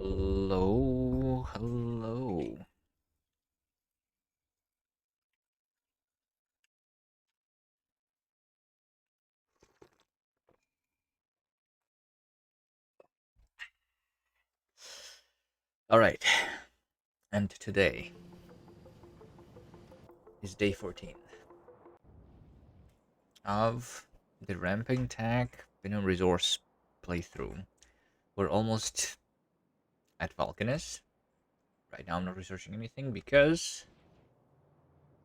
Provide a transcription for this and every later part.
Hello, hello. All right, and today is day 14 of the Ramping Tag Venom Resource playthrough. We're almost at Vulcanus. Right now I'm not researching anything because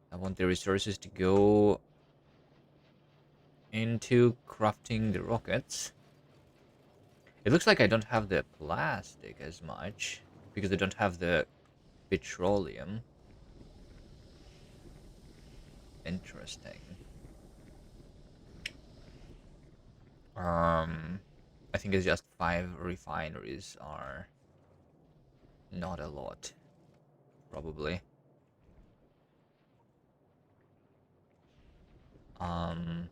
I want the resources to go into crafting the rockets. It looks like I don't have the plastic as much because I don't have the petroleum. Interesting. Um, I think it's just 5 refineries are not a lot, probably. Um,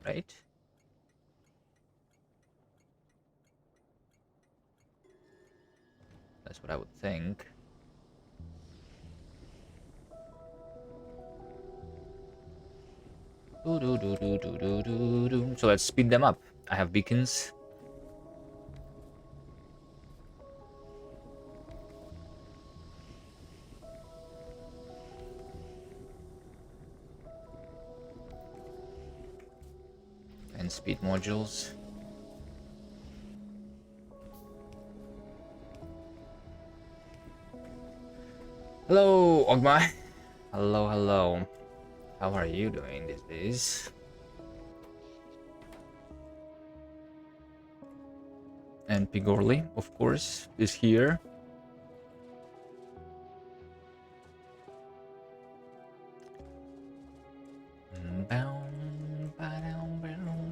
right? That's what I would think. So let's speed them up. I have beacons. And speed modules. Hello, Ogma. Hello, hello. How are you doing these days? And Pigorli, of course, is here.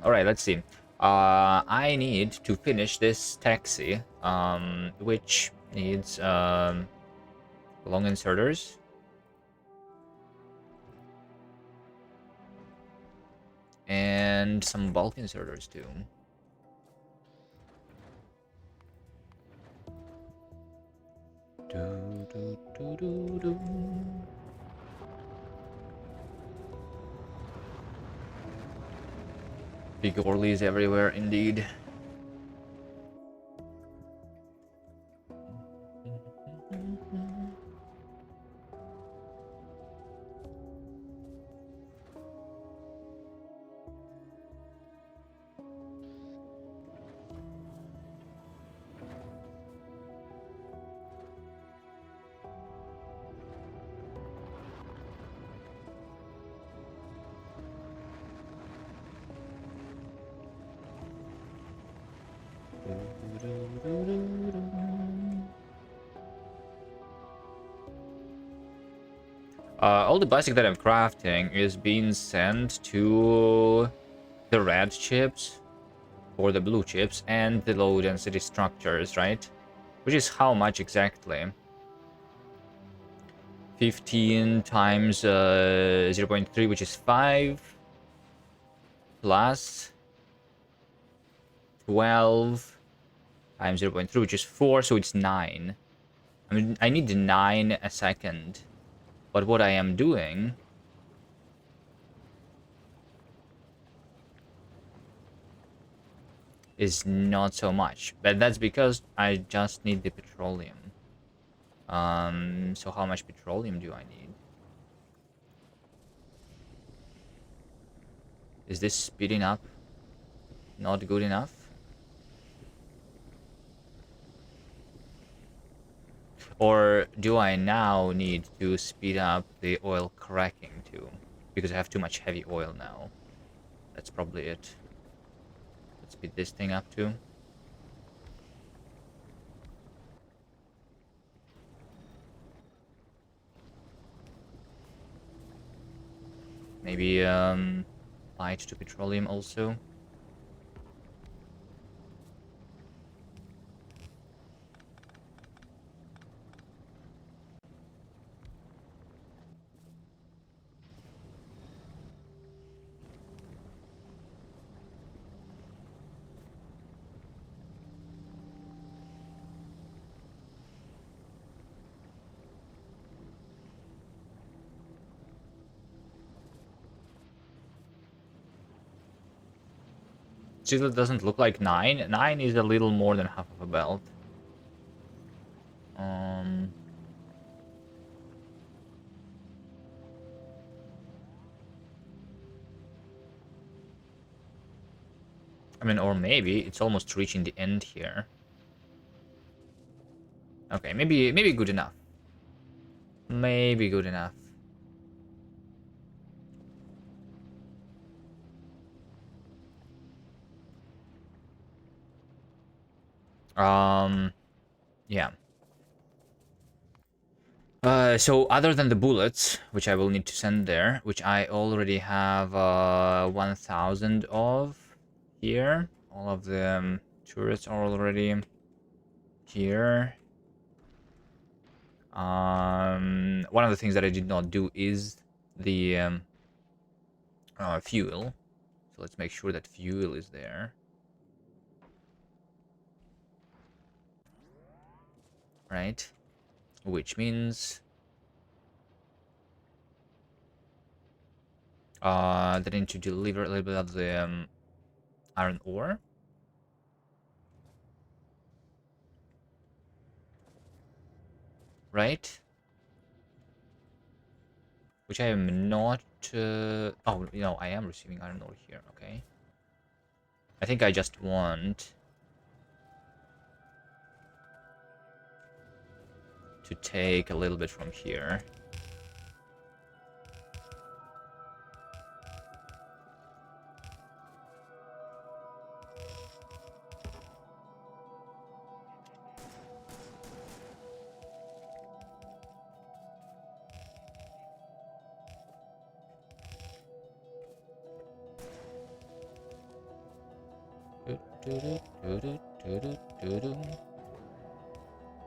Alright, let's see. I need to finish this taxi, which needs long inserters. And some bulk inserters too. Big Orleys everywhere, indeed. All the plastic that I'm crafting is being sent to the red chips or the blue chips and the low density structures, right? Which is how much exactly? 15 times 0.3, which is 5, plus 12 times 0.3, which is 4, so it's 9. I mean, I need 9 a second. But what I am doing is not so much. But that's because I just need the petroleum. So how much petroleum do I need? Is this speeding up not good enough? Or do I now need to speed up the oil cracking too? Because I have too much heavy oil now. That's probably it. Let's speed this thing up too. Maybe light to petroleum also. still doesn't look like 9. 9 is a little more than half of a belt. I mean, or maybe it's almost reaching the end here. Okay, maybe good enough. Maybe good enough. Yeah. So other than the bullets, which I will need to send there, which I already have 1,000 of here. All of the turrets are already here. One of the things that I did not do is the fuel. So let's make sure that fuel is there. Right? Which means that I need to deliver a little bit of the iron ore. Right? Which I am not... oh, I am receiving iron ore here. Okay. I think I just want to take a little bit from here.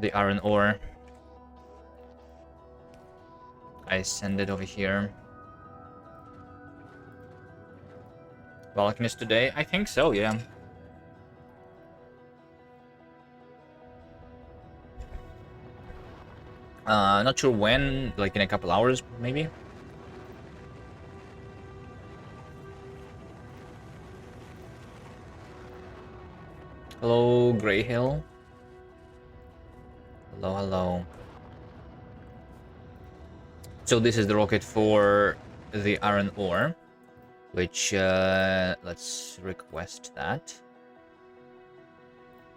The iron ore. I send it over here. Balconies today? I think so, yeah. Not sure when, like in a couple hours, maybe. Hello, Grey Hill. Hello, hello. So this is the rocket for the iron ore, which let's request that.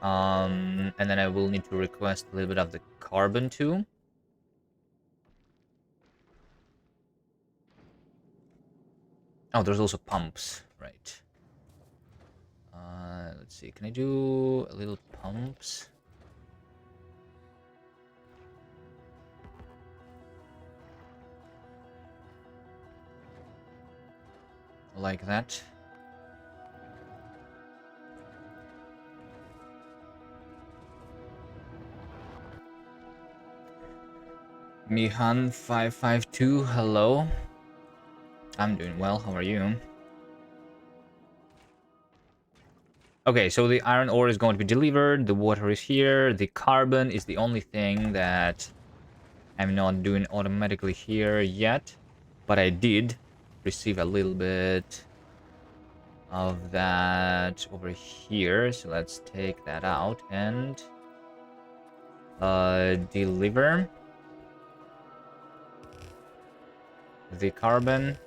And then I will need to request a little bit of the carbon too. Oh, there's also pumps, right? Let's see. Can I do a little pumps? Like that. Mihan552, hello. I'm doing well, how are you? Okay, so the iron ore is going to be delivered, the water is here, the carbon is the only thing that I'm not doing automatically here yet. But I did receive a little bit of that over here, so let's take that out and deliver the carbon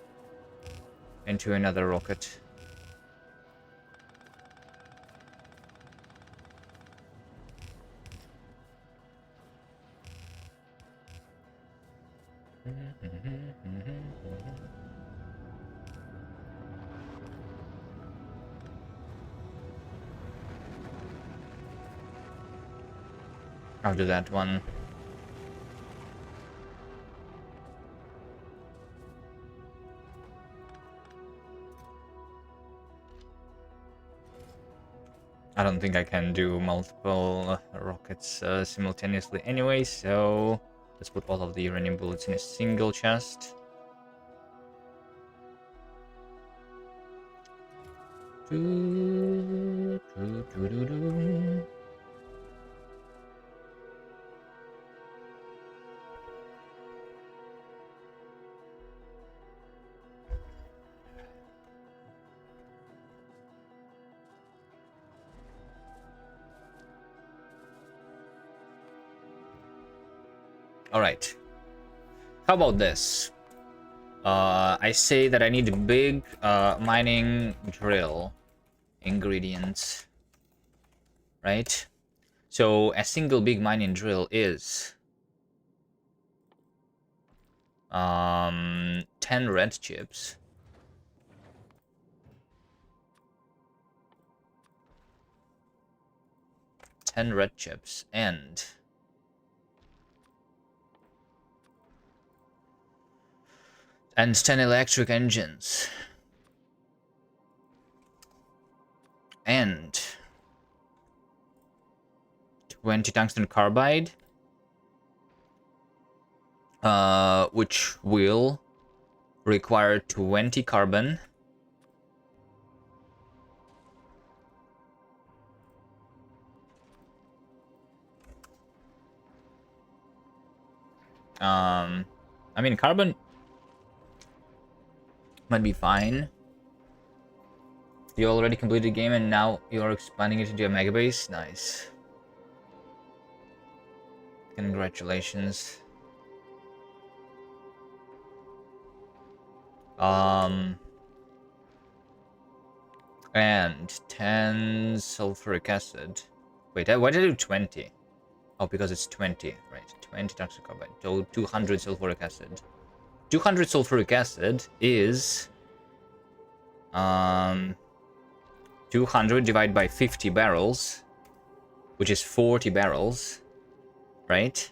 into another rocket. I'll do that one. I don't think I can do multiple rockets simultaneously anyway, so let's put all of the uranium bullets in a single chest. Alright. How about this? I say that I need a big mining drill ingredients. Right? So a single big mining drill is 10 red chips. And 10 electric engines. And 20 tungsten carbide. Which will require 20 carbon. I mean, carbon might be fine. You already completed the game and now you're expanding it into a mega base. Nice. Congratulations. And 10 sulfuric acid. Wait, why did I do 20? Oh, because it's 20, right? 20 tungsten carbide. So 200 sulfuric acid. 200 sulfuric acid is 200 divided by 50 barrels, which is 40 barrels, right?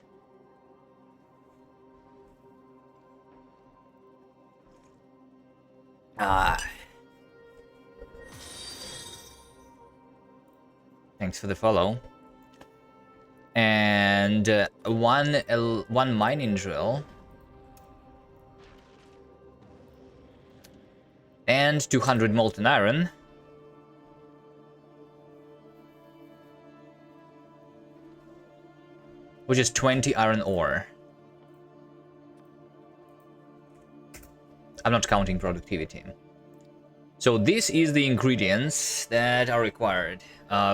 Thanks for the follow. And one mining drill. And 200 molten iron. Which is 20 iron ore. I'm not counting productivity. So this is the ingredients that are required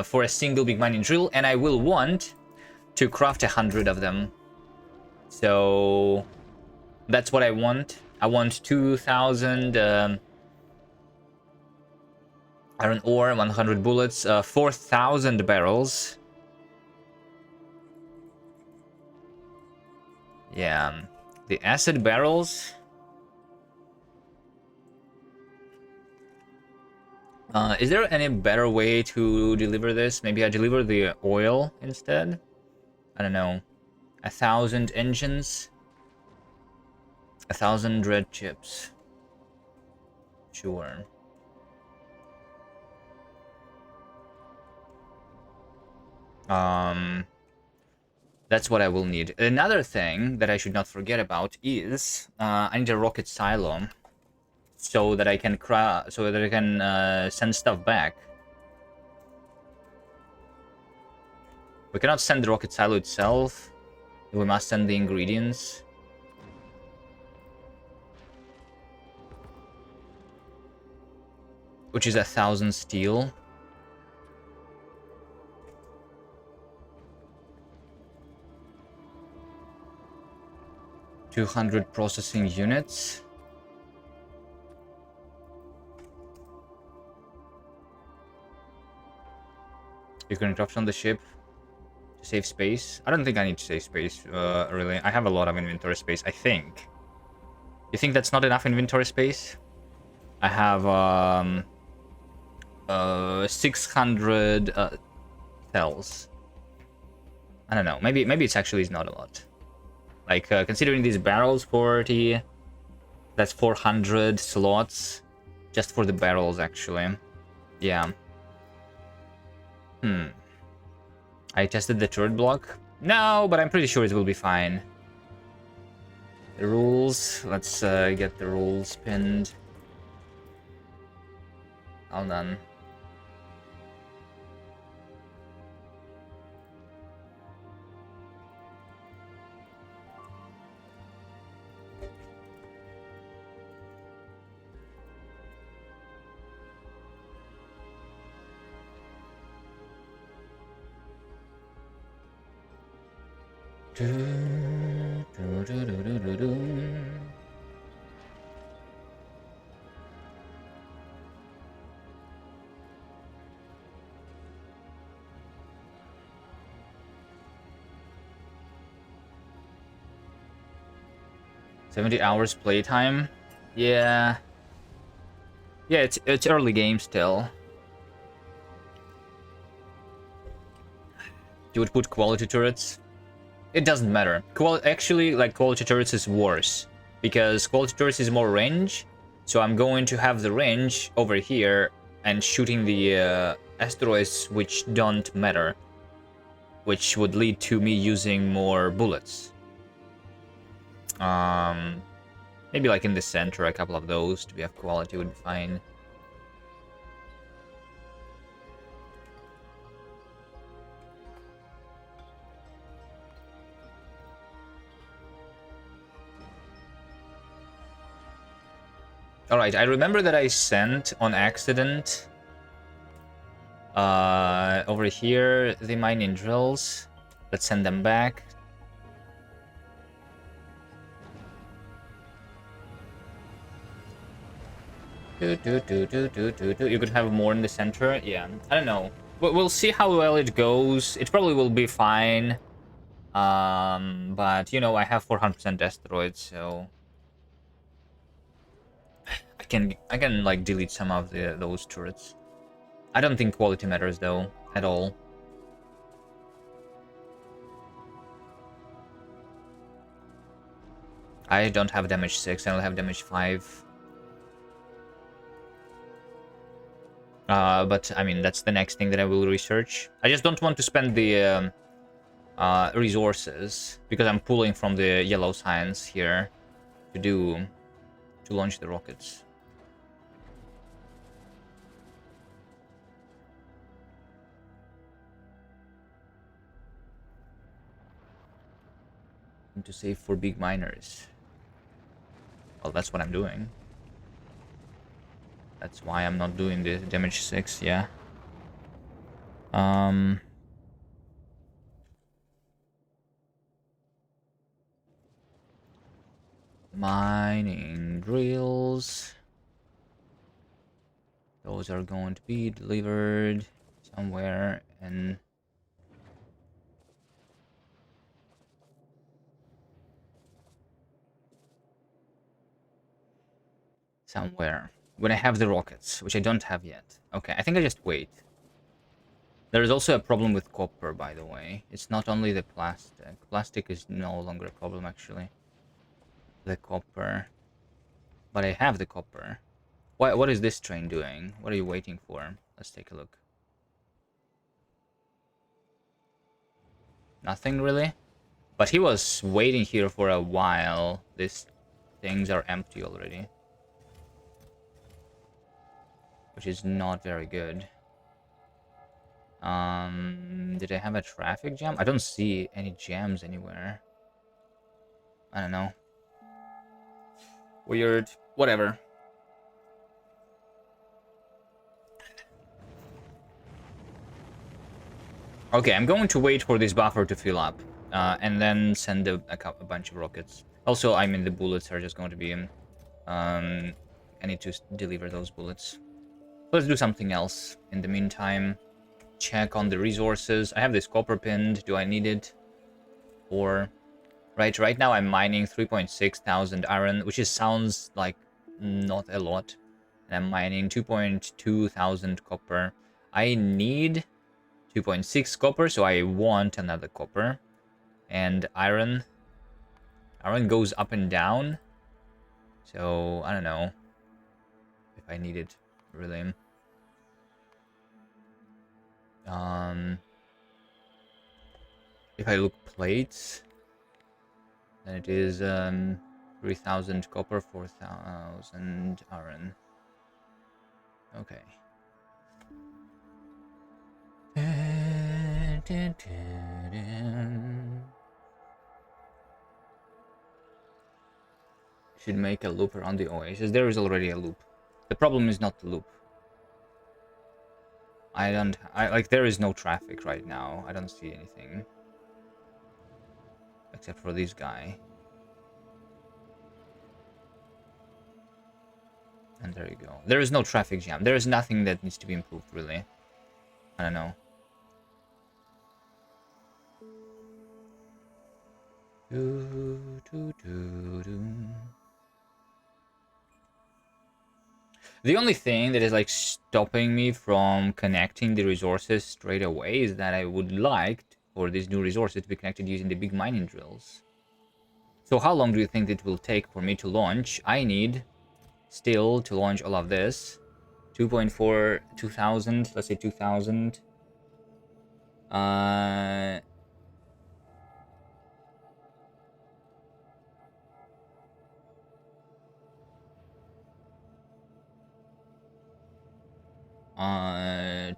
for a single big mining drill, and I will want to craft 100 of them. So that's what I want. I want 2,000 iron ore, 100 bullets, 4,000 barrels. Yeah, the acid barrels. Is there any better way to deliver this? Maybe I deliver the oil instead? I don't know. 1,000 engines. 1,000 red chips. Sure. That's what I will need. Another thing that I should not forget about is I need a rocket silo so that I can send stuff back. We cannot send the rocket silo itself. We must send the ingredients. Which is 1,000 steel. $200 processing units. You can drop on the ship to save space. I don't think I need to save space, really. I have a lot of inventory space, I think. You think that's not enough inventory space? I have 600 cells. I don't know. Maybe it's actually not a lot. Like, considering these barrels, 40... That's 400 slots. Just for the barrels, actually. Yeah. I tested the turret block. No, but I'm pretty sure it will be fine. The rules. Let's get the rules pinned. All done. 70 hours playtime. Yeah. Yeah, it's early game still. You would put quality turrets. It doesn't matter. Actually, like, quality turrets is worse because quality turrets is more range. So I'm going to have the range over here and shooting the asteroids which don't matter, which would lead to me using more bullets. Maybe like in the center, a couple of those to be of quality would be fine. Alright, I remember that I sent on accident over here the mining drills. Let's send them back. You could have more in the center. Yeah, I don't know. We'll see how well it goes. It probably will be fine. But you know, I have 400% asteroids, so I can like delete some of those turrets. I don't think quality matters though at all. I don't have damage 6. I only have damage 5. But I mean, that's the next thing that I will research. I just don't want to spend the resources because I'm pulling from the yellow science here to launch the rockets. And to save for big miners. Well, that's what I'm doing. That's why I'm not doing the damage 6, yeah. Mining drills. Those are going to be delivered somewhere in... somewhere. When I have the rockets, which I don't have yet. Okay, I think I just wait. There is also a problem with copper, by the way. It's not only the plastic. Plastic is no longer a problem, actually. The copper. But I have the copper. What is this train doing? What are you waiting for? Let's take a look. Nothing, really? But he was waiting here for a while. These things are empty already. Which is not very good. Did I have a traffic jam? I don't see any jams anywhere. I don't know. Weird. Whatever. Okay, I'm going to wait for this buffer to fill up. And then send a bunch of rockets. Also, I mean, the bullets are just going to be... I need to deliver those bullets. Let's do something else. In the meantime, check on the resources. I have this copper pinned. Do I need it? Or... Right now I'm mining 3.6 thousand iron, which sounds like not a lot. And I'm mining 2.2 thousand copper. I need 2.6 copper, so I want another copper. And iron goes up and down. So, I don't know if I need it, really. If I look plates, then it is 3,000 copper, 4,000 iron. Okay. Should make a loop around the oasis. There is already a loop. The problem is not the loop. Like, there is no traffic right now. I don't see anything. Except for this guy. And there you go. There is no traffic jam. There is nothing that needs to be improved, really. I don't know. The only thing that is like stopping me from connecting the resources straight away is that I would like for these new resources to be connected using the big mining drills. So how long do you think it will take for me to launch? I need still to launch all of this. 2.4, 2000, let's say 2000.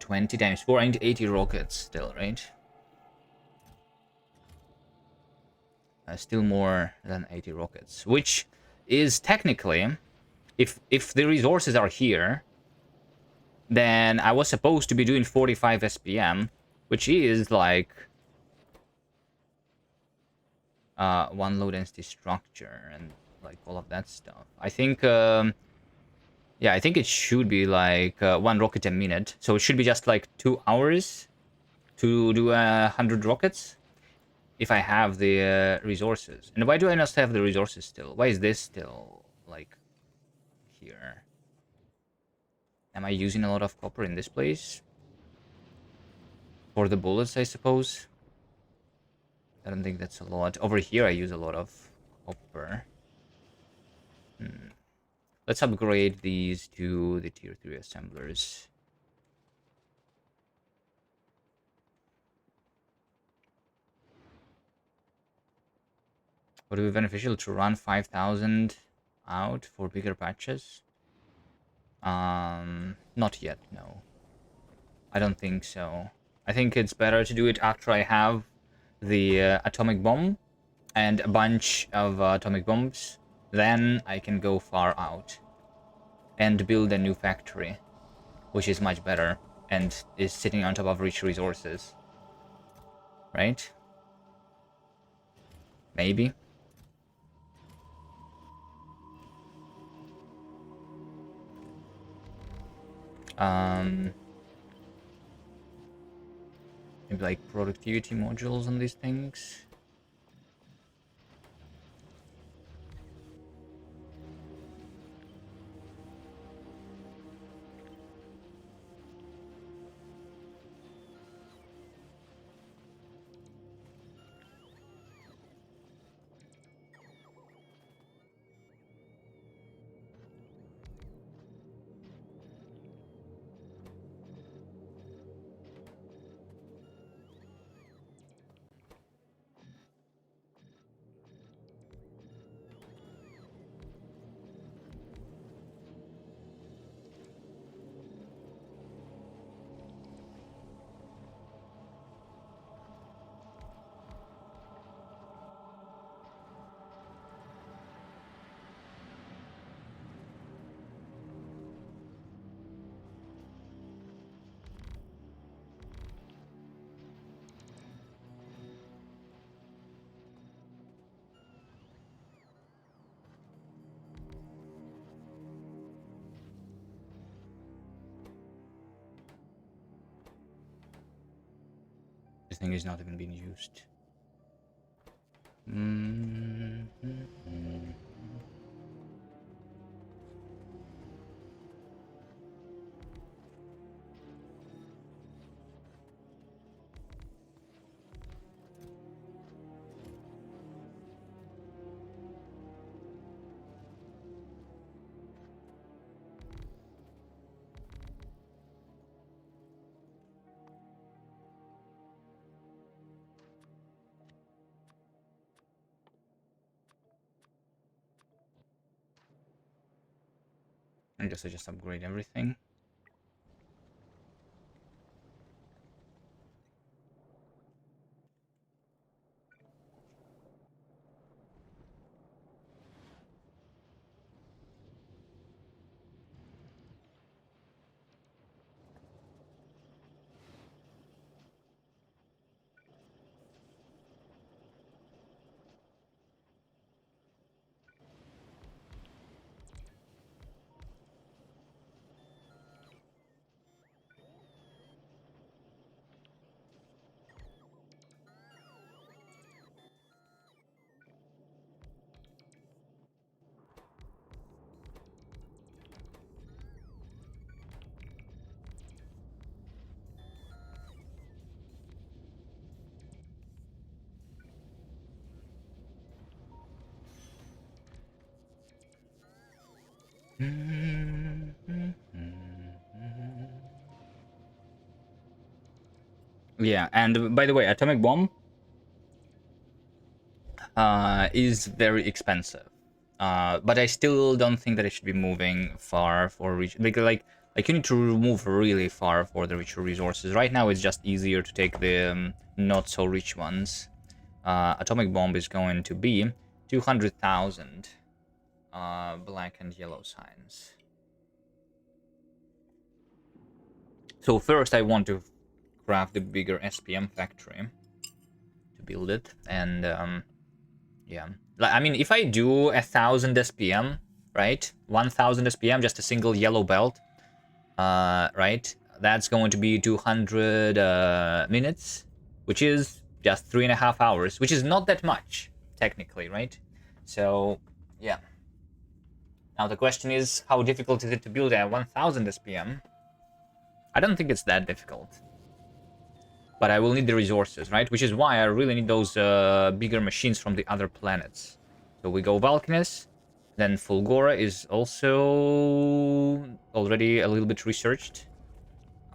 20 times 4, I need 80 rockets still, right? Still more than 80 rockets, which is technically, if the resources are here, then I was supposed to be doing 45 SPM, which is like one low density structure and like all of that stuff. I think, yeah, I think it should be like one rocket a minute. So it should be just like 2 hours to do 100 rockets if I have the resources. And why do I not have the resources still? Why is this still like here? Am I using a lot of copper in this place? For the bullets, I suppose. I don't think that's a lot. Over here, I use a lot of copper. Let's upgrade these to the tier 3 assemblers. Would it be beneficial to run 5,000 out for bigger patches? Not yet, no. I don't think so. I think it's better to do it after I have the atomic bomb and a bunch of atomic bombs. Then I can go far out and build a new factory, which is much better and is sitting on top of rich resources. Right? Maybe. Maybe like productivity modules on these things. This thing is not even being used. I guess I just upgrade everything. Yeah, and by the way, atomic bomb is very expensive. But I still don't think that it should be moving far for reach. Like you need to move really far for the richer resources. Right now, it's just easier to take the not so rich ones. Atomic bomb is going to be 200,000 black and yellow signs. So first, I want to craft the bigger SPM factory to build it, and yeah. Like, I mean, if I do 1,000 SPM, right? 1,000 SPM, just a single yellow belt, right? That's going to be 200 minutes, which is just 3.5 hours, which is not that much, technically, right? So, yeah. Now the question is, how difficult is it to build a 1,000 SPM? I don't think it's that difficult. But I will need the resources, right? Which is why I really need those bigger machines from the other planets. So we go Valkinus, then Fulgora is also already a little bit researched.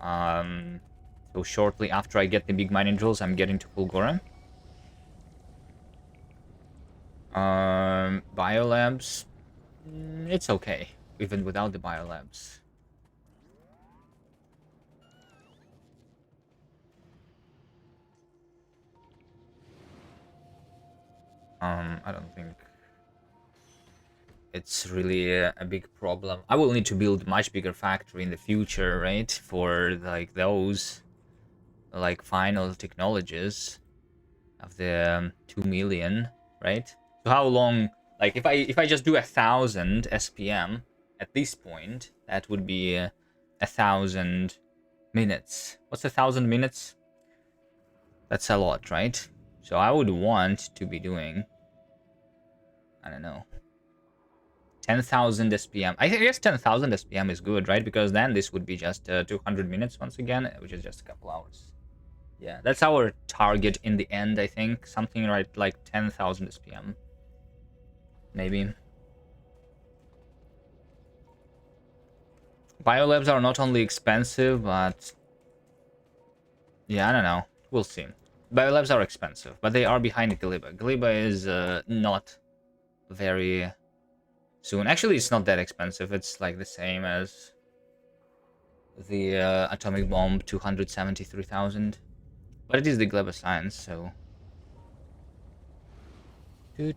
So shortly after I get the big mining drills, I'm getting to Fulgora. Biolabs, it's okay, even without the biolabs. I don't think it's really a big problem. I will need to build much bigger factory in the future, right? For like those like final technologies of the 2 million, right? So how long? Like if I just do 1,000 SPM at this point, that would be 1,000 minutes. What's 1,000 minutes? That's a lot, right? So I would want to be doing, I don't know, 10,000 SPM. I guess 10,000 SPM is good, right? Because then this would be just 200 minutes once again, which is just a couple hours. Yeah, that's our target in the end, I think. Something right like 10,000 SPM. Maybe. Biolabs are not only expensive, but... yeah, I don't know. We'll see. Biolabs are expensive, but they are behind Gleba. Gleba is not very soon. Actually, it's not that expensive. It's like the same as the atomic bomb, 273,000. But it is the Gleba science, so... Yeah,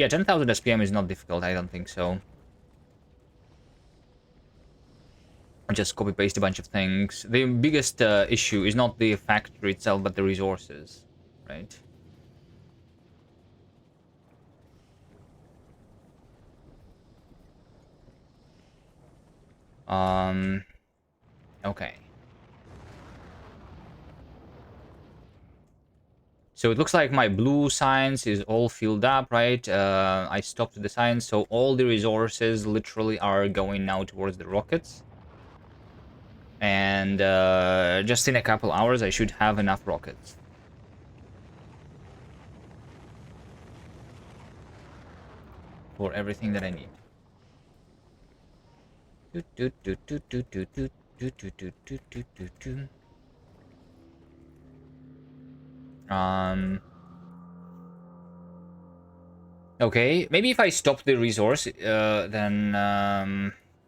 10,000 SPM is not difficult, I don't think so. Just copy paste a bunch of things. The biggest issue is not the factory itself, but the resources, right? Okay. So it looks like my blue science is all filled up, right? I stopped the science, so all the resources literally are going now towards the rockets. And just in a couple hours, I should have enough rockets. For everything that I need. Okay, maybe if I stop the resource, then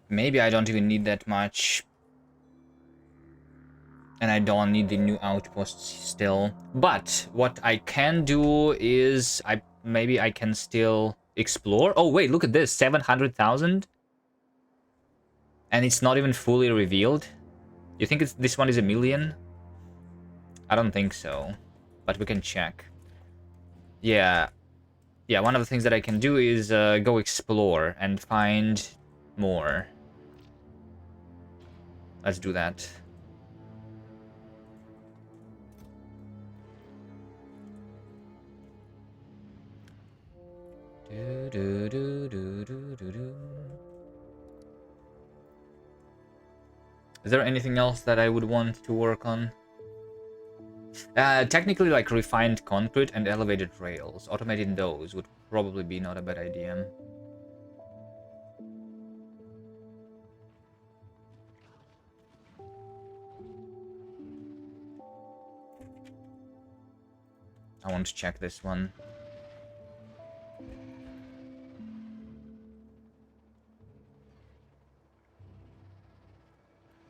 maybe I don't even need that much. And I don't need the new outposts still. But what I can do is maybe I can still explore. Oh wait, look at this, 700,000, and it's not even fully revealed. You think this one is a million? I don't think so, but we can check. Yeah, yeah. One of the things that I can do is go explore and find more. Let's do that. Is there anything else that I would want to work on? Technically, like refined concrete and elevated rails. Automating those would probably be not a bad idea. I want to check this one.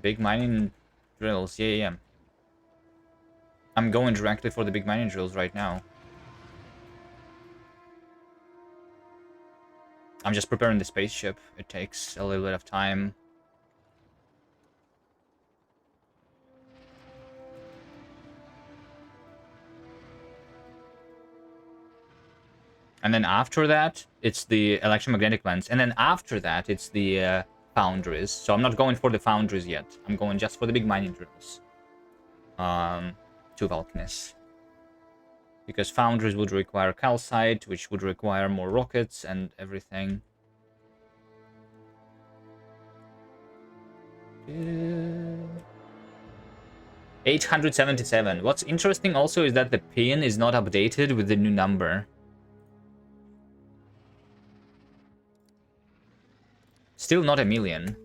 Big mining drills. Yeah. I'm going directly for the big mining drills right now. I'm just preparing the spaceship. It takes a little bit of time. And then after that, it's the electromagnetic lens. And then after that, it's the foundries. So I'm not going for the foundries yet. I'm going just for the big mining drills. To Vulcanus. Because foundries would require calcite, which would require more rockets and everything. 877. What's interesting also is that the pin is not updated with the new number. Still not a million.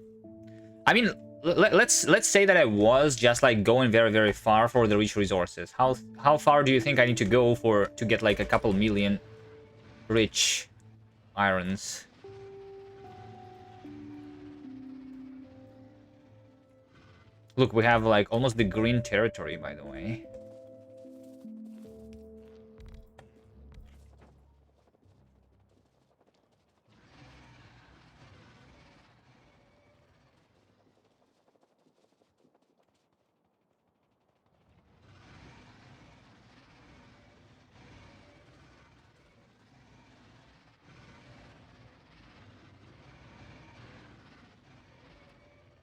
I mean, let's say that I was just like going very far for the rich resources. How far do you think I need to go to get like a couple million rich irons? Look, we have like almost the green territory, by the way.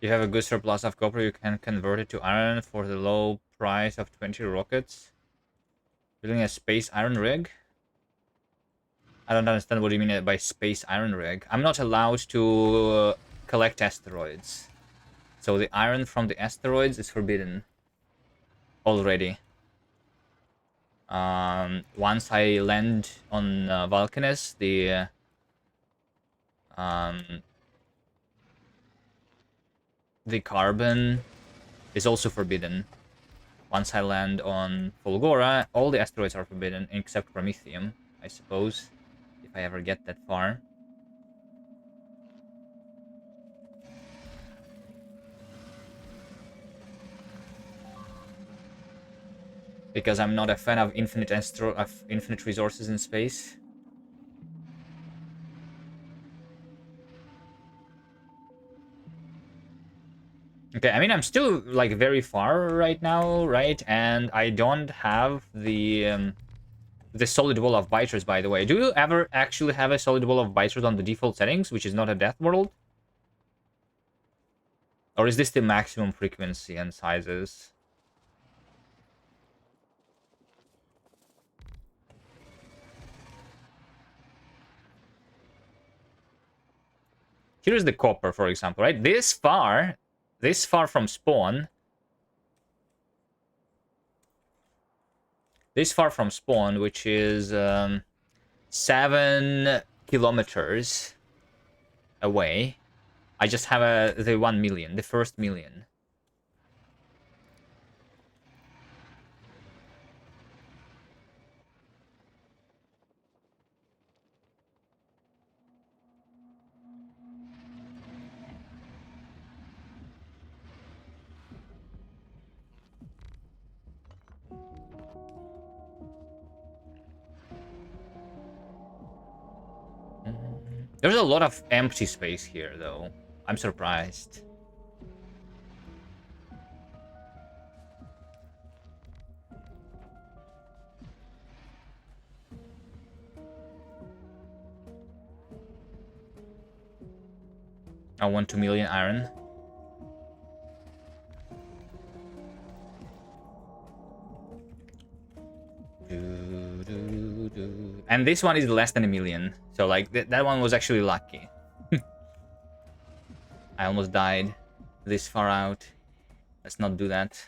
You have a good surplus of copper, you can convert it to iron for the low price of 20 rockets. Building a space iron rig? I don't understand what you mean by space iron rig. I'm not allowed to collect asteroids. So the iron from the asteroids is forbidden. Already. Once I land on Vulcanus, the carbon is also forbidden. Once I land on Fulgora, all the asteroids are forbidden except Promethium, I suppose, if I ever get that far. Because I'm not a fan of infinite resources in space. Okay, I mean, I'm still, like, very far right now, right? And I don't have the solid wall of biters, by the way. Do you ever actually have a solid wall of biters on the default settings, which is not a death world? Or is this the maximum frequency and sizes? Here's the copper, for example, right? This far from spawn, which is 7 kilometers away, I just have the 1 million, the first million. There's a lot of empty space here, though. I'm surprised. I want 2 million iron. And this one is less than 1 million. So, like, that one was actually lucky. I almost died this far out. Let's not do that.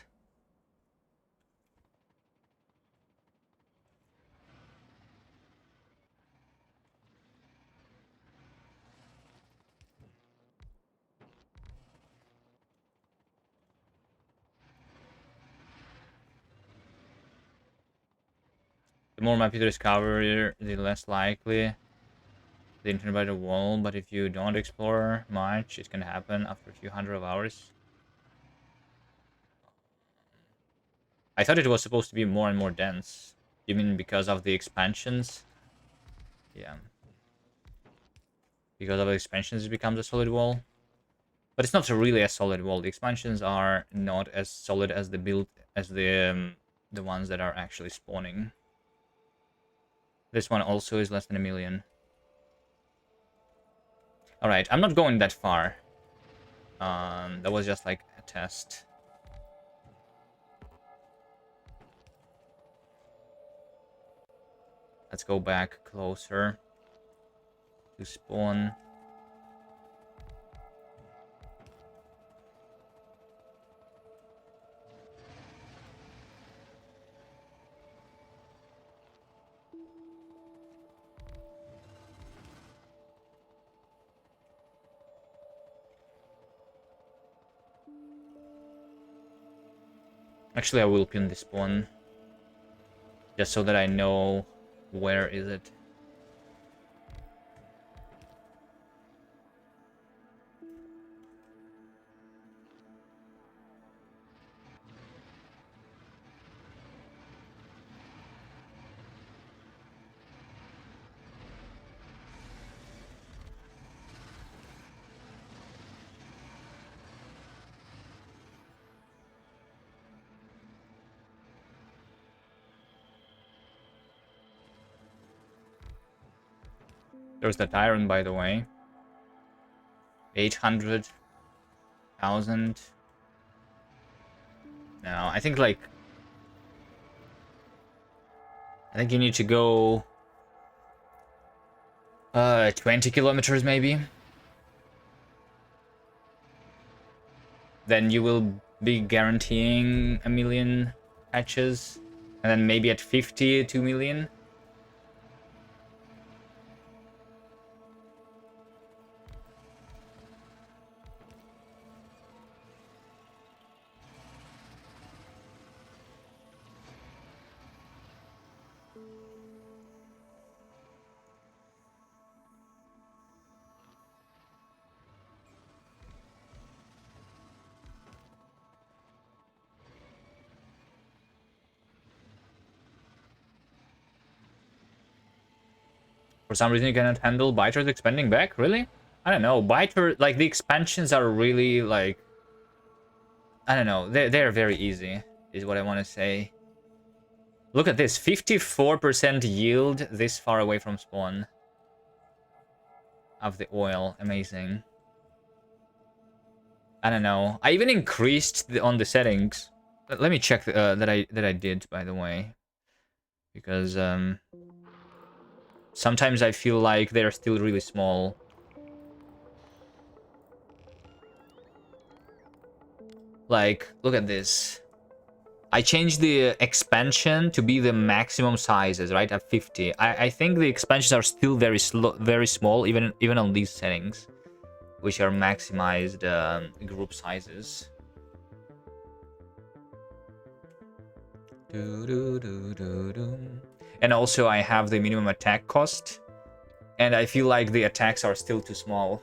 The more map you discover, the less likely the internet by the wall. But if you don't explore much, it can happen after a few hundred of hours. I thought it was supposed to be more and more dense. You mean because of the expansions? Yeah. Because of the expansions, it becomes a solid wall. But it's not really a solid wall. The expansions are not as solid as the build as the ones that are actually spawning. This one also is less than 1 million. All right, I'm not going that far. That was just like a test. Let's go back closer to spawn. Actually, I will pin this spawn just so that I know where is it. There's that iron, by the way. 800,000. Now, I think you need to go 20 kilometers maybe. Then you will be guaranteeing 1 million patches. And then maybe at 50, 2 million. For some reason you cannot handle biters expanding back? Really? I don't know. Biter, like, the expansions are really, like... I don't know. They're very easy, is what I want to say. Look at this. 54% yield this far away from spawn. Of the oil. Amazing. I don't know. I even increased on the settings. Let me check that I did, by the way. Because, sometimes I feel like they're still really small. Like, look at this. I changed the expansion to be the maximum sizes, right? At 50. I think the expansions are still very small, even on these settings, which are maximized group sizes. And also I have the minimum attack cost, and I feel like the attacks are still too small.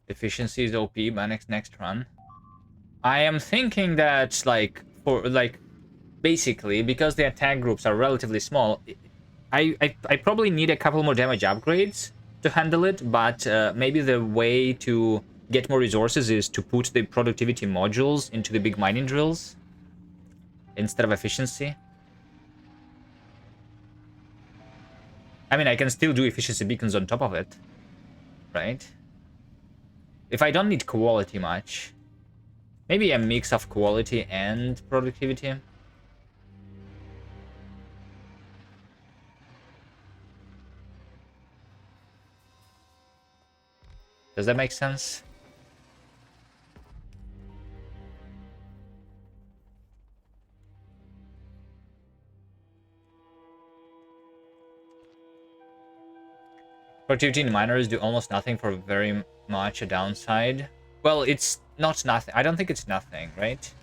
Efficiency is OP by next run. I am thinking that, like, basically, because the attack groups are relatively small, I probably need a couple more damage upgrades to handle it, but maybe the way to get more resources is to put the productivity modules into the big mining drills instead of efficiency. I mean, I can still do efficiency beacons on top of it, right? If I don't need quality much, maybe a mix of quality and productivity. Does that make sense? Productivity in miners do almost nothing for very much a downside. Well, it's not nothing. I don't think it's nothing, right?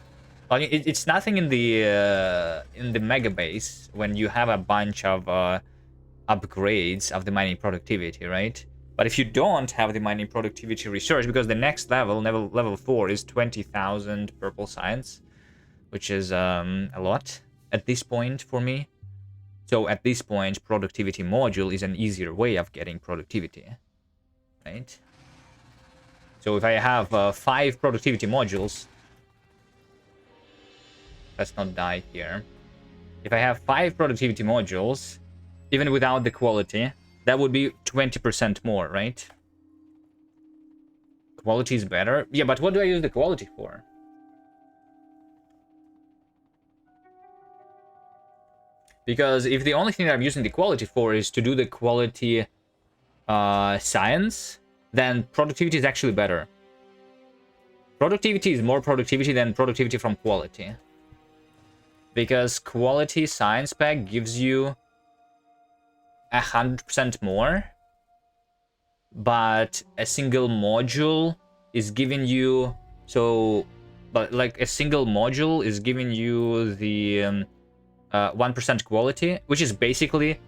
Well, it's nothing in the mega base when you have a bunch of upgrades of the mining productivity, right? But if you don't have the mining productivity research, because the next level 4 is 20,000 purple science, which is a lot at this point for me. So at this point, productivity module is an easier way of getting productivity, right? So if I have 5 productivity modules, let's not die here. If I have 5 productivity modules, even without the quality, that would be 20% more, right? Quality is better. Yeah, but what do I use the quality for? Because if the only thing that I'm using the quality for is to do the quality science, then productivity is actually better. Productivity is more productivity than productivity from quality. Because quality science pack gives you 100% more, but a single module is giving you but like a single module is giving you the 1% quality, which is basically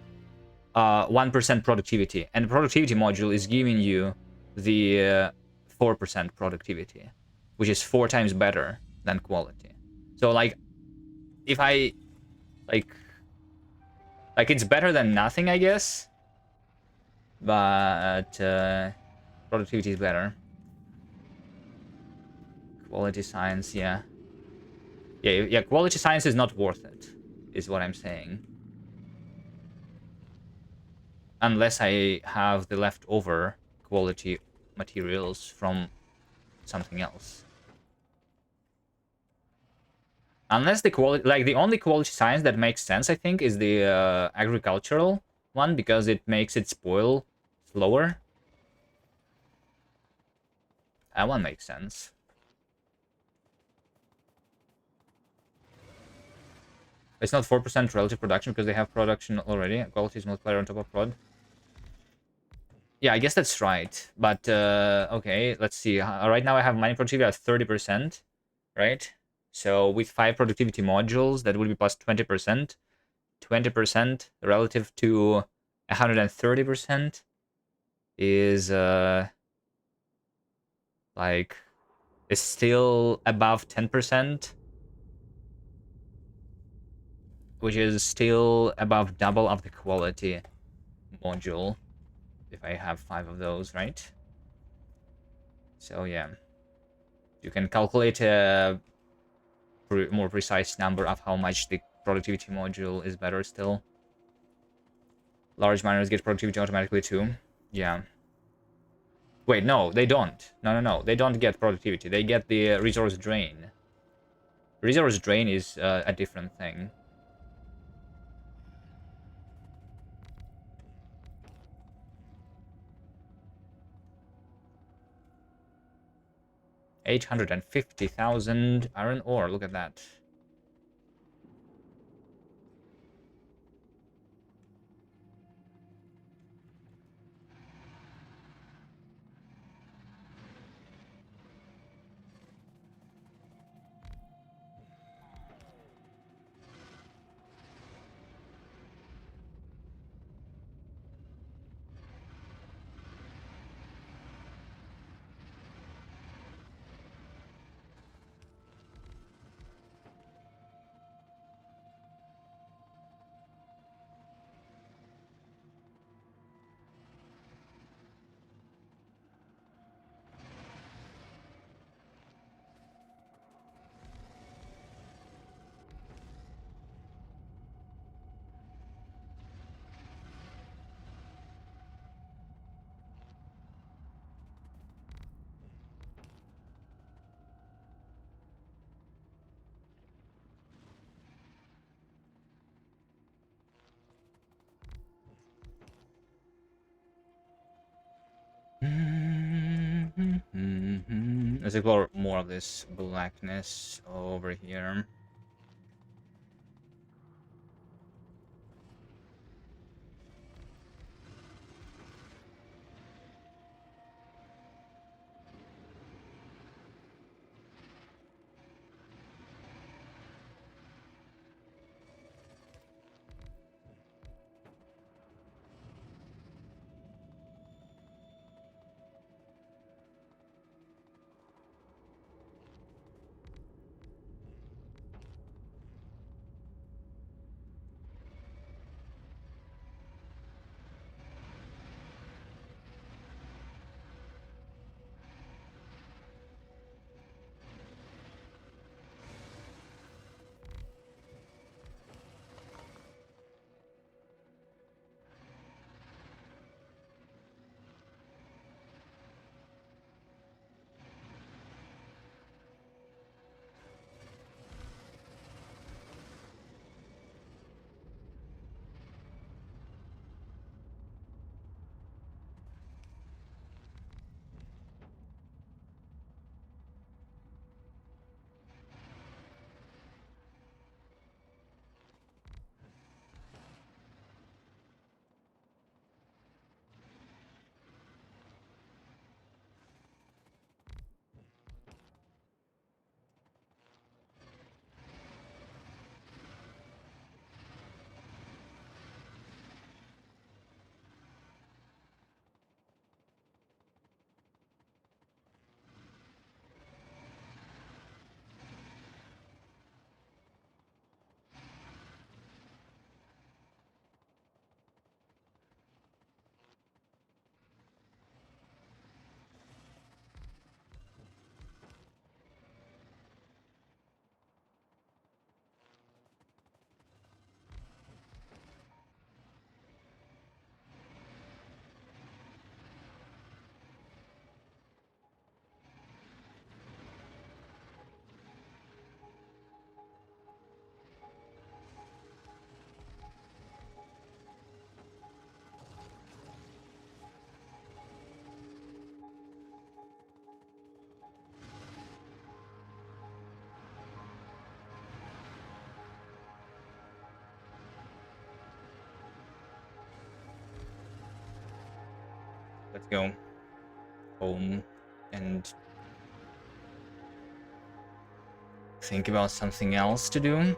1% productivity, and the productivity module is giving you the 4% productivity, which is 4 times better than quality. So like if I like it's better than nothing, I guess, but productivity is better. Quality science, yeah. Yeah, quality science is not worth it, is what I'm saying. Unless I have the leftover quality materials from something else. Unless the quality, like the only quality science that makes sense, I think, is the agricultural one, because it makes it spoil slower. That one makes sense. It's not 4% relative production because they have production already. Quality is multiplier on top of prod. Yeah, I guess that's right. But okay, let's see. Right now I have mining productivity at 30%, right? So with 5 productivity modules, that would be plus 20%. 20% relative to 130% is like is still above 10%, which is still above double of the quality module if I have 5 of those, right? So yeah, you can calculate a more precise number of how much the productivity module is better still. Large miners get productivity automatically too. Yeah. Wait, no, they don't. No. They don't get productivity. They get the resource drain. Resource drain is a different thing. $850,000 iron ore. Look at that. Let's explore more of this blackness over here. Let's go home and think about something else to do.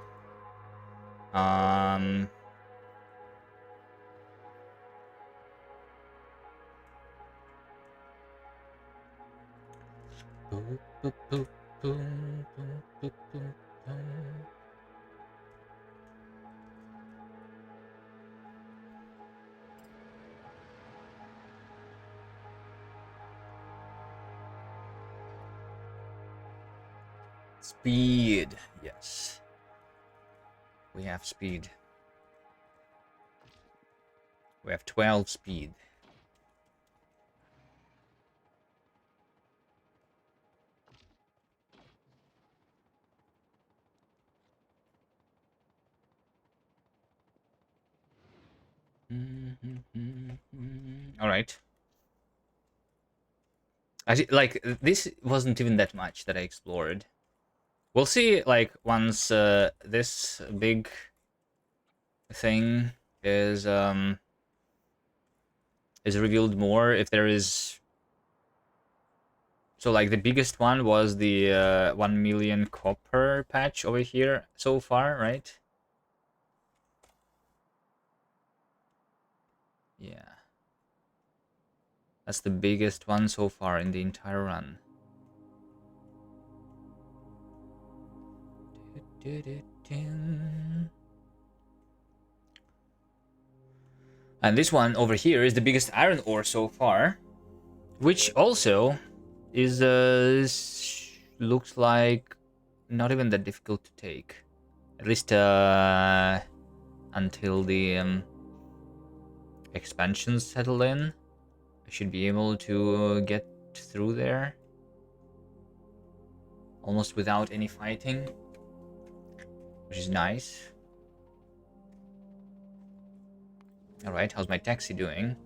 Speed, yes. We have speed. We have 12 speed. All right. Like, this wasn't even that much that I explored. We'll see, like, once this big thing is revealed more, if there is. So, like, the biggest one was the 1 million copper patch over here so far, right? Yeah. That's the biggest one so far in the entire run. And this one over here is the biggest iron ore so far, which also is looks like not even that difficult to take, at least until the expansions settle in. I should be able to get through there almost without any fighting, which is nice. All right, how's my taxi doing?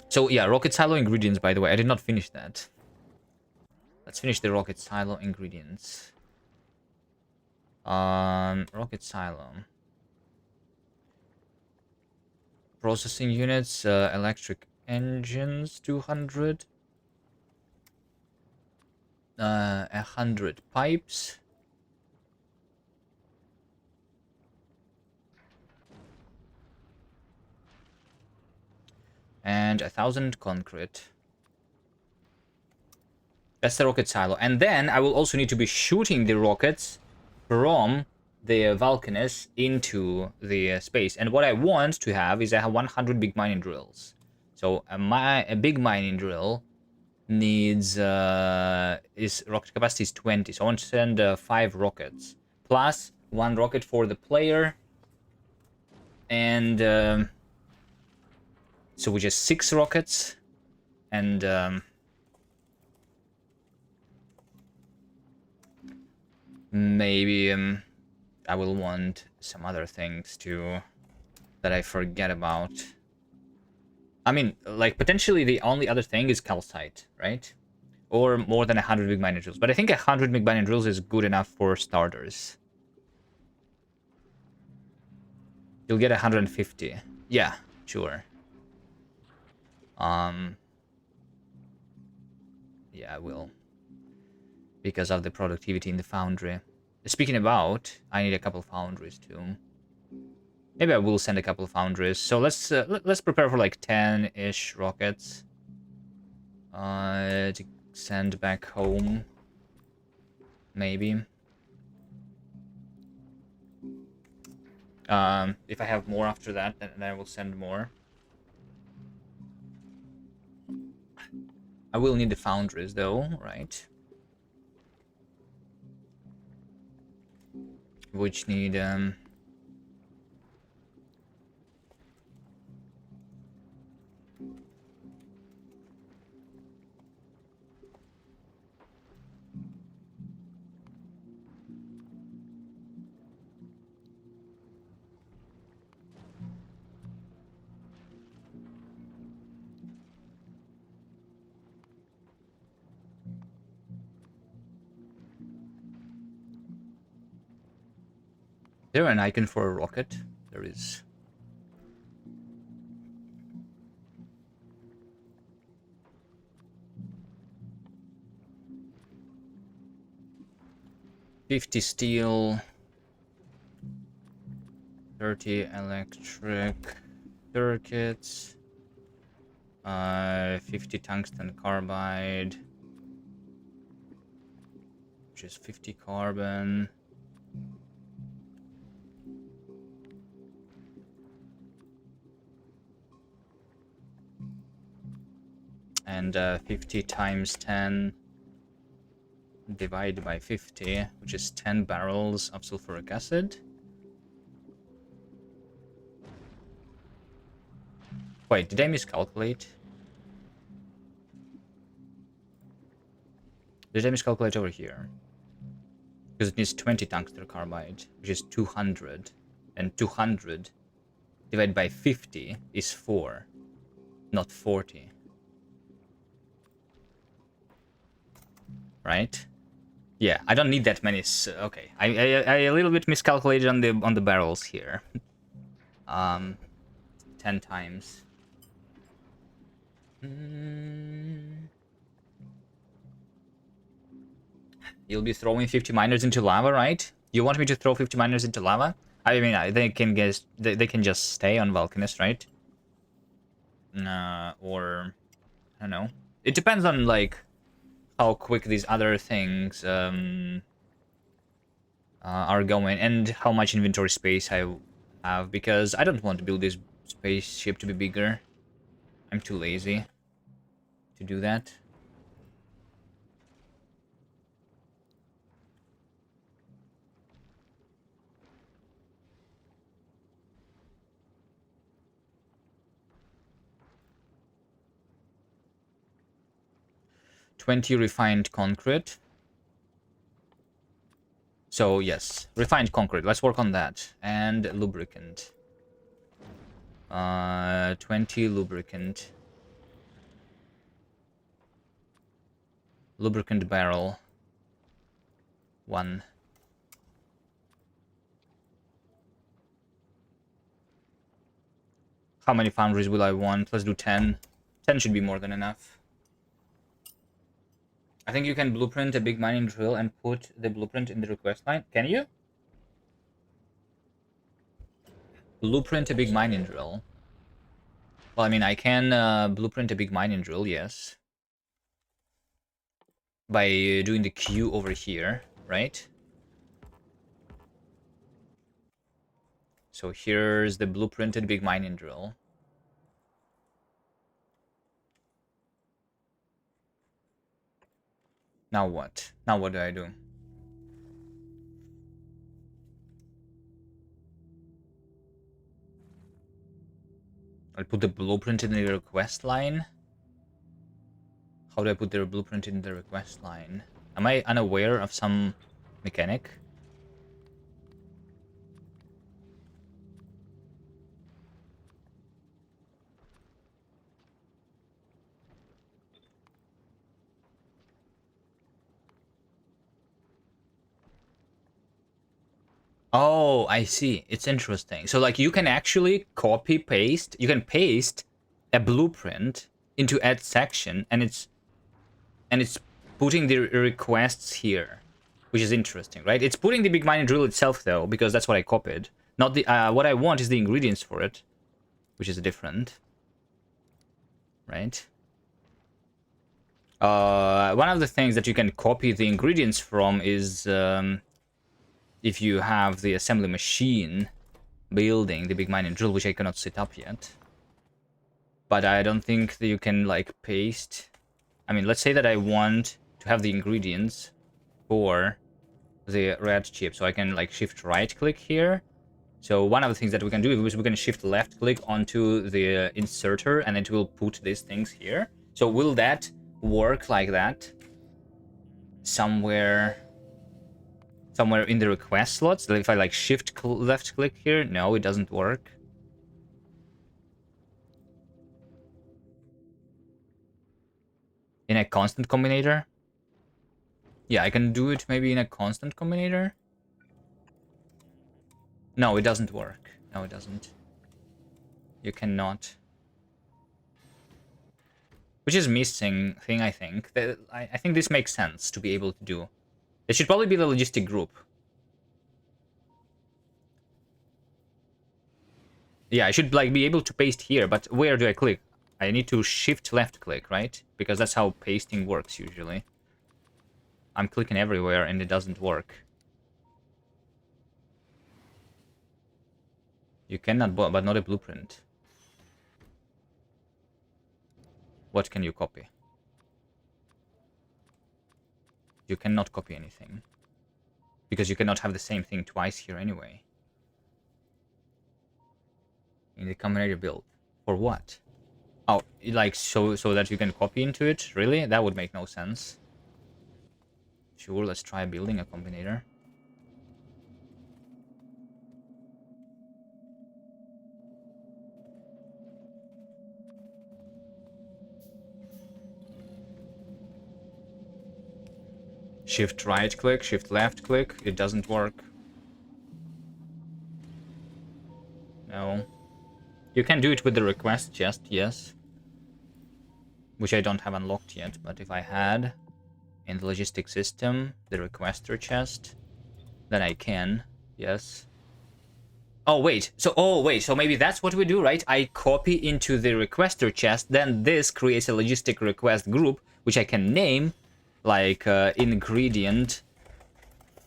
So yeah, rocket silo ingredients, by the way. I did not finish that. Let's finish the rocket silo ingredients. Rocket silo. Processing units, electric engines, 200. 100 pipes. And 1,000 concrete. That's the rocket silo. And then I will also need to be shooting the rockets from the Vulcanus into the space. And what I want to have is I have 100 big mining drills. So a big mining drill needs is rocket capacity is 20. So I want to send 5 rockets plus 1 rocket for the player. And so we just 6 rockets. And maybe I will want some other things too that I forget about. I mean, like, potentially the only other thing is calcite, right? Or more than 100 big mining drills. But I think 100 big mining drills is good enough for starters. You'll get 150. Yeah, sure. Yeah, I will. Because of the productivity in the foundry. Speaking about, I need a couple foundries too. Maybe I will send a couple of foundries. So let's prepare for like 10-ish rockets. To send back home. Maybe. If I have more after that, then I will send more. I will need the foundries though, right? Which need there an icon for a rocket? There is. $50 steel, 30 electric circuits, 50 tungsten carbide, which is 50 carbon. And 50 times 10 divided by 50, which is 10 barrels of sulfuric acid. Wait, did I miscalculate? Did I miscalculate over here? Because it needs 20 tungsten carbide, which is 200. And 200 divided by 50 is 4, not 40. Right? Yeah, I don't need that many. Okay, I a little bit miscalculated on the barrels here. 10 times. You'll be throwing 50 miners into lava, right? You want me to throw 50 miners into lava? I mean, they can just stay on Vulcanus, right? Or I don't know. It depends on like how quick these other things are going and how much inventory space I have, because I don't want to build this spaceship to be bigger. I'm too lazy to do that. $20 refined concrete. So yes, refined concrete. Let's work on that. And lubricant. 20 lubricant. Lubricant barrel. 1. How many foundries will I want? Let's do 10. 10 should be more than enough. I think you can blueprint a big mining drill and put the blueprint in the request line. Can you? Blueprint a big mining drill. Well, I mean, I can blueprint a big mining drill, yes. By doing the queue over here, right? So here's the blueprinted big mining drill. Now what? Now what do I do? I'll put the blueprint in the request line. How do I put the blueprint in the request line? Am I unaware of some mechanic? Oh, I see. It's interesting. So like you can actually copy paste. You can paste a blueprint into add section, and it's putting the requests here, which is interesting, right? It's putting the big mining drill itself though, because that's what I copied. Not the what I want is the ingredients for it, which is different, right? One of the things that you can copy the ingredients from is if you have the assembly machine building the big mining drill, which I cannot set up yet. But I don't think that you can like paste. I mean, let's say that I want to have the ingredients for the red chip, so I can like shift right click here. So one of the things that we can do is we can shift left click onto the inserter, and it will put these things here. So will that work like that somewhere in the request slots? Like if I like shift left click here, no, it doesn't work. In a constant combinator? Yeah, I can do it maybe in a constant combinator. No, it doesn't work. No, it doesn't. You cannot. Which is missing thing, I think. I think this makes sense to be able to do. It should probably be the logistic group. Yeah, I should like be able to paste here, but where do I click? I need to shift left click, right? Because that's how pasting works usually. I'm clicking everywhere and it doesn't work. You cannot, but not a blueprint. What can you copy? You cannot copy anything. Because you cannot have the same thing twice here anyway. In the combinator build. For what? Oh, like so that you can copy into it? Really? That would make no sense. Sure, let's try building a combinator. Shift right click, shift left click. It doesn't work. No. You can do it with the request chest, yes. Which I don't have unlocked yet, but if I had in the logistic system the requester chest, then I can, yes. Oh wait, so maybe that's what we do, right? I copy into the requester chest, then this creates a logistic request group, which I can name like ingredient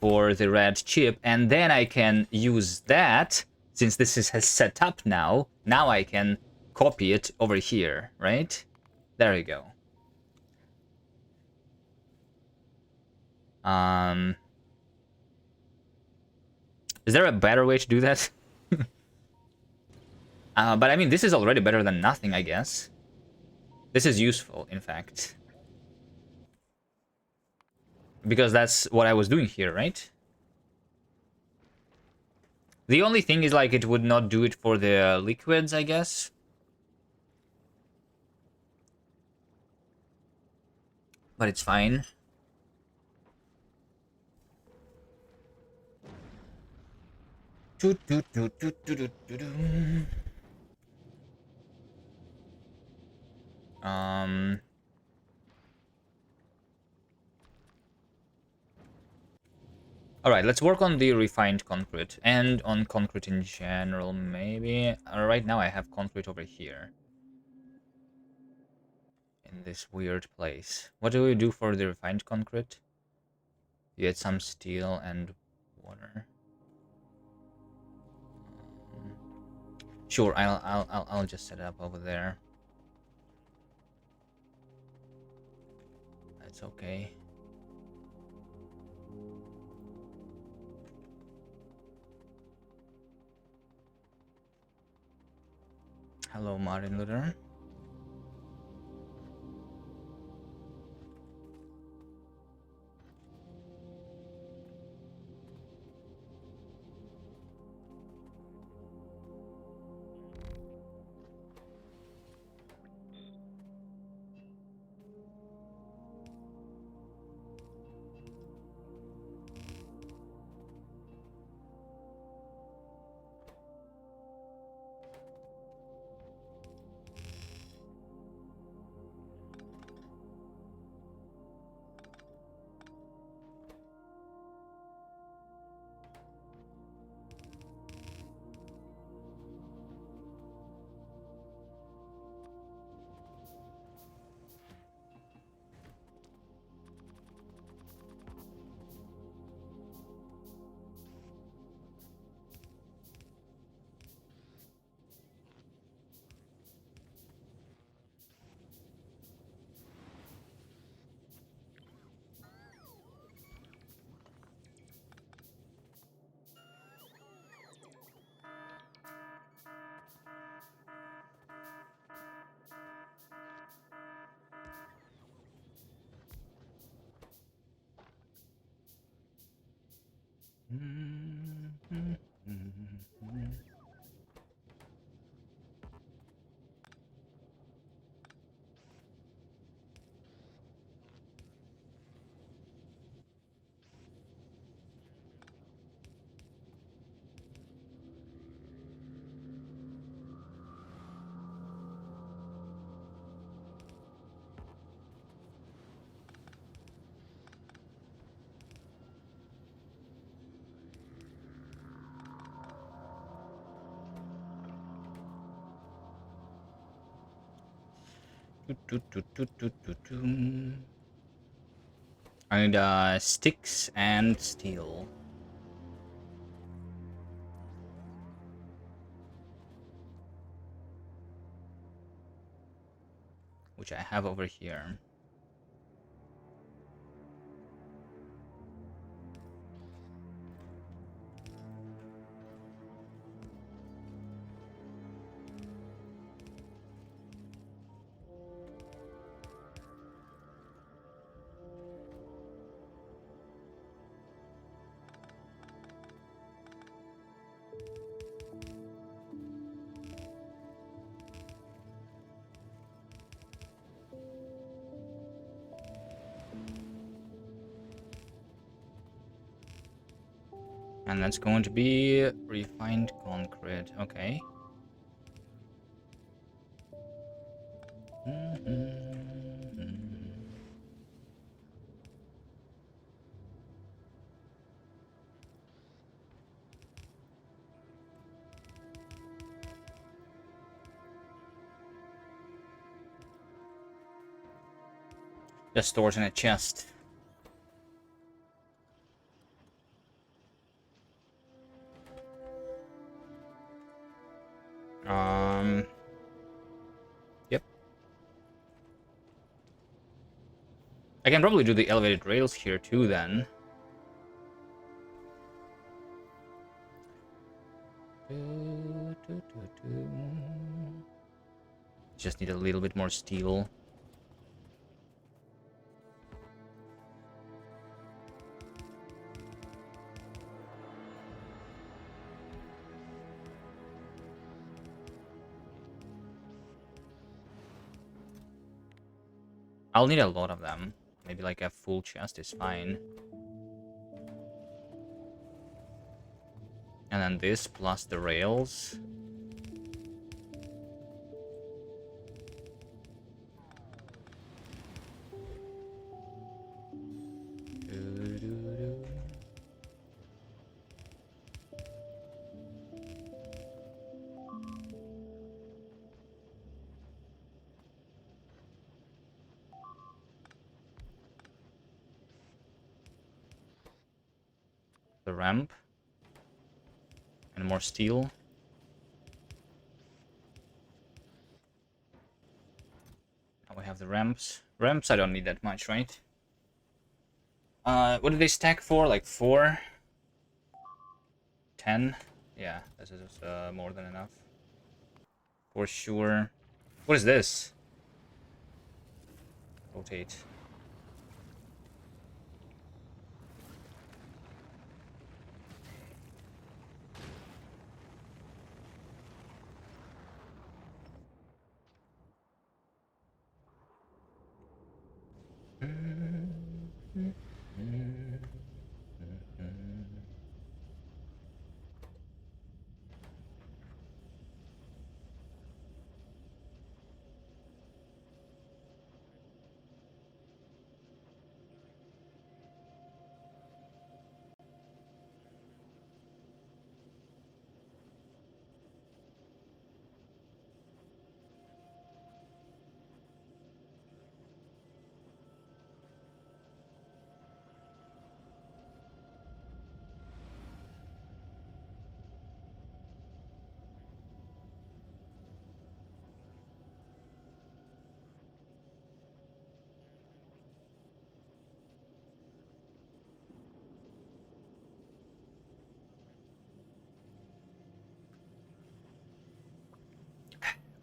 for the red chip, and then I can use that, since this is set up now I can copy it over here, right? There you go. Is there a better way to do that? But I mean, this is already better than nothing, I guess. This is useful, in fact. Because that's what I was doing here, right? The only thing is, like, it would not do it for the liquids, I guess. But it's fine. Um. All right, let's work on the refined concrete and on concrete in general, maybe. Right now I have concrete over here in this weird place. What do we do for the refined concrete? You get some steel and water. Um, sure, I'll just set it up over there. That's okay. Hello, Martin Luther. I need sticks and steel, which I have over here. And that's going to be refined concrete. Okay. Just stores in a chest. Yep. I can probably do the elevated rails here too then. Just need a little bit more steel. I'll need a lot of them. Maybe like a full chest is fine. And then this plus the rails. The ramp. And more steel. Now we have the ramps. Ramps, I don't need that much, right? What do they stack for? Like 4? 10? Yeah, this is more than enough. For sure. What is this? Rotate.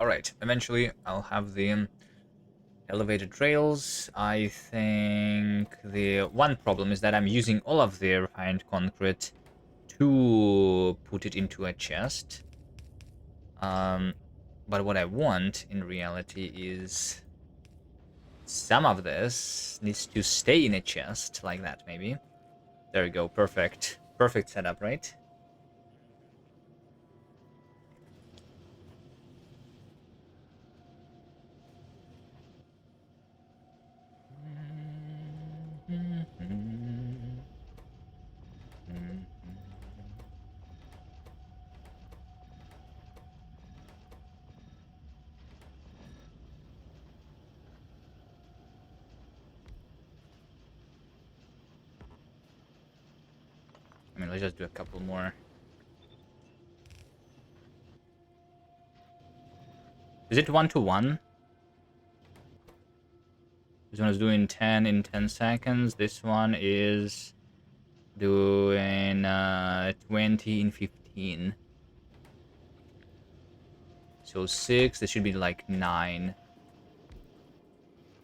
Alright, eventually I'll have the elevated rails. I think the one problem is that I'm using all of the refined concrete to put it into a chest. But what I want in reality is some of this needs to stay in a chest like that, maybe. There we go, perfect. Perfect setup, right? I mean, let's just do a couple more. Is it 1-to-1? This one is doing 10 in 10 seconds. This one is doing 20 in 15. So 6, this should be like 9.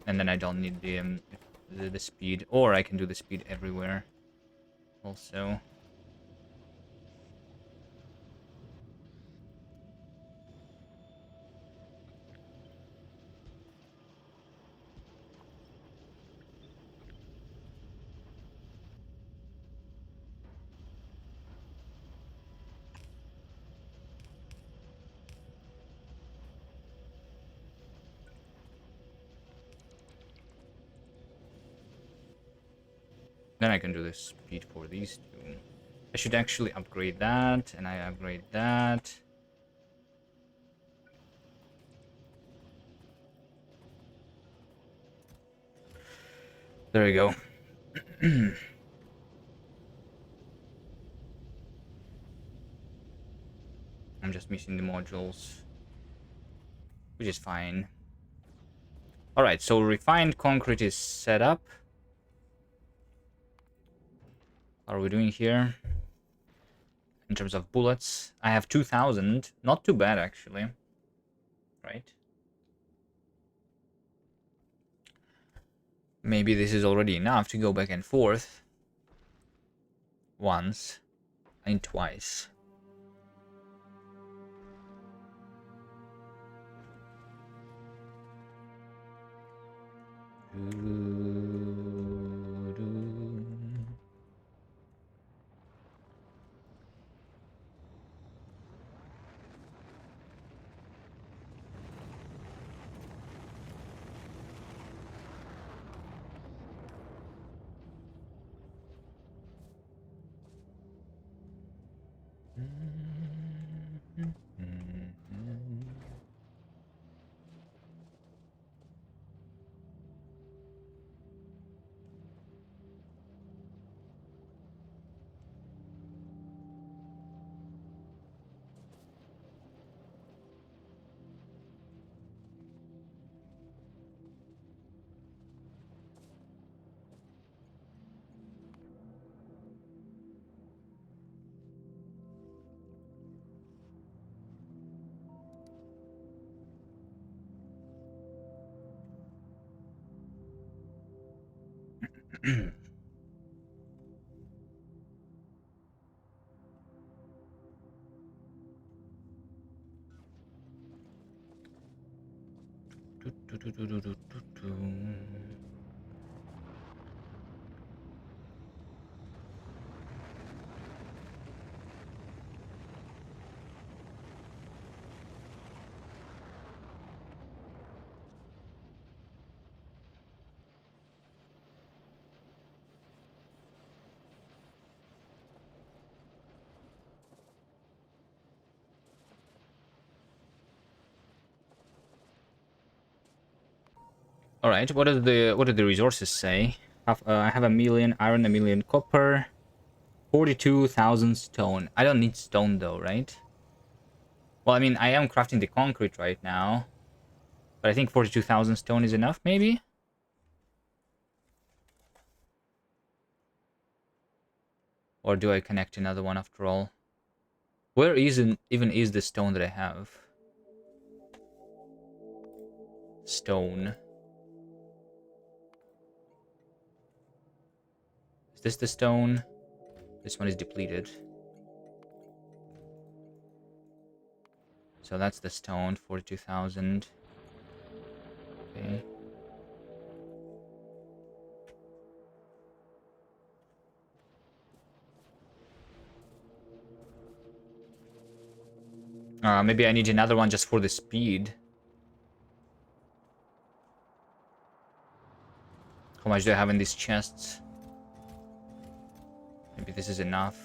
And then I don't need the speed. Or I can do the speed everywhere. Also. Then I can do the speed for these two. I should actually upgrade that, and I upgrade that. There we go. I'm just missing the modules, which is fine. Alright, so refined concrete is set up. What are we doing here? In terms of bullets, I have 2,000. Not too bad, actually. Right? Maybe this is already enough to go back and forth. Once. And twice. All right. What do the resources say? I have a million iron, a million copper, 42,000 stone. I don't need stone though, right? Well, I mean, I am crafting the concrete right now, but I think 42,000 stone is enough, maybe. Or do I connect another one after all? Where even is the stone that I have? Stone. Is this the stone? This one is depleted. So that's the stone, 42,000. Okay. Maybe I need another one just for the speed. How much do I have in these chests? Maybe this is enough.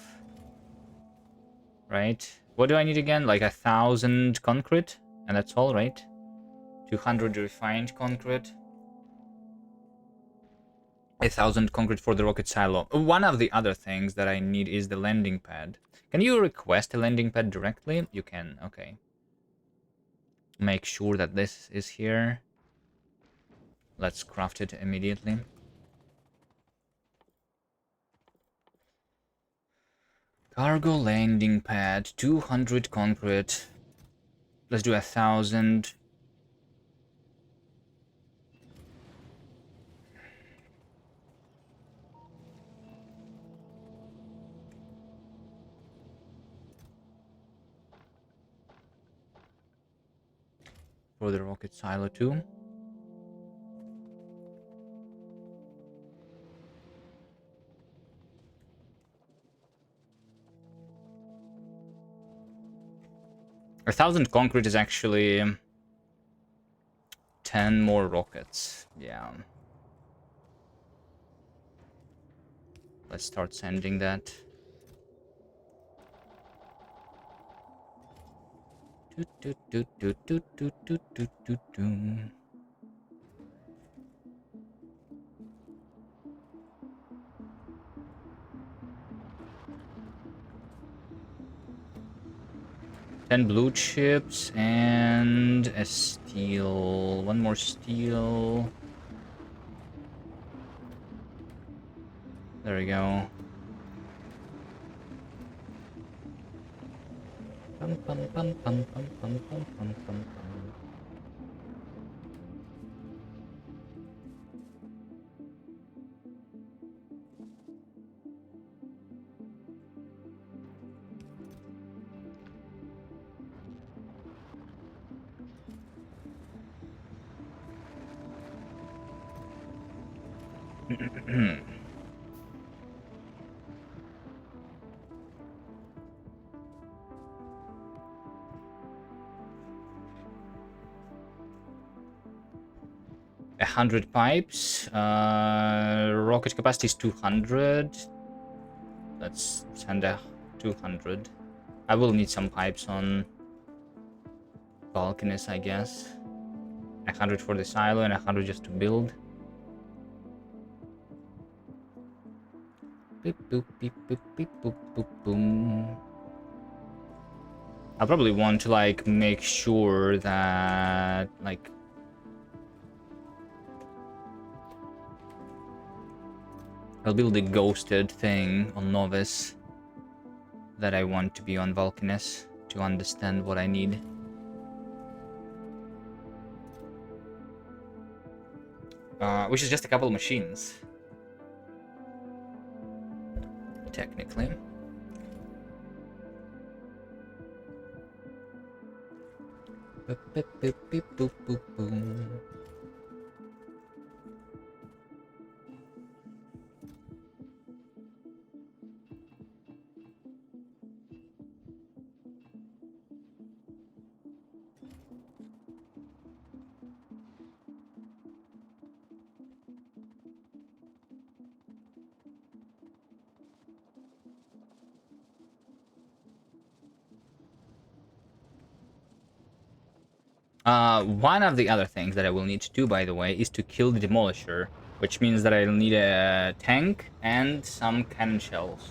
Right? What do I need again? Like 1,000 concrete? And that's all, right? 200 refined concrete. 1,000 concrete for the rocket silo. One of the other things that I need is the landing pad. Can you request a landing pad directly? You can, okay. Make sure that this is here. Let's craft it immediately. Cargo landing pad, 200 concrete. Let's do 1,000. For the rocket silo too. A 1,000 concrete is actually 10 more rockets. Yeah. Let's start sending that. Do, do, do, do, do, do, do, do, do. Ten blue chips and a steel. One more steel. There we go. Pum, pum, pum, pum, pum, pum, pum, pum, pum. A 100 pipes. Rocket capacity is 200. Let's send a 200. I will need some pipes on balconies, I guess. 100 for the silo and 100 just to build. Beep, boop, beep, boop, beep, boop, boop, boom. I'll probably want to like make sure that like I'll build a ghosted thing on Novice that I want to be on Vulcanus to understand what I need. Which is just a couple machines. technically. One of the other things that I will need to do, by the way, is to kill the Demolisher, which means that I'll need a tank and some cannon shells.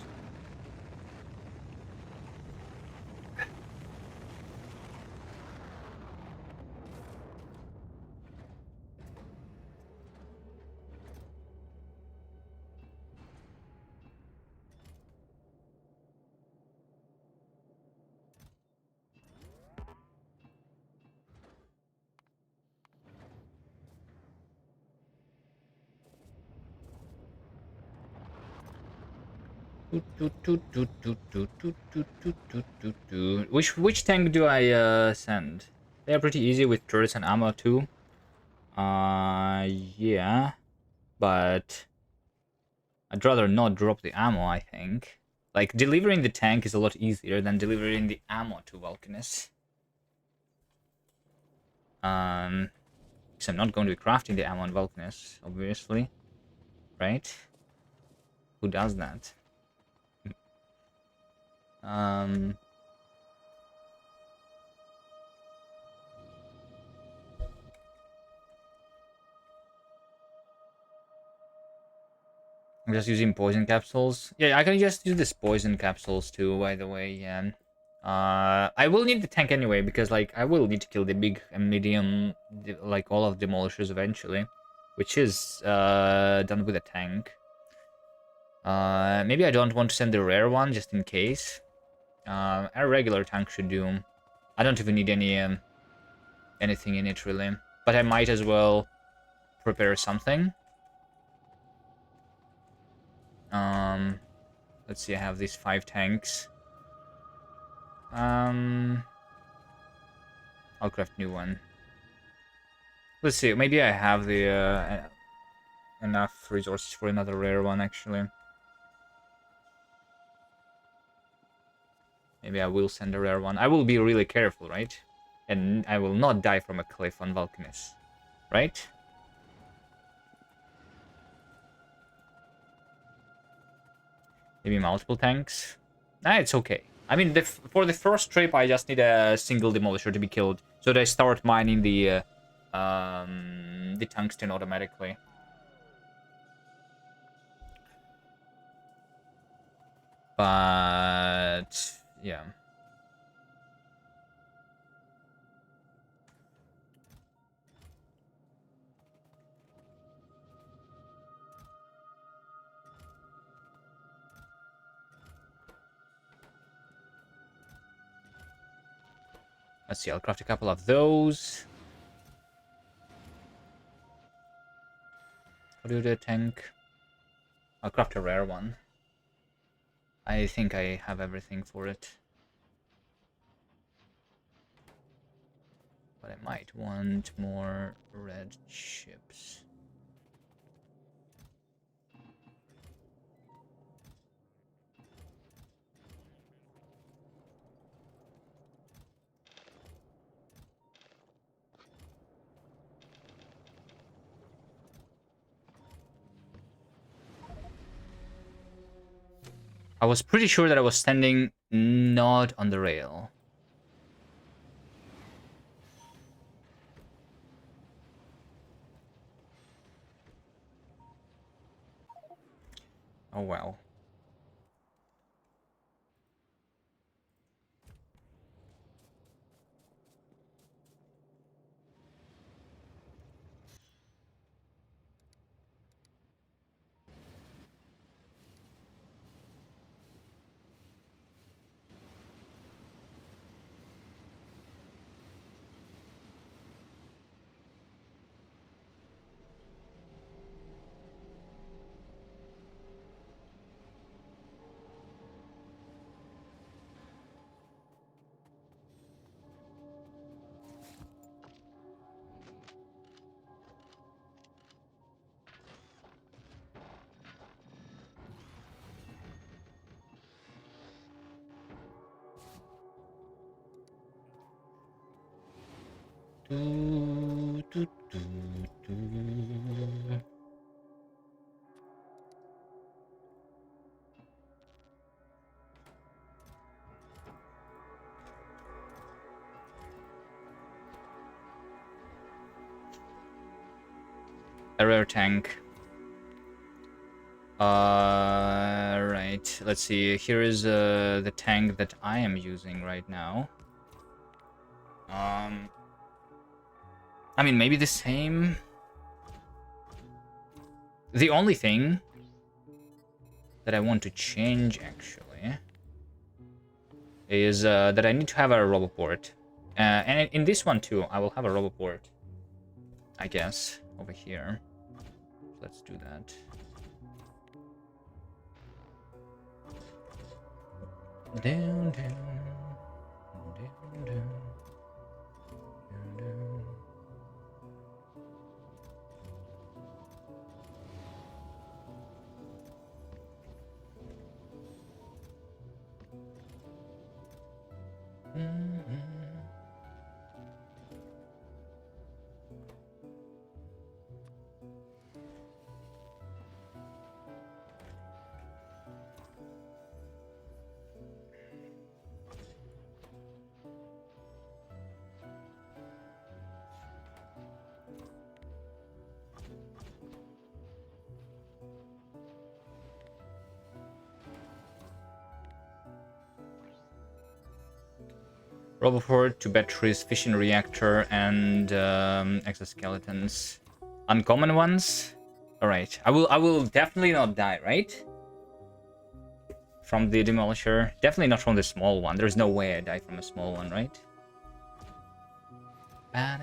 Which tank do I send? They are pretty easy with turrets and ammo too. Yeah, but I'd rather not drop the ammo, I think. Like, delivering the tank is a lot easier than delivering the ammo to Vulcanus. Because I'm not going to be crafting the ammo on Vulcanus, obviously. Right? Who does that? I'm just using poison capsules. Yeah, I can just use this poison capsules too, by the way, yeah. I will need the tank anyway, because, like, I will need to kill the big and medium, like, all of demolishers eventually. Which is, done with a tank. Maybe I don't want to send the rare one, just in case. A regular tank should do. I don't even need any, anything in it, really. But I might as well prepare something. Let's see, I have these 5 tanks. I'll craft new one. Let's see, maybe I have the, enough resources for another rare one, actually. Maybe I will send a rare one. I will be really careful, right? And I will not die from a cliff on Vulcanus. Right? Maybe multiple tanks? Nah, it's okay. I mean, for the first trip, I just need a single demolisher to be killed, so that I start mining the tungsten automatically. But yeah. Let's see, I'll craft a couple of those. I'll do the tank. I'll craft a rare one. I think I have everything for it. But I might want more red chips. I was pretty sure that I was standing not on the rail. Oh well. A rare tank. Right. Let's see. Here is the tank that I am using right now. I mean, maybe the same. The only thing that I want to change, actually, is that I need to have a roboport. And in this one, too, I will have a roboport, I guess, over here. Let's do that. Down, down, down, down, down, down. Roboport, 2 batteries, fission reactor, and exoskeletons. Uncommon ones. All right, I will definitely not die, right? From the demolisher, definitely not from the small one. There's no way I die from a small one, right? I'm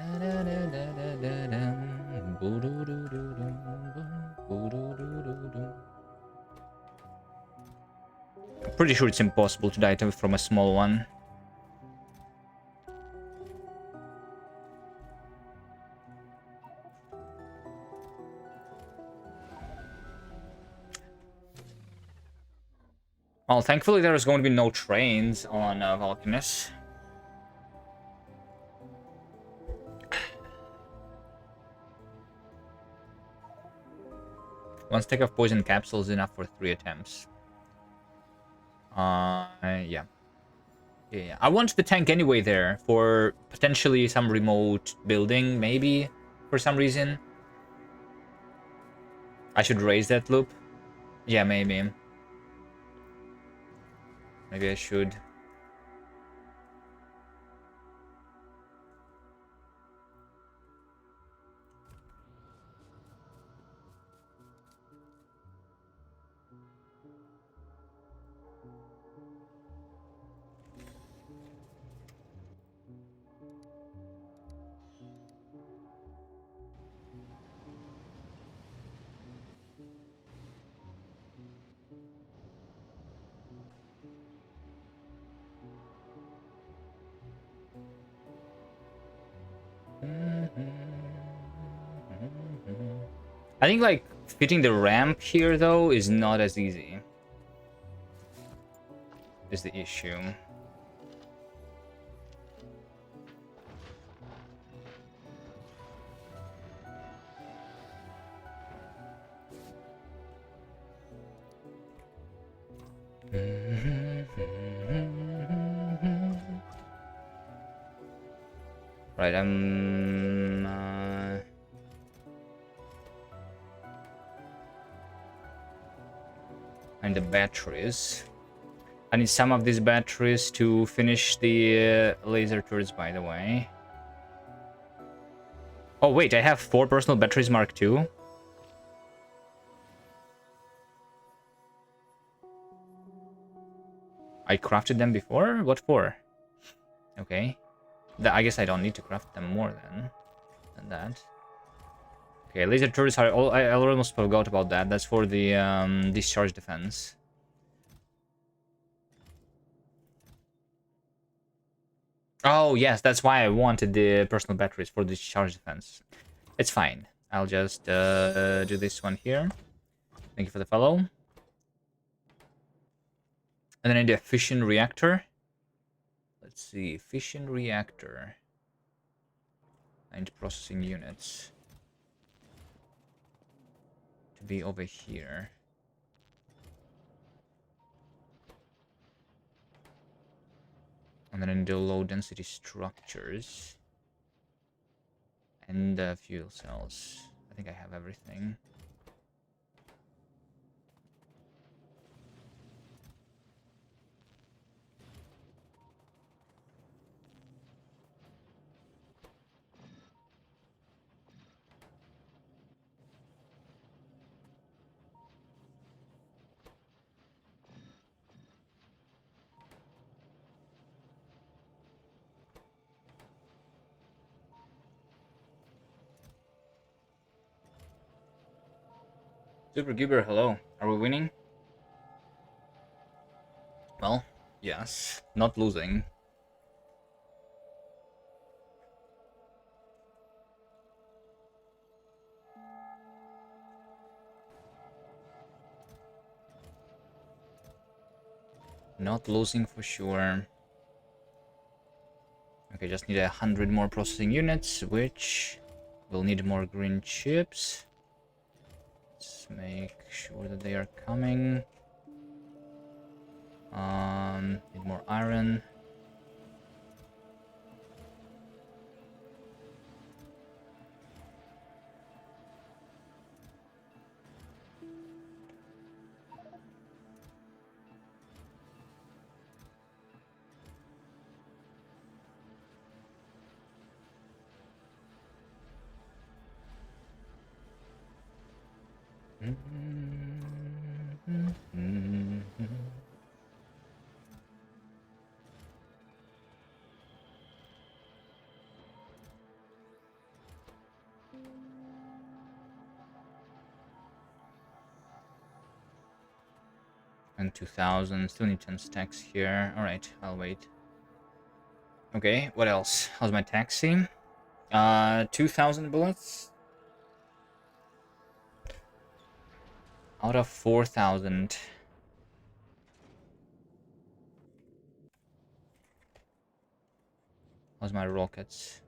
pretty sure it's impossible to die from a small one. Well, thankfully there is going to be no trains on Vulcanus. One stack of poison capsules is enough for 3 attempts. Yeah. Yeah. I want the tank anyway there for potentially some remote building, maybe, for some reason. I should raise that loop. Yeah, maybe. Maybe I should. I think, like, fitting the ramp here, though, is not as easy. Is the issue. Right, and the batteries. I need some of these batteries to finish the laser turrets, by the way. Oh, wait, I have 4 personal batteries Mark II. I crafted them before? What for? Okay. I guess I don't need to craft them more than that. Okay, laser turrets are all... I almost forgot about that. That's for the discharge defense. Oh, yes, that's why I wanted the personal batteries for the discharge defense. It's fine. I'll just do this one here. Thank you for the follow. And then I need a fission reactor. Let's see, fission reactor. and processing units to be over here. And then in the low density structures and fuel cells. I think I have everything. Super Goober, hello. Are we winning? Well, yes. Not losing. Not losing for sure. Okay, just need 100 more processing units, which will need more green chips. Let's make sure that they are coming. Need more iron. And 2000. Still need 10 stacks here. Alright, I'll wait. Okay, what else? How's my taxi? 2,000 bullets? Out of 4,000. How's my rockets?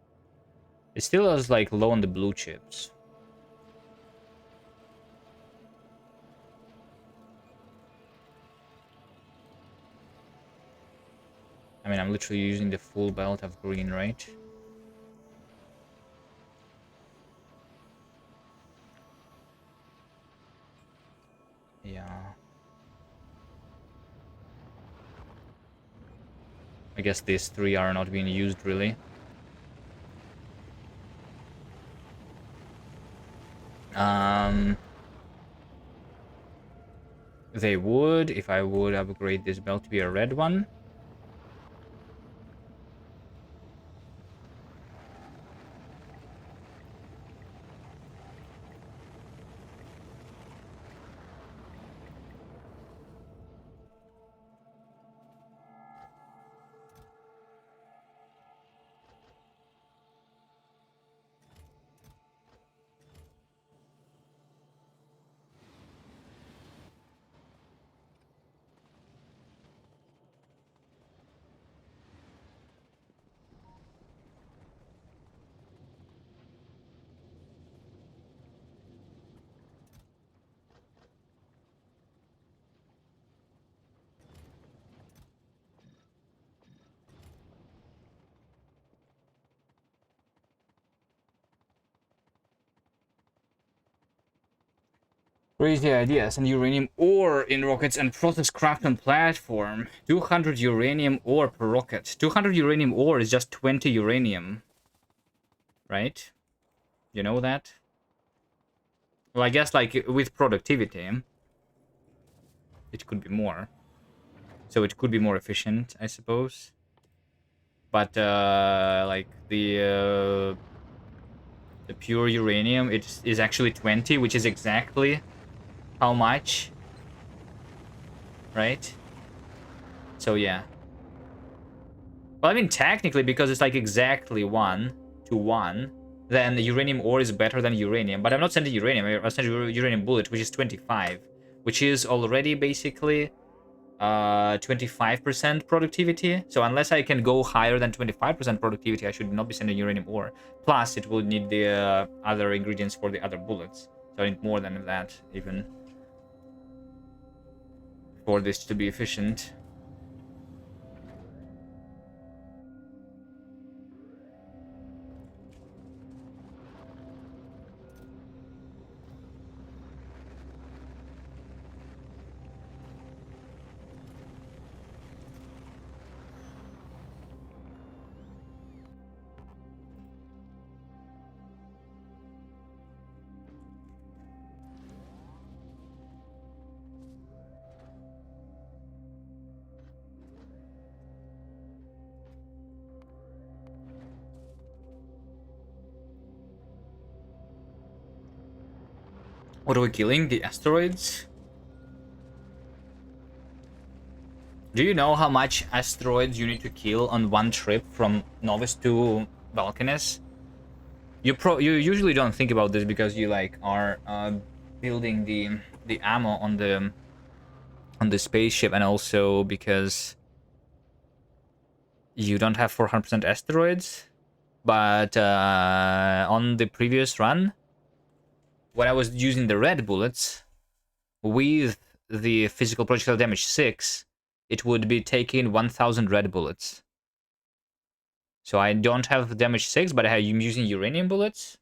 It still is like low on the blue chips. I mean, I'm literally using the full belt of green, right? Yeah. I guess these three are not being used, really. They would, if I would upgrade this belt to be a red one. Crazy ideas and uranium ore in rockets and process craft on platform. 200 uranium ore per rocket. 200 uranium ore is just 20 uranium. Right? You know that? Well, I guess like with productivity, it could be more. So it could be more efficient, I suppose. But like the pure uranium, it is actually 20, which is exactly how much, right? So yeah. Well, I mean technically, because it's like exactly 1 to 1, then the uranium ore is better than uranium. But I'm not sending uranium. I'm sending uranium bullet, which is 25, which is already basically 25% productivity. So unless I can go higher than 25% productivity, I should not be sending uranium ore. Plus, it will need the other ingredients for the other bullets. So I need more than that, even, for this to be efficient. What are we killing? The asteroids? Do you know how much asteroids you need to kill on one trip from Novice to Balkanes? You usually don't think about this because you like are building the ammo on the spaceship, and also because you don't have 400% asteroids. But on the previous run, when I was using the red bullets with the physical projectile damage 6, it would be taking 1000 red bullets. So I don't have damage 6, but I'm using uranium bullets.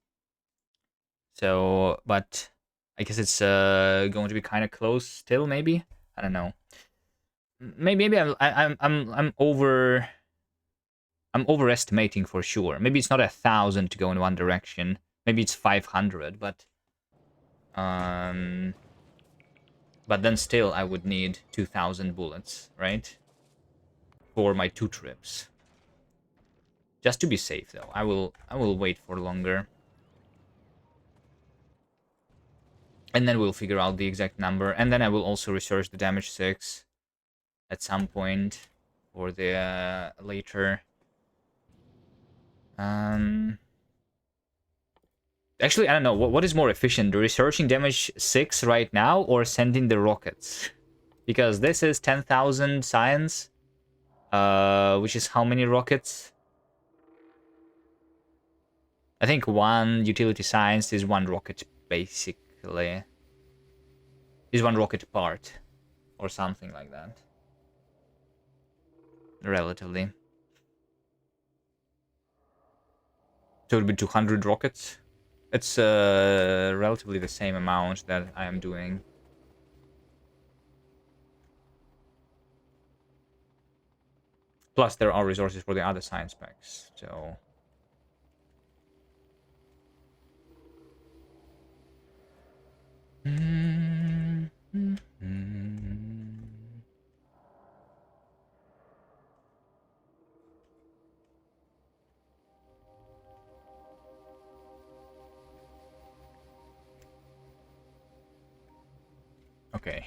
So, but I guess it's going to be kind of close still. Maybe, I don't know. Maybe I'm overestimating for sure. Maybe it's not 1000 to go in one direction. Maybe it's 500, um, but then still I would need 2000 bullets, right? For my 2 trips. Just to be safe, though, I will wait for longer. And then we'll figure out the exact number. And then I will also research the damage 6 at some point for the later. Actually, I don't know. What is more efficient? Researching damage 6 right now or sending the rockets? Because this is 10,000 science. Which is how many rockets? I think one utility science is one rocket, basically. Is one rocket part. Or something like that. Relatively. So it would be 200 rockets. It's relatively the same amount that I am doing. Plus, there are resources for the other science packs, so... Okay.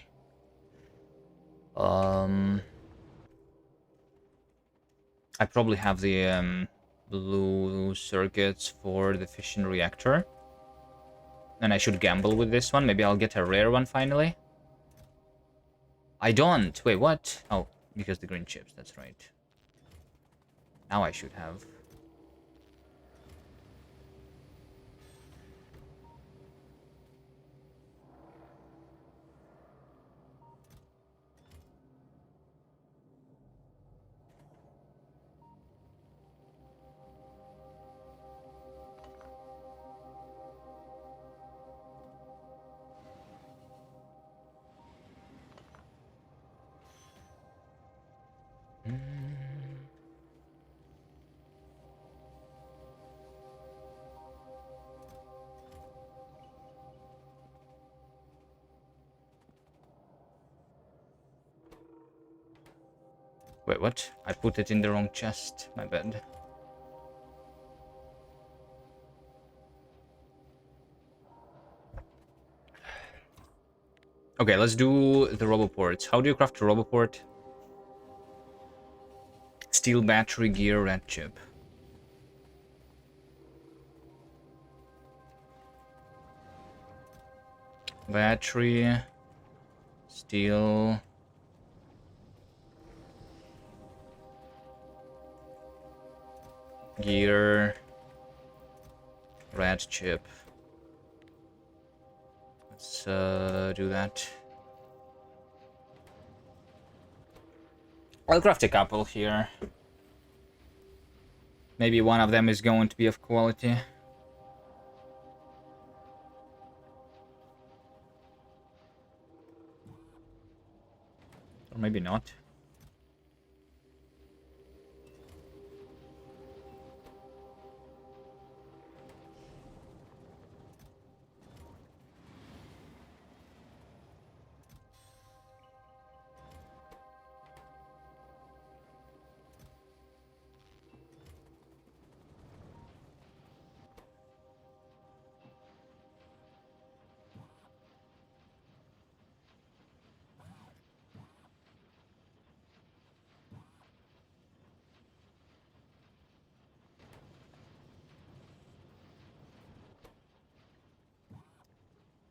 I probably have the blue circuits for the fission reactor. And I should gamble with this one. Maybe I'll get a rare one finally. I don't. Wait, what? Oh, because the green chips. That's right. Now I should have. Wait, what? I put it in the wrong chest. My bad. Okay, let's do the roboports. How do you craft a roboport? Steel battery gear red chip. Battery. Steel. Gear. Red chip. Let's do that. I'll craft a couple here. Maybe one of them is going to be of quality. Or maybe not.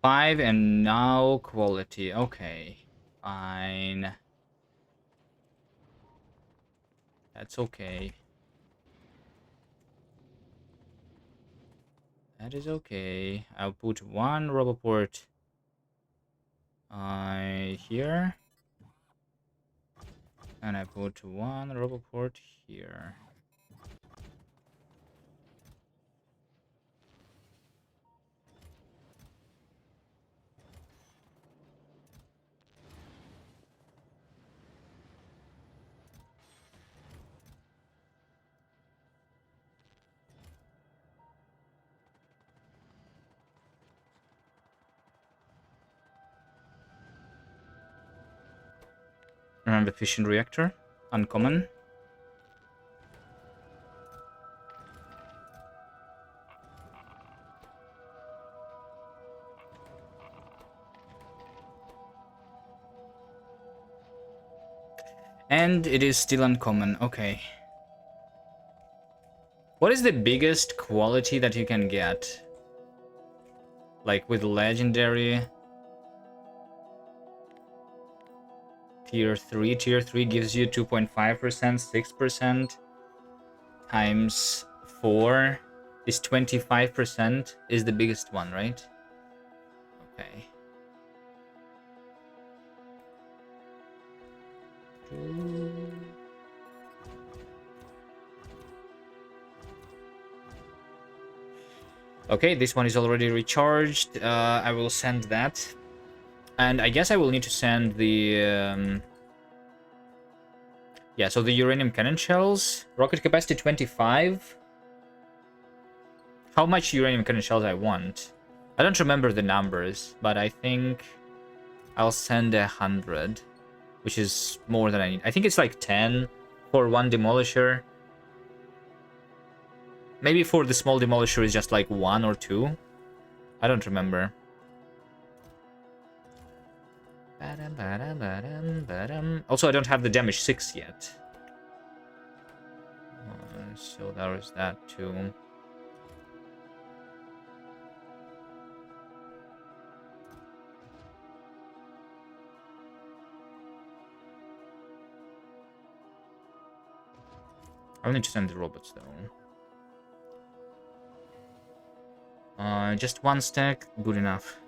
Five and now quality. Okay. Fine. That's okay. That is okay. I'll put one Roboport here. And I put one Roboport here. Remember fission reactor? Uncommon. And it is still uncommon. Okay. What is the biggest quality that you can get? Like with legendary tier 3. Tier 3 gives you 2.5%, 6% times 4 is 25% is the biggest one, right? Okay. Okay, this one is already recharged. I will send that. And I guess I will need to send the... yeah, so the uranium cannon shells. Rocket capacity 25. How much uranium cannon shells I want? I don't remember the numbers, but I think I'll send 100. Which is more than I need. I think it's like 10 for one demolisher. Maybe for the small demolisher is just like 1 or 2. I don't remember. Also, I don't have the damage 6 yet. So there is that too. I'll need to send the robots though. Just one stack, good enough.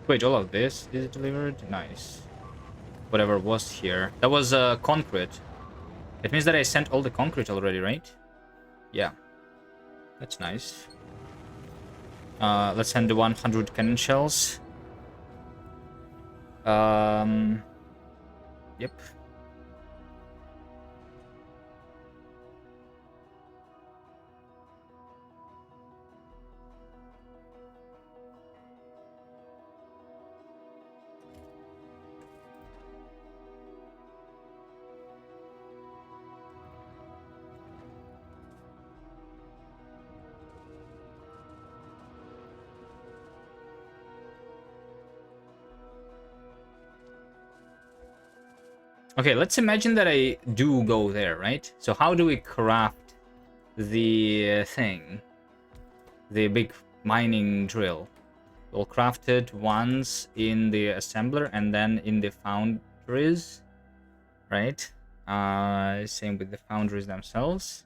Wait, all of this is delivered? Nice. Whatever was here. That was concrete. It means that I sent all the concrete already, right? Yeah. That's nice. Let's send the 100 cannon shells. Yep. Okay, let's imagine that I do go there, right? So how do we craft the thing? The big mining drill. We'll craft it once in the assembler and then in the foundries, right? Same with the foundries themselves.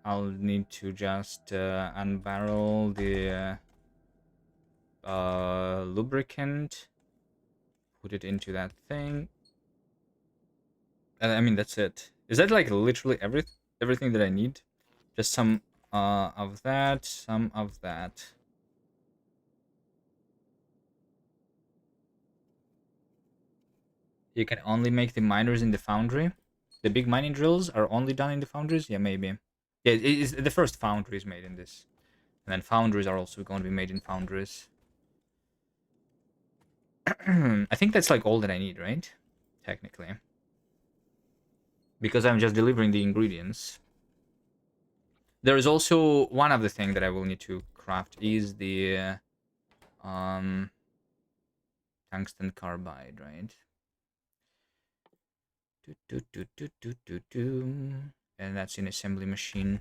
I'll need to just unbarrel the lubricant, put it into that thing. I mean, that's it. Is that like literally everything that I need? Just some of that, some of that. You can only make the miners in the foundry. The big mining drills are only done in the foundries? Yeah, maybe. Yeah, it is the first foundry is made in this. And then foundries are also going to be made in foundries. I think that's like all that I need, right? Technically. Because I'm just delivering the ingredients. There is also one other thing that I will need to craft is the tungsten carbide, right? And that's in assembly machine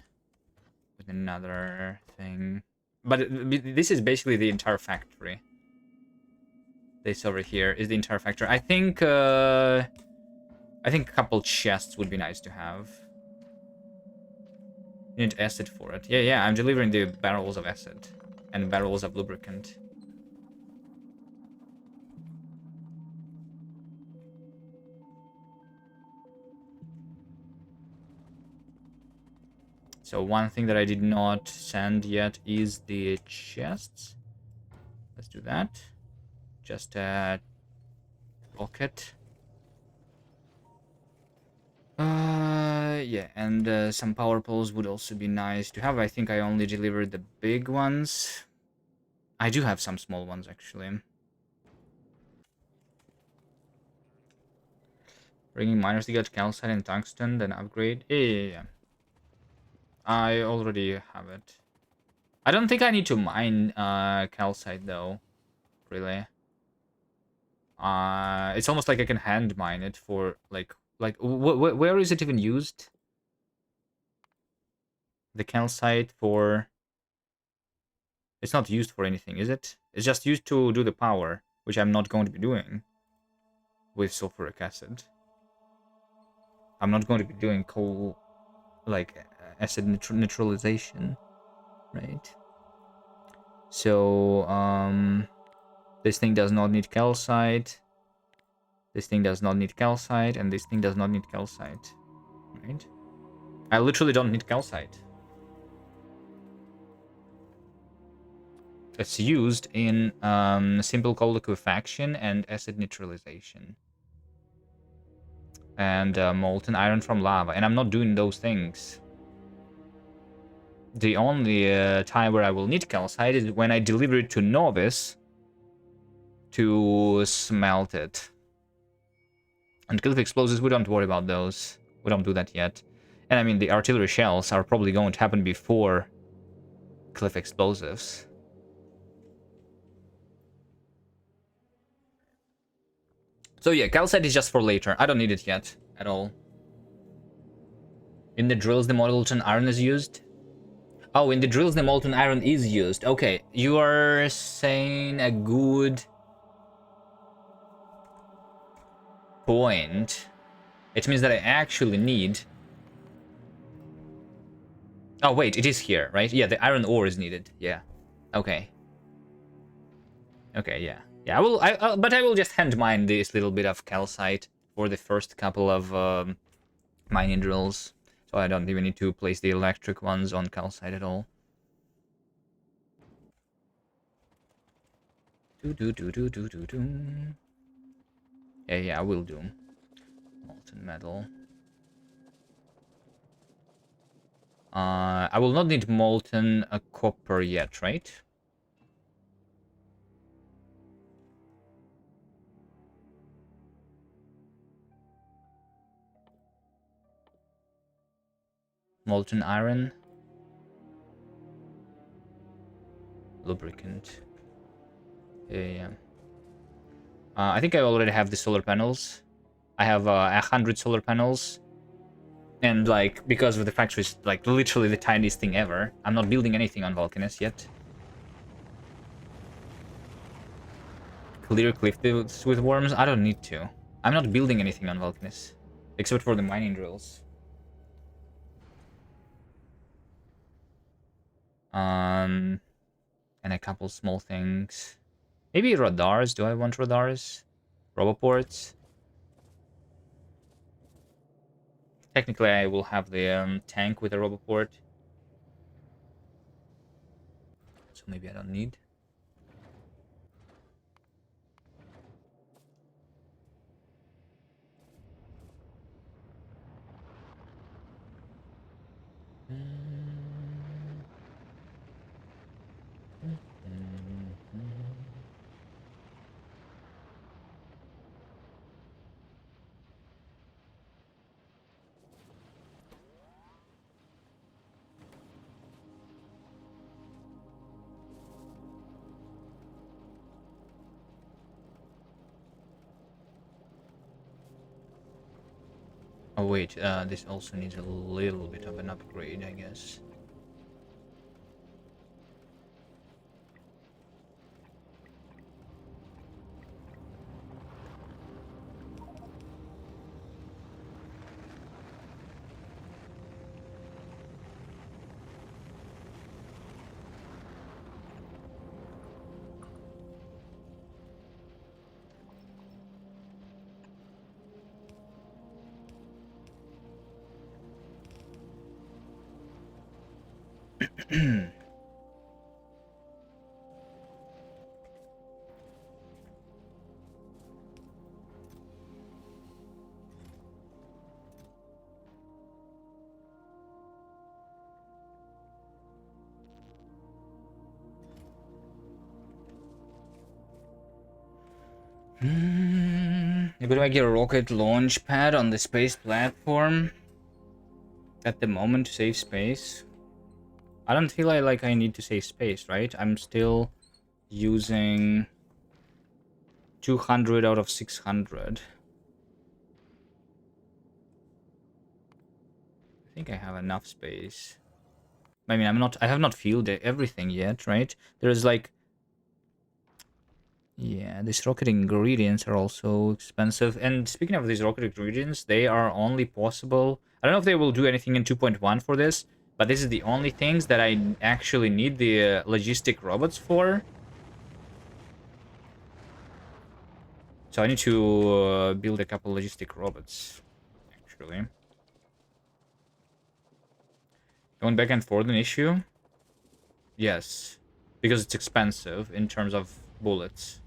with another thing. But this is basically the entire factory. This over here is the entire factory. I think a couple chests would be nice to have. You need acid for it. Yeah, I'm delivering the barrels of acid and barrels of lubricant. So one thing that I did not send yet is the chests. Let's do that. Just a pocket. Yeah, and some power poles would also be nice to have. I think I only delivered the big ones. I do have some small ones, actually. Bringing miners to get calcite and tungsten, then upgrade. Yeah. I already have it. I don't think I need to mine calcite, though. Really. It's almost like I can hand mine it for, like where is it even used? The calcite for... It's not used for anything, is it? It's just used to do the power, which I'm not going to be doing with sulfuric acid. I'm not going to be doing coal, like, acid neutralization, right? So, this thing does not need calcite. This thing does not need calcite, and this thing does not need calcite, right? I literally don't need calcite. It's used in simple coal liquefaction and acid neutralization. And molten iron from lava. And I'm not doing those things. The only time where I will need calcite is when I deliver it to Novice to smelt it. And cliff explosives, we don't worry about those. We don't do that yet. And I mean, the artillery shells are probably going to happen before cliff explosives. So yeah, calcite is just for later. I don't need it yet at all. In the drills, the molten iron is used. Oh, in the drills, the molten iron is used. Okay, you are saying a good point. It means that I actually need... Oh, wait, it is here, right? Yeah, the iron ore is needed. Yeah. Okay. Okay, yeah. Yeah, but I will just hand mine this little bit of calcite for the first couple of mining drills. So I don't even need to place the electric ones on calcite at all. Yeah, I will do. Molten metal. I will not need molten copper yet, right? Molten iron. Lubricant. Yeah. I think I already have the solar panels. I have 100 solar panels. And, like, because of the factory is, like, literally the tiniest thing ever. I'm not building anything on Vulcanus yet. Clear cliff fields with worms? I don't need to. I'm not building anything on Vulcanus. Except for the mining drills. And a couple small things. Maybe radars. Do I want radars? Roboports? Technically, I will have the tank with a roboport. So maybe I don't need. Oh wait, this also needs a little bit of an upgrade, I guess. Maybe do I get a rocket launch pad on the space platform at the moment to save space? I don't feel like I need to save space, right? I'm still using 200 out of 600. I think I have enough space. I mean, I have not filled everything yet, right? There's like, yeah, these rocket ingredients are also expensive. And speaking of these rocket ingredients, they are only possible. I don't know if they will do anything in 2.1 for this, but this is the only things that I actually need the logistic robots for. So I need to build a couple logistic robots, actually. Going back and forth an issue? Yes, because it's expensive in terms of bullets.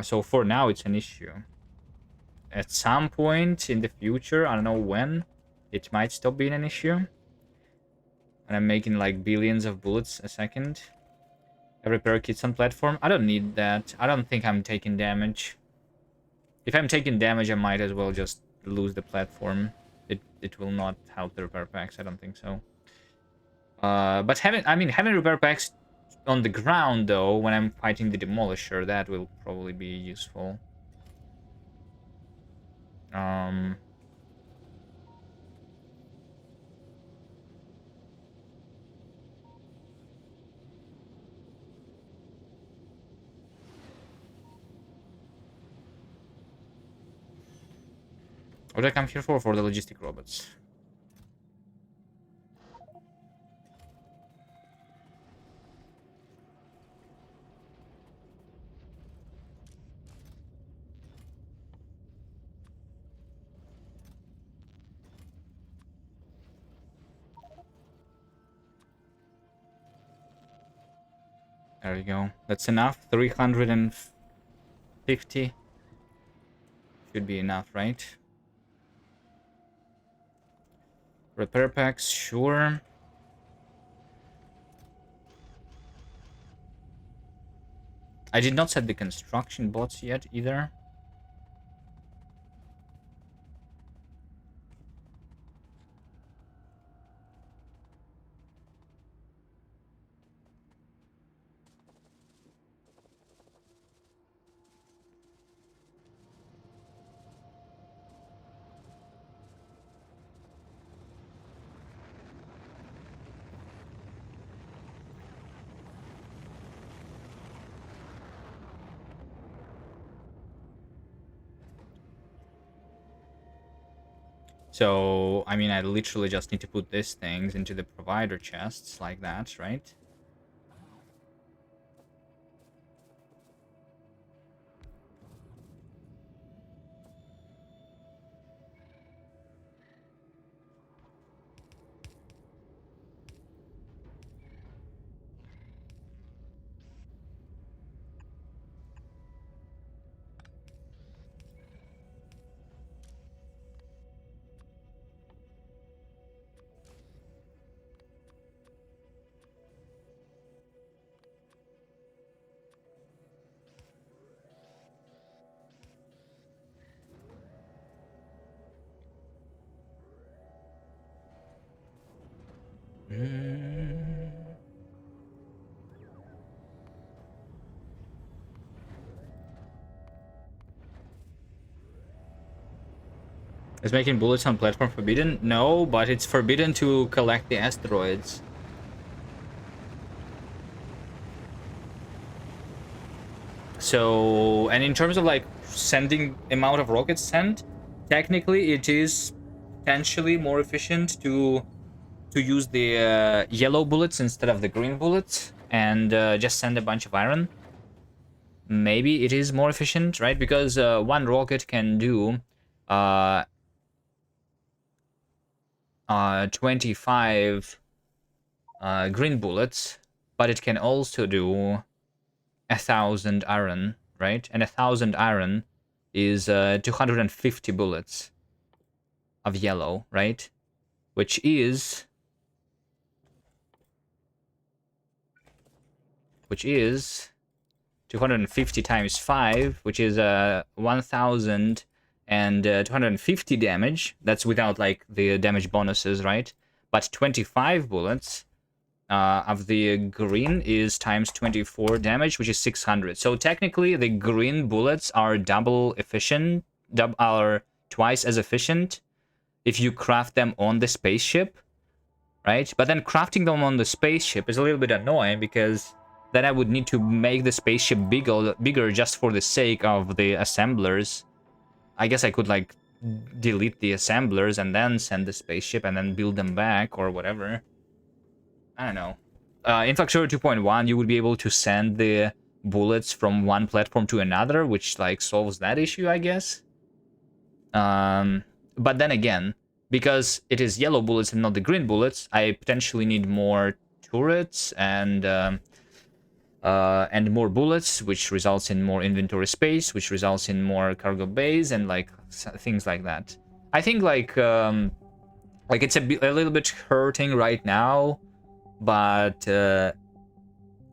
So for now, it's an issue. At some point in the future, I don't know when, it might stop being an issue. When I'm making like billions of bullets a second. A repair kits on platform. I don't need that. I don't think I'm taking damage. If I'm taking damage, I might as well just lose the platform. It will not help the repair packs. I don't think so. But having repair packs on the ground though, when I'm fighting the demolisher, that will probably be useful. Um. What did I come here for? For the logistic robots. There you go. That's enough. 350 should be enough, right? Repair packs, sure. I did not set the construction bots yet either. So, I mean, I literally just need to put these things into the provider chests like that, right? Mm. Is making bullets on platform forbidden? No, but it's forbidden to collect the asteroids. So, and in terms of like sending amount of rockets sent, technically it is potentially more efficient to use the yellow bullets instead of the green bullets and just send a bunch of iron. Maybe it is more efficient, right? Because one rocket can do uh, 25 green bullets, but it can also do 1,000 iron, right? And 1,000 iron is 250 bullets of yellow, right? Which is 250 times 5, which is 1,000 and 250 damage. That's without like the damage bonuses, right? But 25 bullets of the green is times 24 damage, which is 600. So technically, the green bullets are double efficient, are twice as efficient if you craft them on the spaceship, right? But then crafting them on the spaceship is a little bit annoying because then I would need to make the spaceship bigger just for the sake of the assemblers. I guess I could like delete the assemblers and then send the spaceship and then build them back or whatever. I don't know. In Factorio 2.1, you would be able to send the bullets from one platform to another, which like solves that issue, I guess. But then again, because it is yellow bullets and not the green bullets, I potentially need more turrets and more bullets, which results in more inventory space, which results in more cargo bays and like things like that. I think like it's a little bit hurting right now, but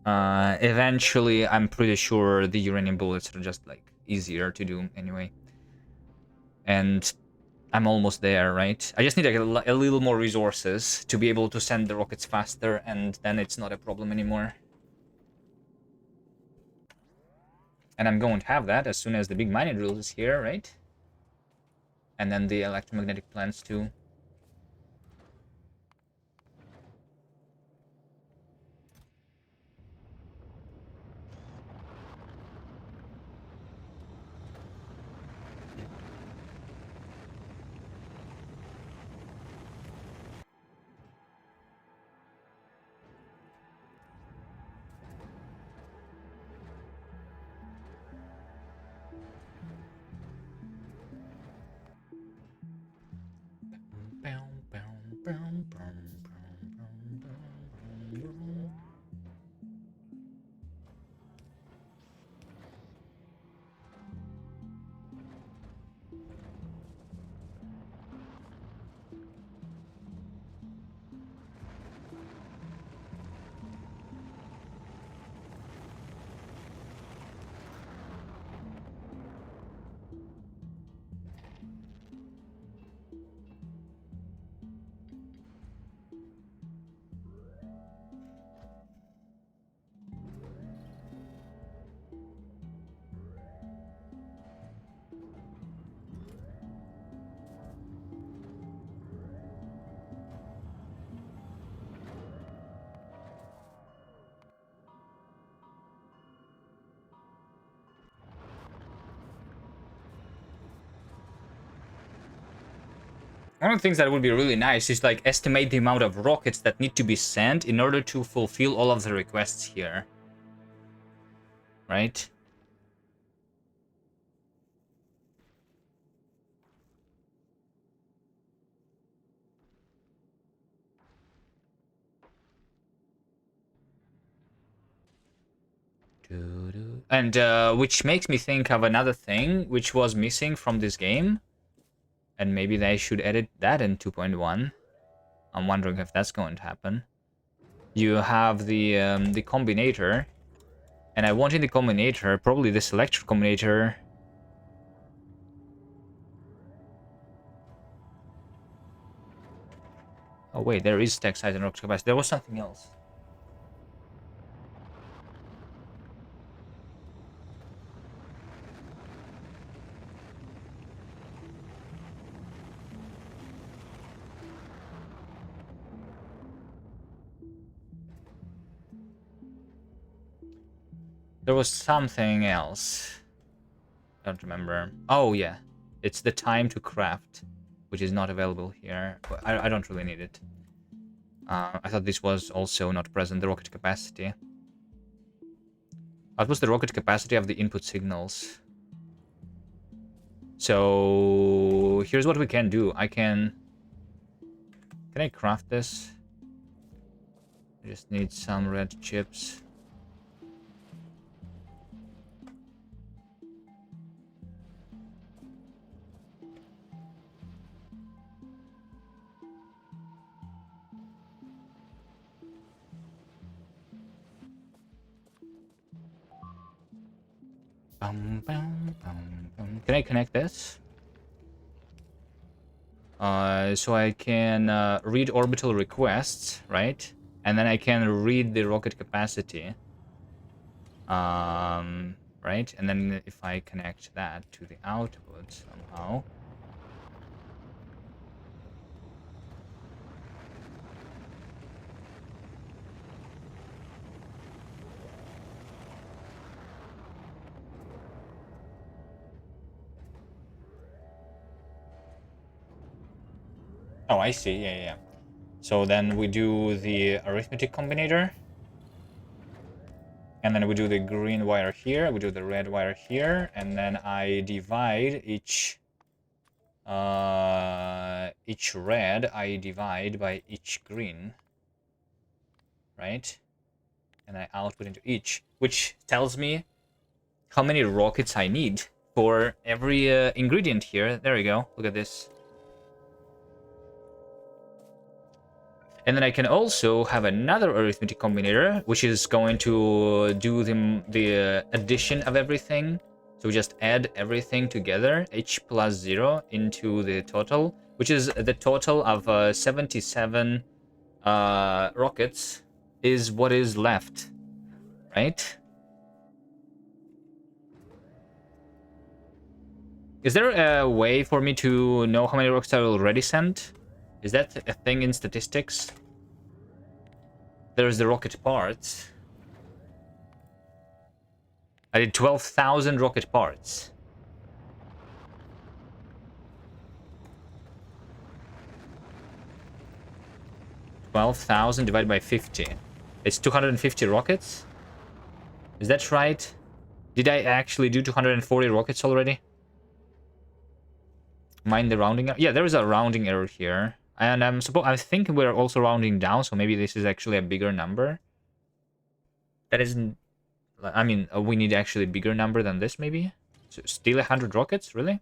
eventually I'm pretty sure the uranium bullets are just like easier to do anyway. And I'm almost there, right? I just need a little more resources to be able to send the rockets faster, and then it's not a problem anymore. And I'm going to have that as soon as the big mining drill is here, right? And then the electromagnetic plants too. One of the things that would be really nice is like estimate the amount of rockets that need to be sent in order to fulfill all of the requests here. Right? And which makes me think of another thing which was missing from this game. And maybe they should edit that in 2.1. I'm wondering if that's going to happen. You have the combinator. And I want in the combinator, probably the selector combinator. Oh wait, there is stack size and rocket capacity. There was something else. There was something else. I don't remember. Oh yeah, it's the time to craft, which is not available here. I don't really need it. I thought this was also not present, the rocket capacity. What was the rocket capacity of the input signals? So here's what we can do. Can I craft this? I just need some red chips. Can I connect this? So I can read orbital requests, right? And then I can read the rocket capacity. Right? And then if I connect that to the output somehow. Oh, I see. Yeah. So then we do the arithmetic combinator. And then we do the green wire here. We do the red wire here. And then I divide each red, I divide by each green. Right? And I output into each, which tells me how many rockets I need for every ingredient here. There we go. Look at this. And then I can also have another arithmetic combinator, which is going to do the addition of everything. So we just add everything together, h plus 0 into the total, which is the total of 77 rockets is what is left, right? Is there a way for me to know how many rockets I already sent? Is that a thing in statistics? There's the rocket parts. I did 12,000 rocket parts. $12,000 divided by 50. It's 250 rockets? Is that right? Did I actually do 240 rockets already? Mind the rounding error? Yeah, there is a rounding error here. And I think we're also rounding down, so maybe this is actually a bigger number. That isn't... I mean, we need actually a bigger number than this, maybe? So still 100 rockets? Really?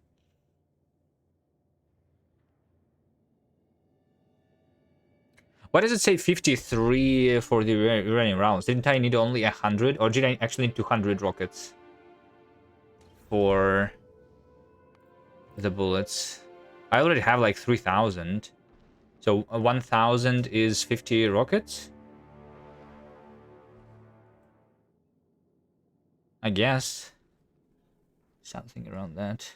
Why does it say 53 for the remaining rounds? Didn't I need only 100? Or did I actually need 200 rockets for the bullets? I already have like 3,000. So 1,000 is 50 rockets? I guess. Something around that.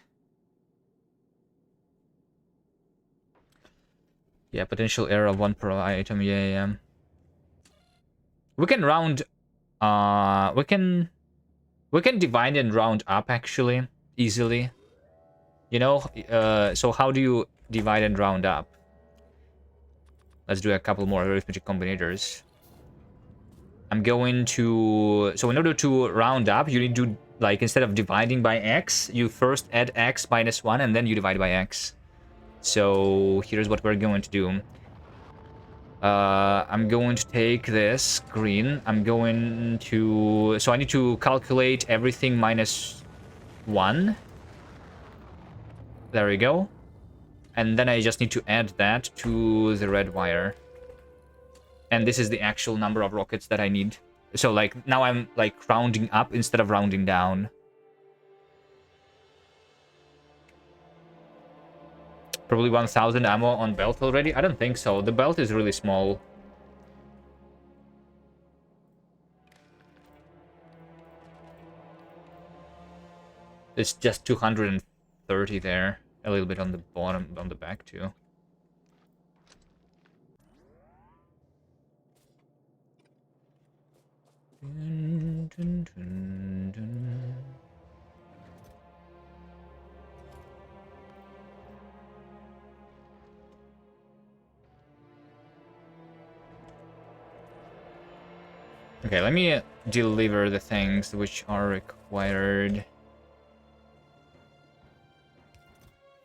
Yeah, potential error of 1 per item. Yeah. We can round... we can divide and round up, actually. Easily. You know, so how do you divide and round up. Let's do a couple more arithmetic combinators. I'm going to... So in order to round up, you need to, like, instead of dividing by x, you first add x minus 1, and then you divide by x. So here's what we're going to do. I'm going to take this green. I'm going to... So I need to calculate everything minus 1. There we go. And then I just need to add that to the red wire. And this is the actual number of rockets that I need. So, like, now I'm, like, rounding up instead of rounding down. Probably 1000 ammo on belt already? I don't think so. The belt is really small. It's just 230 there. A little bit on the bottom, on the back, too. Dun, dun, dun, dun. Okay, let me deliver the things which are required.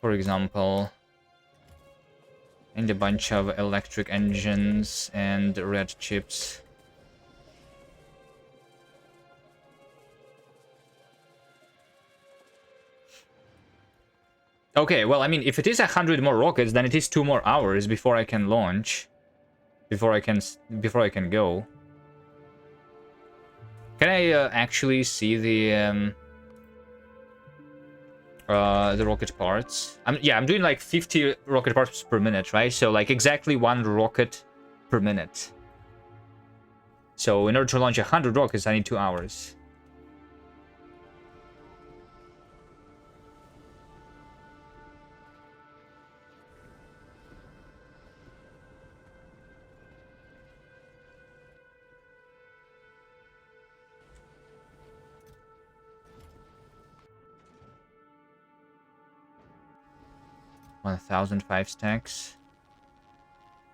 For example, and a bunch of electric engines and red chips. Okay, well, I mean, if it is 100 more rockets, then it is 2 more hours before I can launch. Before I can go. Can I actually see the rocket parts? I'm doing like 50 rocket parts per minute, right? So like exactly 1 rocket per minute. So in order to launch 100 rockets, I need 2 hours. $1,005 stacks.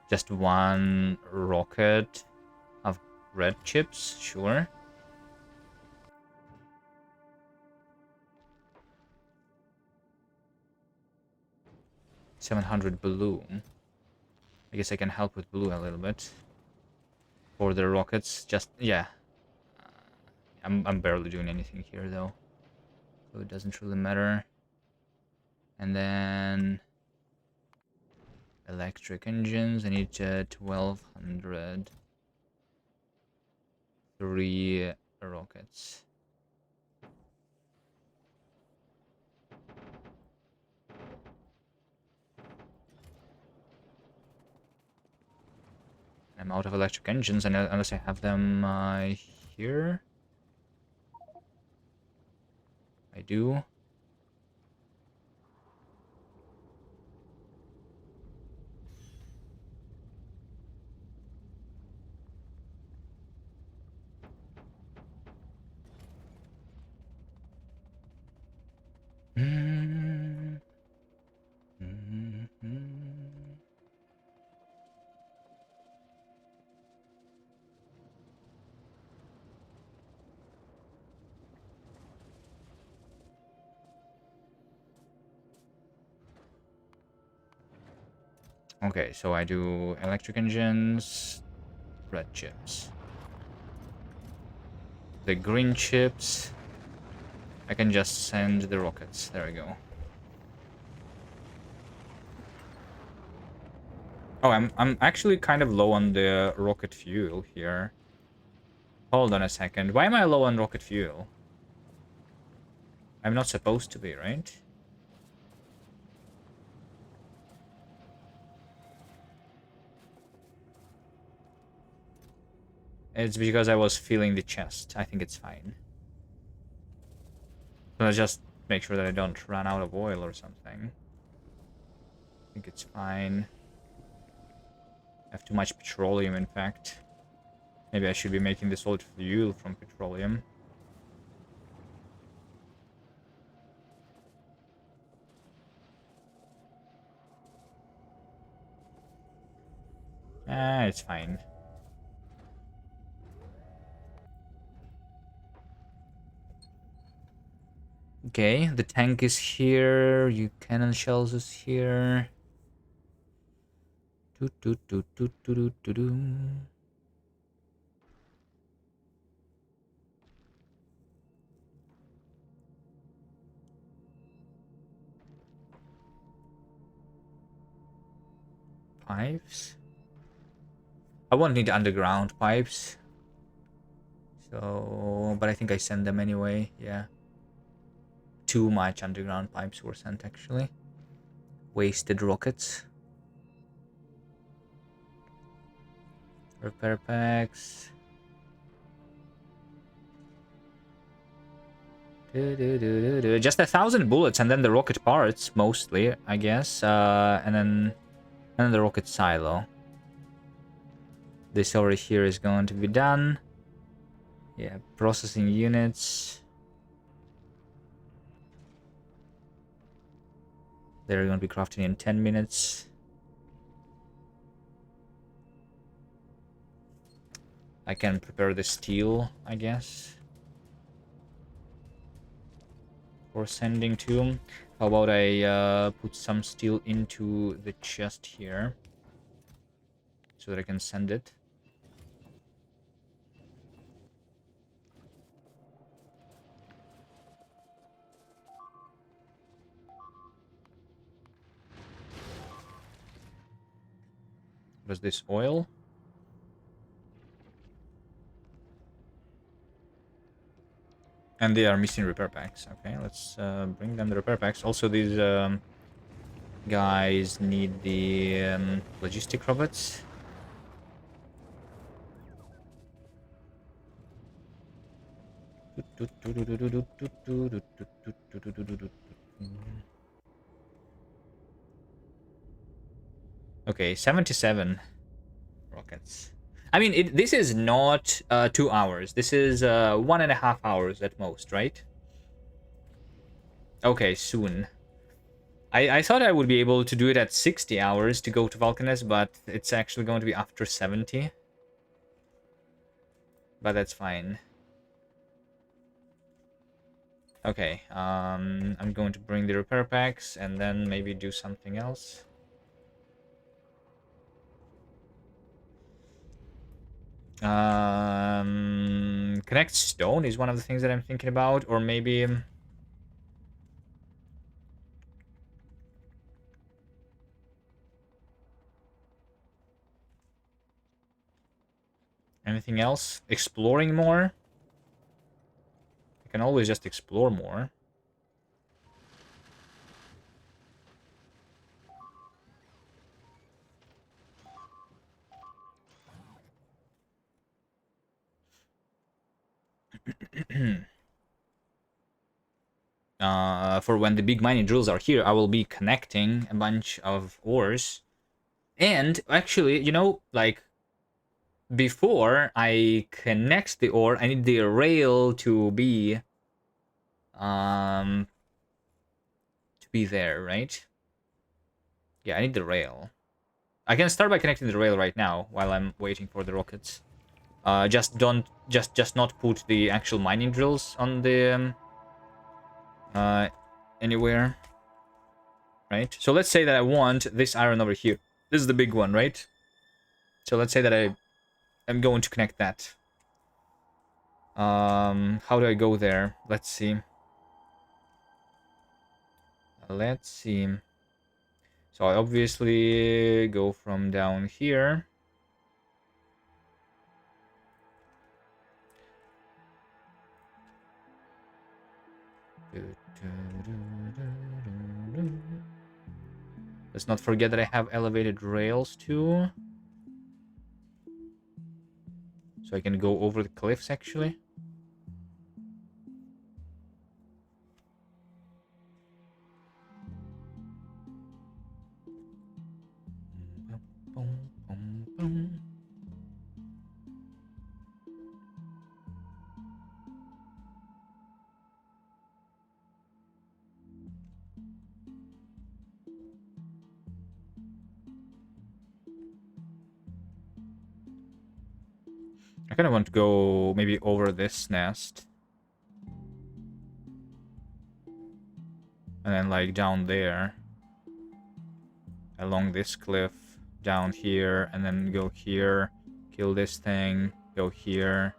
Just 1 rocket of red chips, sure. $700 blue. I guess I can help with blue a little bit. For the rockets, just, yeah. I'm barely doing anything here, though. So it doesn't really matter. And then... electric engines, I need 1200. 3 rockets. I'm out of electric engines unless I have them here. I do. Okay, so I do electric engines, red chips. The green chips, I can just send the rockets. There we go. Oh, I'm actually kind of low on the rocket fuel here. Hold on a second. Why am I low on rocket fuel? I'm not supposed to be, right? It's because I was feeling the chest. I think it's fine. So let's just make sure that I don't run out of oil or something. I think it's fine. I have too much petroleum, in fact. Maybe I should be making the solid fuel from petroleum. Ah, it's fine. Okay, the tank is here. You cannon shells is here. Do do do do do do do do. Pipes. I won't need underground pipes. So, but I think I send them anyway. Yeah. Too much underground pipes were sent actually. Wasted rockets. Repair packs. Just 1,000 bullets and then the rocket parts mostly, I guess. And then the rocket silo. This over here is going to be done. Yeah, processing units. They're going to be crafting in 10 minutes. I can prepare the steel, I guess, for sending to. How about I put some steel into the chest here so that I can send it. What is this, oil? And they are missing repair packs. Okay, let's bring them the repair packs. Also, these guys need the logistic robots. Okay, 77 rockets. I mean, this is not 2 hours. This is 1.5 hours at most, right? Okay, soon. I thought I would be able to do it at 60 hours to go to Vulcanus, but it's actually going to be after 70. But that's fine. Okay, I'm going to bring the repair packs and then maybe do something else. Connect stone is one of the things that I'm thinking about, or maybe anything else? Exploring more? I can always just explore more. For when the big mining drills are here, I will be connecting a bunch of ores. And actually, you know, like before I connect the ore, I need the rail to be there, right? Yeah, I need the rail. I can start by connecting the rail right now while I'm waiting for the rockets. Just not put the actual mining drills on the anywhere, right? So let's say that I want this iron over here. This is the big one, right? So let's say that I am going to connect that. How do I go there? Let's see. Let's see. So I obviously go from down here. Let's not forget that I have elevated rails too. So I can go over the cliffs actually. I kind of want to go maybe over this nest. And then like down there. Along this cliff. Down here. And then go here. Kill this thing. Go here.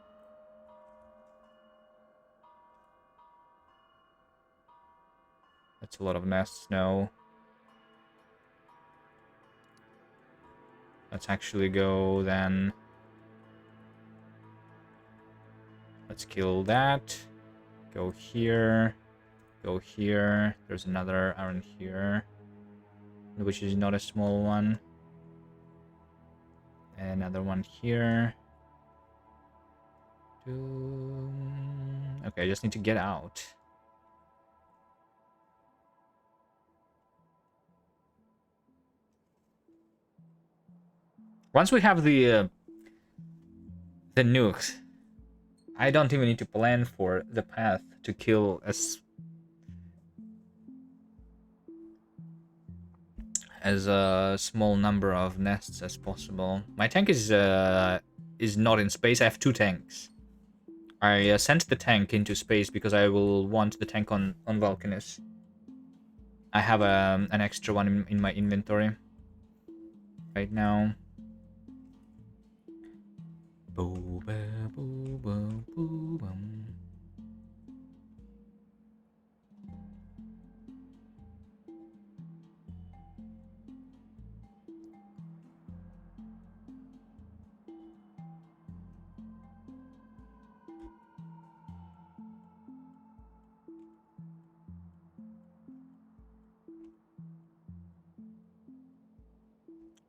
That's a lot of nests, no. Let's actually go then. Let's kill that. Go here. Go here. There's another iron here. Which is not a small one. Another one here. Okay, I just need to get out. Once we have the nukes, I don't even need to plan for the path to kill as a small number of nests as possible. My tank is not in space. I have 2 tanks. I sent the tank into space because I will want the tank on Vulcanus. I have an extra one in my inventory right now.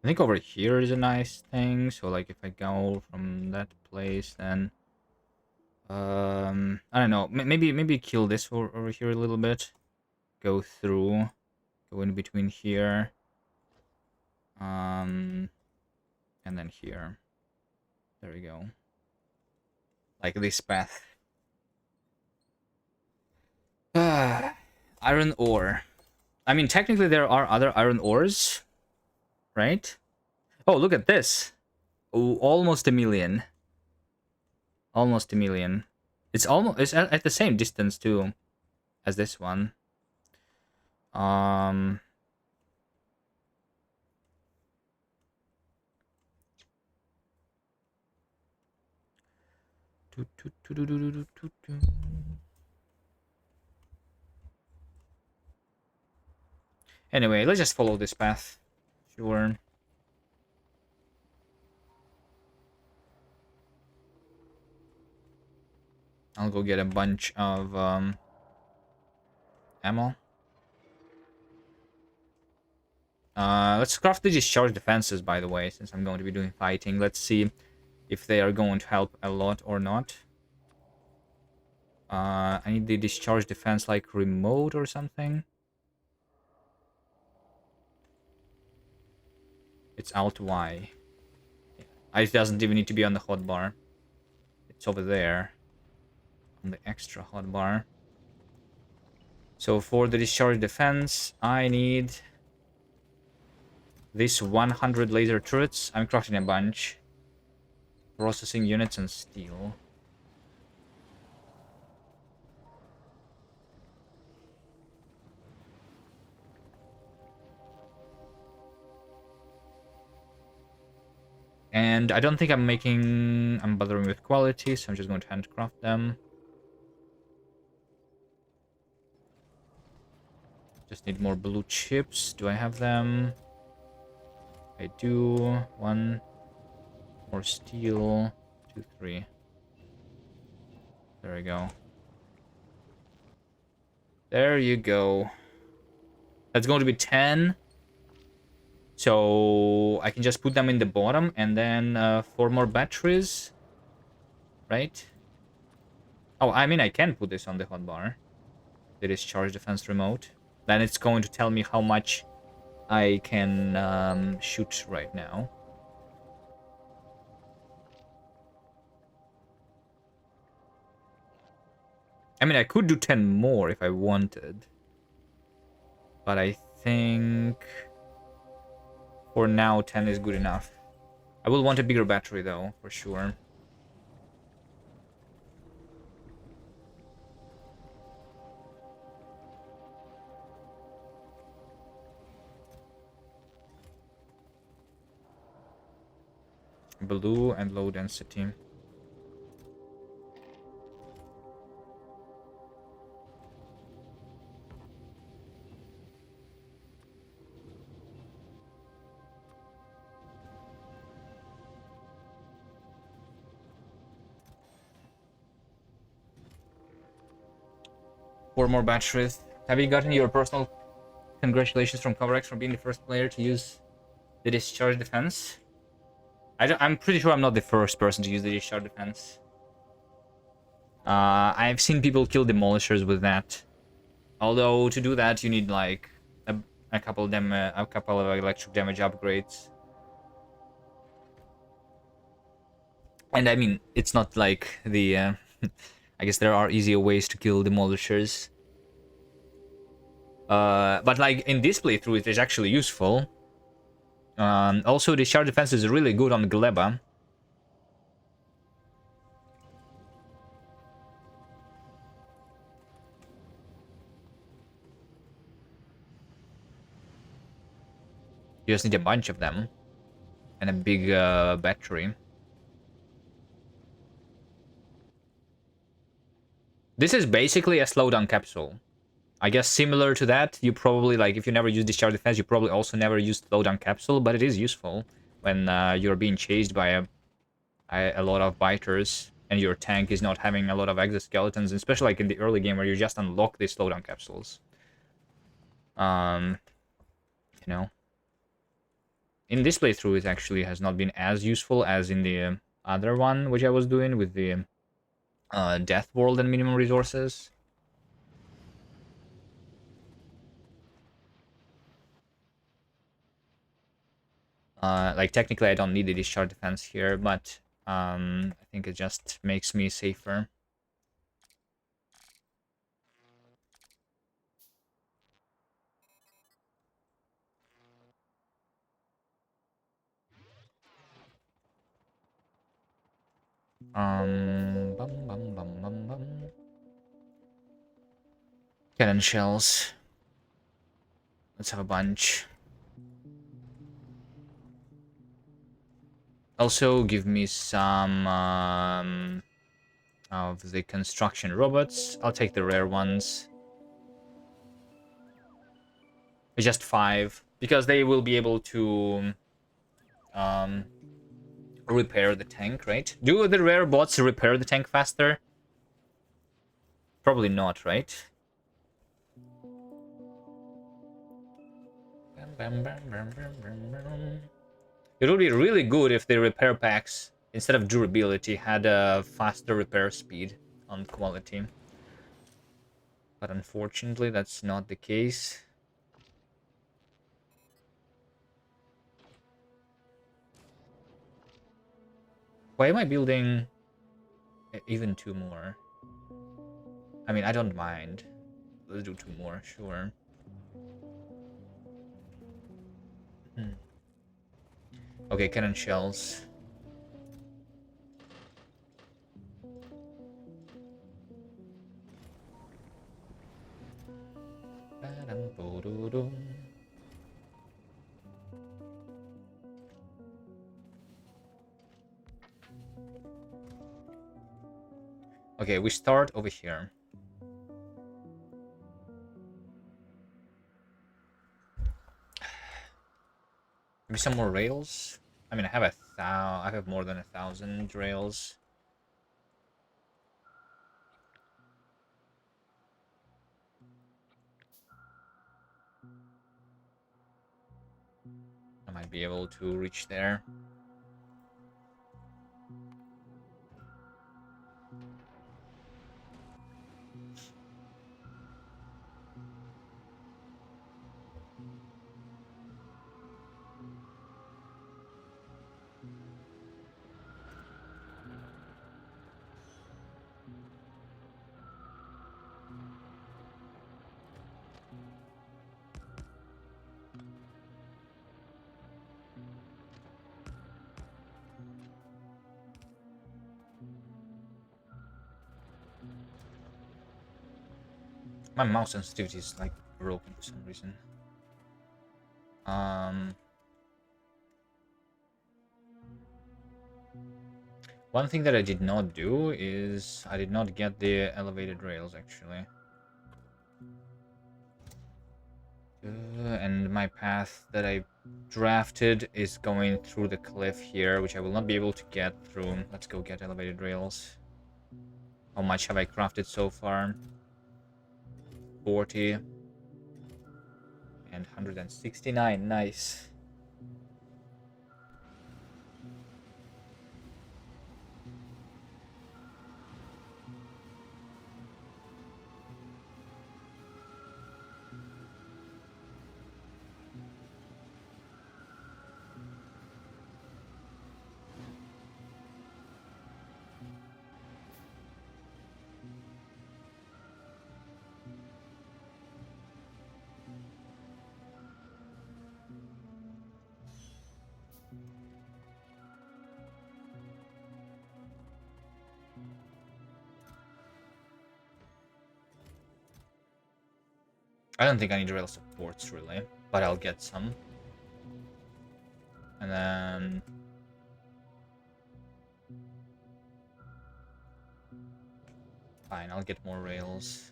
I think over here is a nice thing. So like if I go from that place, then I don't know. Maybe kill this over here a little bit. Go through. Go in between here. And then here. There we go. Like this path. Iron ore. I mean, technically there are other iron ores, right? Oh, look at this. Oh, almost a million. Almost a million. It's at the same distance too as this one. Anyway, let's just follow this path. Sure. I'll go get a bunch of ammo. Let's craft the discharge defenses, by the way, since I'm going to be doing fighting. Let's see if they are going to help a lot or not. I need the discharge defense like remote or something. It's Alt Y. It doesn't even need to be on the hotbar. It's over there. On the extra hotbar. So for the discharge defense, I need this 100 laser turrets. I'm crafting a bunch. Processing units and steel. And I don't think I'm bothering with quality, so I'm just going to handcraft them. Just need more blue chips. Do I have them? I do. 1 more steel. 2, 3. There we go. There you go. That's going to be 10. So I can just put them in the bottom and then 4 more batteries. Right? Oh, I mean, I can put this on the hotbar. The discharge defense remote. Then it's going to tell me how much I can shoot right now. I mean, I could do 10 more if I wanted. But I think for now 10 is good enough. I will want a bigger battery though, for sure. blue and low density. Four more batteries. Have you gotten your personal congratulations from Coverex for being the first player to use the discharge defense? I'm pretty sure I'm not the first person to use the discharge defense. I've seen people kill demolishers with that. Although to do that, you need like a couple of electric damage upgrades. And I mean, it's not like the. I guess there are easier ways to kill demolishers. But like in this playthrough, it is actually useful. Also, the shard defense is really good on Gleba. You just need a bunch of them. And a big battery. This is basically a slowdown capsule. I guess similar to that, you probably, like, if you never use discharge defense, you probably also never use slowdown capsule, but it is useful when you're being chased by a lot of biters and your tank is not having a lot of exoskeletons, especially like in the early game where you just unlock these slowdown capsules. You know, in this playthrough, it actually has not been as useful as in the other one, which I was doing with the Death World and minimum resources. Like technically, I don't need the discharge defense here, but I think it just makes me safer. Bum, bum, bum, bum, bum. Cannon shells. Let's have a bunch. Also, give me some of the construction robots. I'll take the rare ones. Just 5, because they will be able to repair the tank, right? Do the rare bots repair the tank faster? Probably not, right? It would be really good if the repair packs, instead of durability, had a faster repair speed on quality. But unfortunately, that's not the case. Why am I building even 2 more? I mean, I don't mind. Let's do 2 more, sure. Okay, cannon shells. Okay, we start over here. Maybe some more rails. I mean, I have more than 1,000 rails. I might be able to reach there. My mouse sensitivity is like broken for some reason. One thing that I did not do is I did not get the elevated rails, actually. And my path that I drafted is going through the cliff here, which I will not be able to get through. Let's go get elevated rails. How much have I crafted so far? 40 and 169. Nice. I don't think I need rail supports, really, but I'll get some. And then... Fine, I'll get more rails.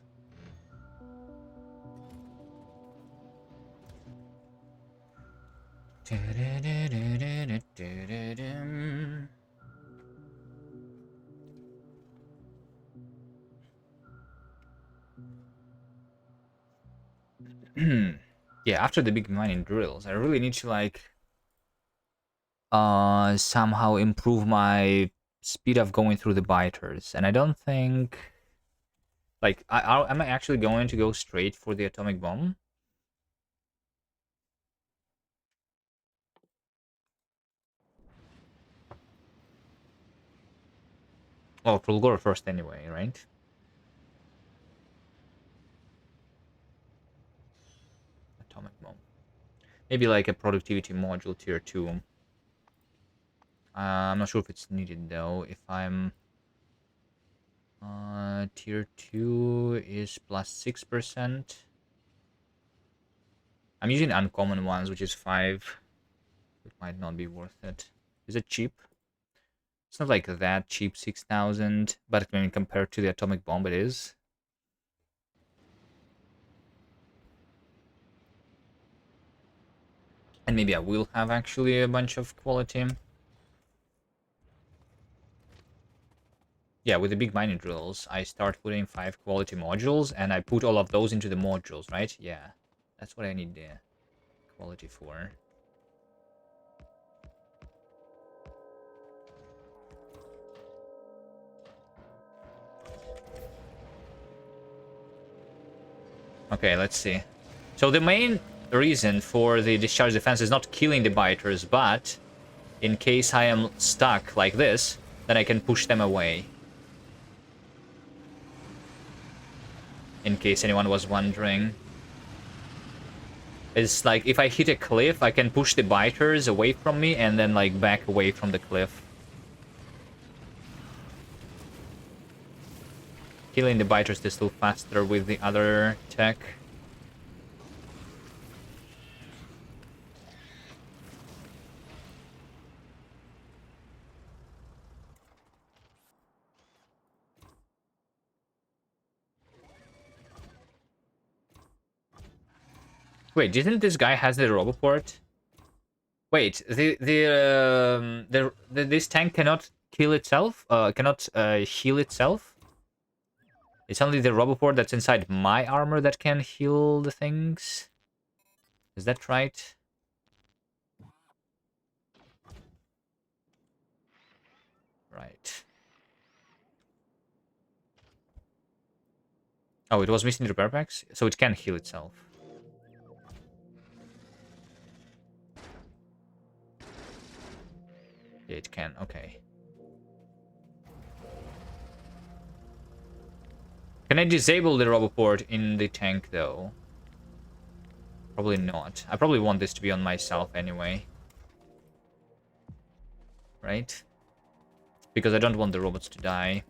Yeah, after the big mining drills, I really need to like somehow improve my speed of going through the biters. And I don't think like am I actually going to go straight for the atomic bomb? Well, we'll go first anyway, right? Atomic bomb. Maybe like a productivity module tier 2. I'm not sure if it's needed though. If I'm tier 2 is plus 6%. I'm using uncommon ones, which is 5. It might not be worth it. Is it cheap? It's not like that cheap, 6,000, but I mean, compared to the atomic bomb, it is. And maybe I will have actually a bunch of quality. Yeah, with the big mining drills, I start putting 5 quality modules, and I put all of those into the modules, right? Yeah, that's what I need the quality for. Okay, let's see. So the main reason for the discharge defense is not killing the biters, but in case I am stuck like this, then I can push them away. In case anyone was wondering. It's like if I hit a cliff, I can push the biters away from me and then like back away from the cliff. Killing the biters is still faster with the other tech. Wait, didn't this guy has the roboport? Wait, this tank cannot kill itself? Cannot heal itself? It's only the roboport that's inside my armor that can heal the things? Is that right? Right. Oh, it was missing the repair packs? So it can heal itself. Yeah, it can, okay. Can I disable the roboport in the tank, though? Probably not. I probably want this to be on myself anyway. Right? Because I don't want the robots to die.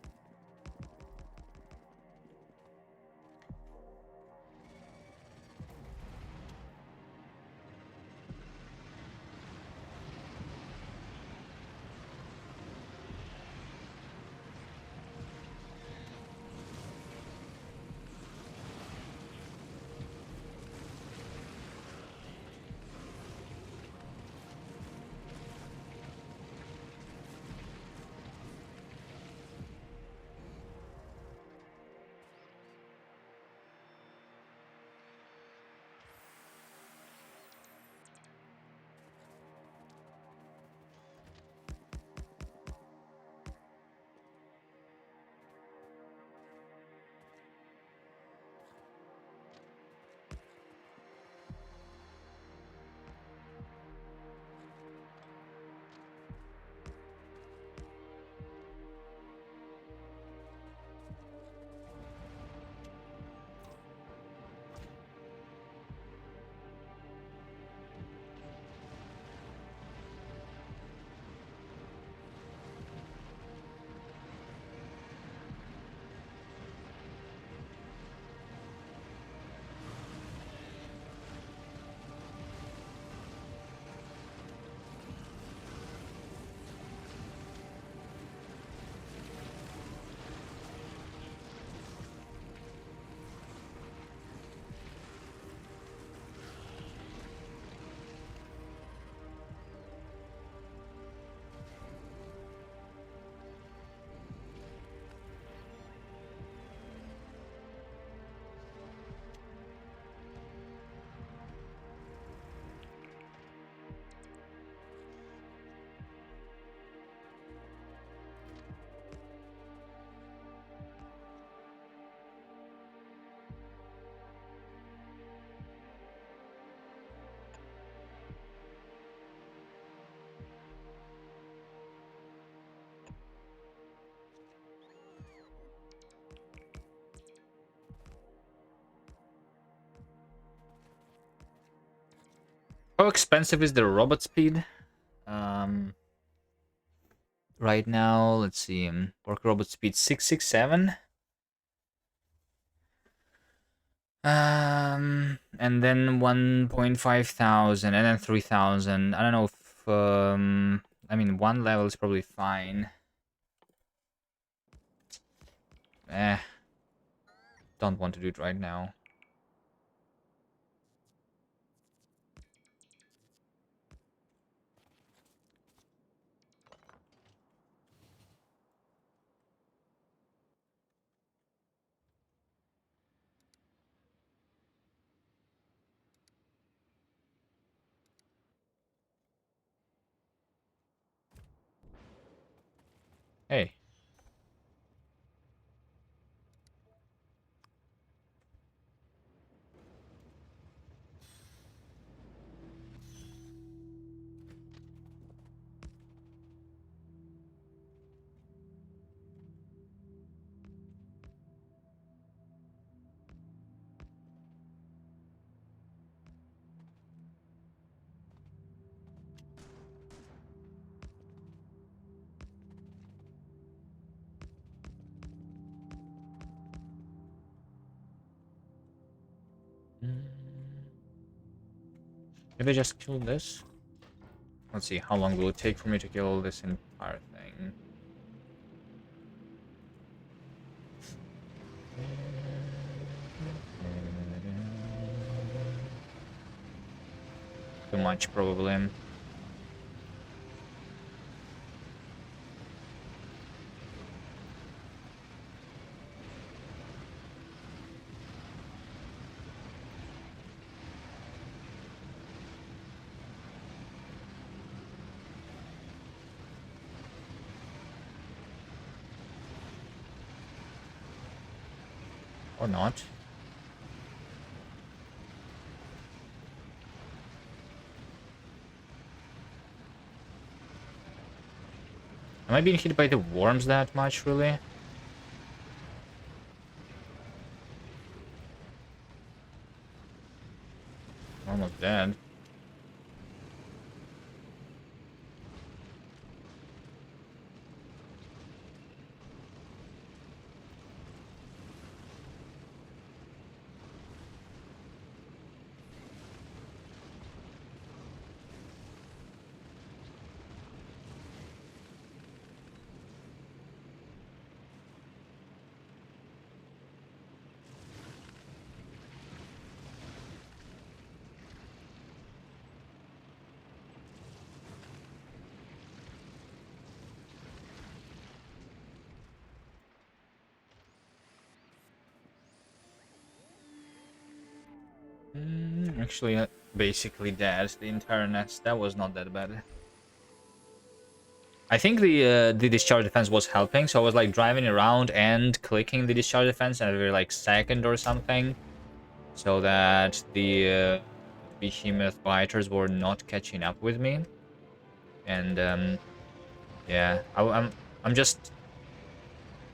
How expensive is the robot speed? Right now, let's see. Work robot speed 667. And then 1.5 thousand, and then 3,000. I don't know if I mean, one level is probably fine. Don't want to do it right now. Hey. Maybe I just kill this. Let's see, how long will it take for me to kill this entire thing? Too much, probably. Or not. Am I being hit by the worms that much, really? Almost dead. Actually, basically dead. The entire nest. That was not that bad. I think the discharge defense was helping, so I was like driving around and clicking the discharge defense at every like second or something, so that the behemoth biters were not catching up with me. And yeah, I'm just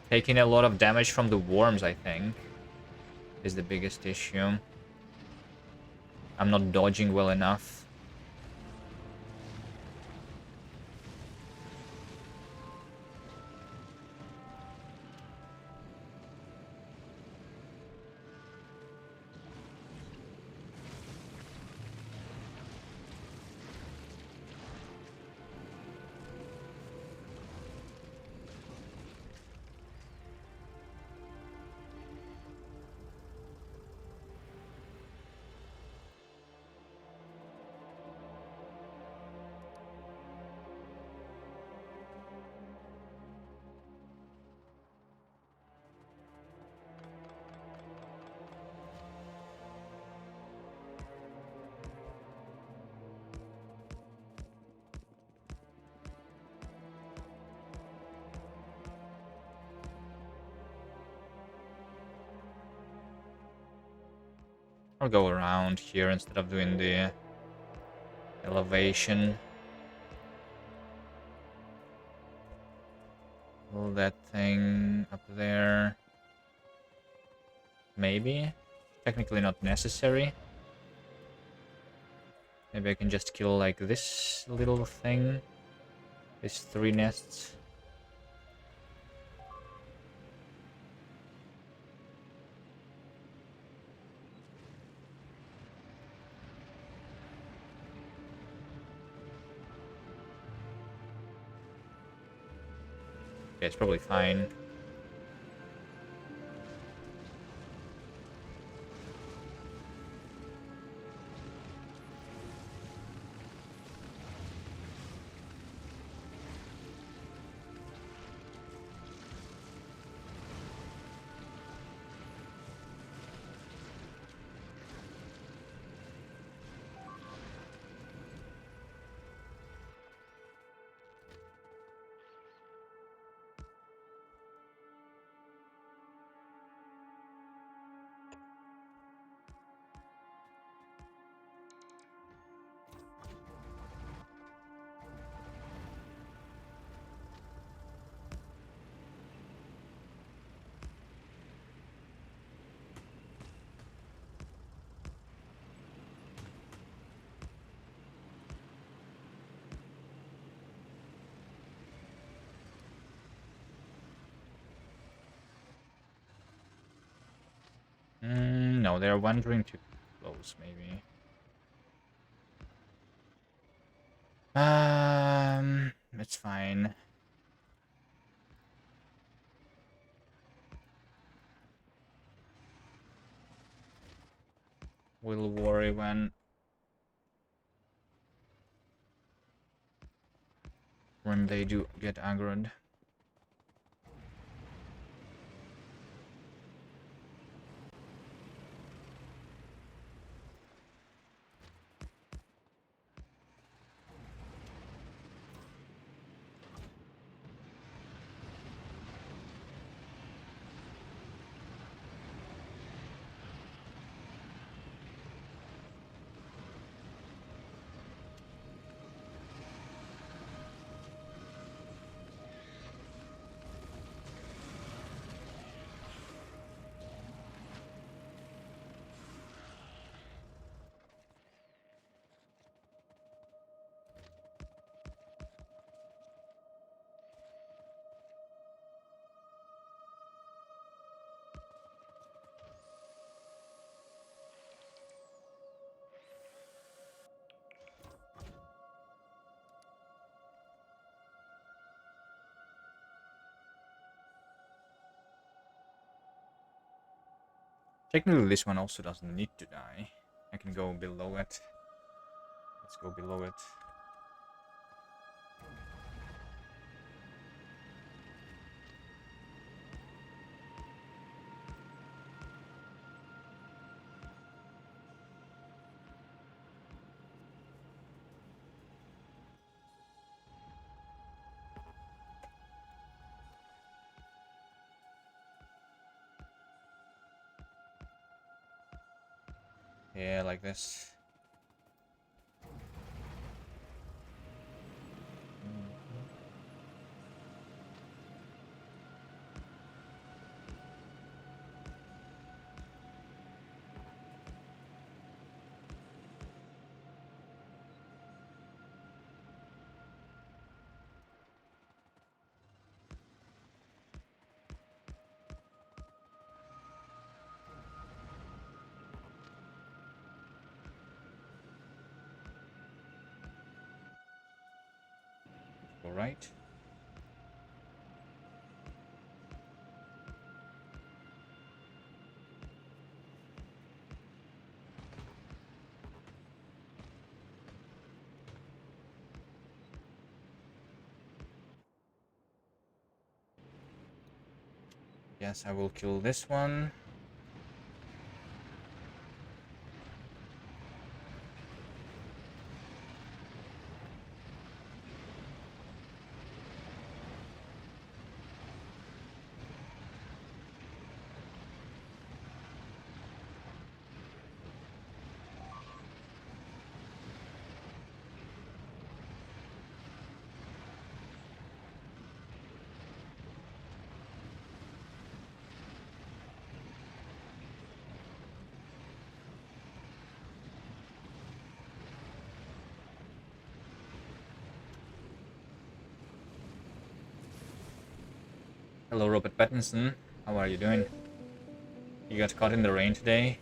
taking a lot of damage from the worms. I think is the biggest issue. I'm not dodging well enough. I'll go around here instead of doing the elevation. Pull that thing up there. Maybe. Technically not necessary. Maybe I can just kill like this little thing. These 3 nests. Yeah, it's probably fine. No, they're wandering too close, maybe. It's fine. We'll worry when they do get aggroed. Technically, this one also doesn't need to die. I can go below it. Let's go below it. Yeah, like this. All right. Yes, I will kill this one. Hello, Robert Pattinson. How are you doing? You got caught in the rain today?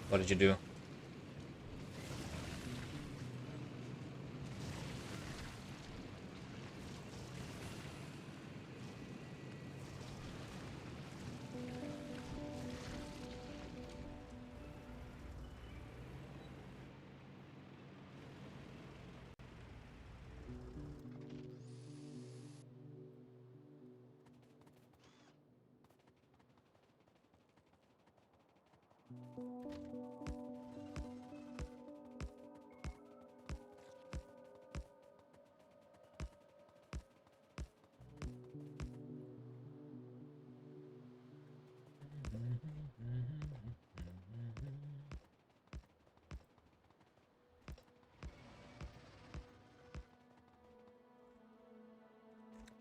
What did you do?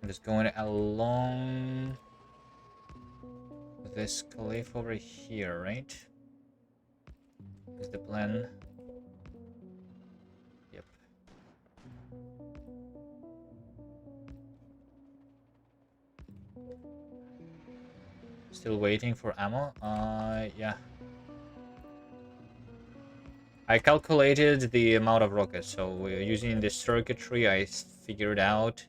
I'm just going along this cliff over here, right? Is the plan? Yep. Still waiting for ammo? Yeah. I calculated the amount of rockets, so using the circuitry, I figured out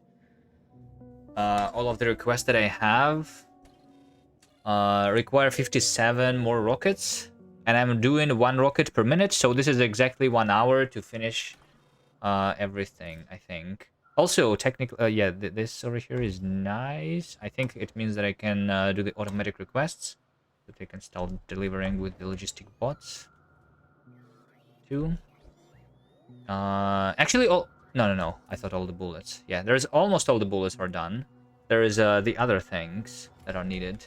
all of the requests that I have require 57 more rockets, and I'm doing 1 rocket per minute, so this is exactly 1 hour to finish everything, I think. Also, technically, yeah, this over here is nice. I think it means that I can do the automatic requests, that they can start delivering with the logistic bots too. Actually, no. I thought all the bullets. Yeah, there's almost all the bullets are done. There is the other things that are needed.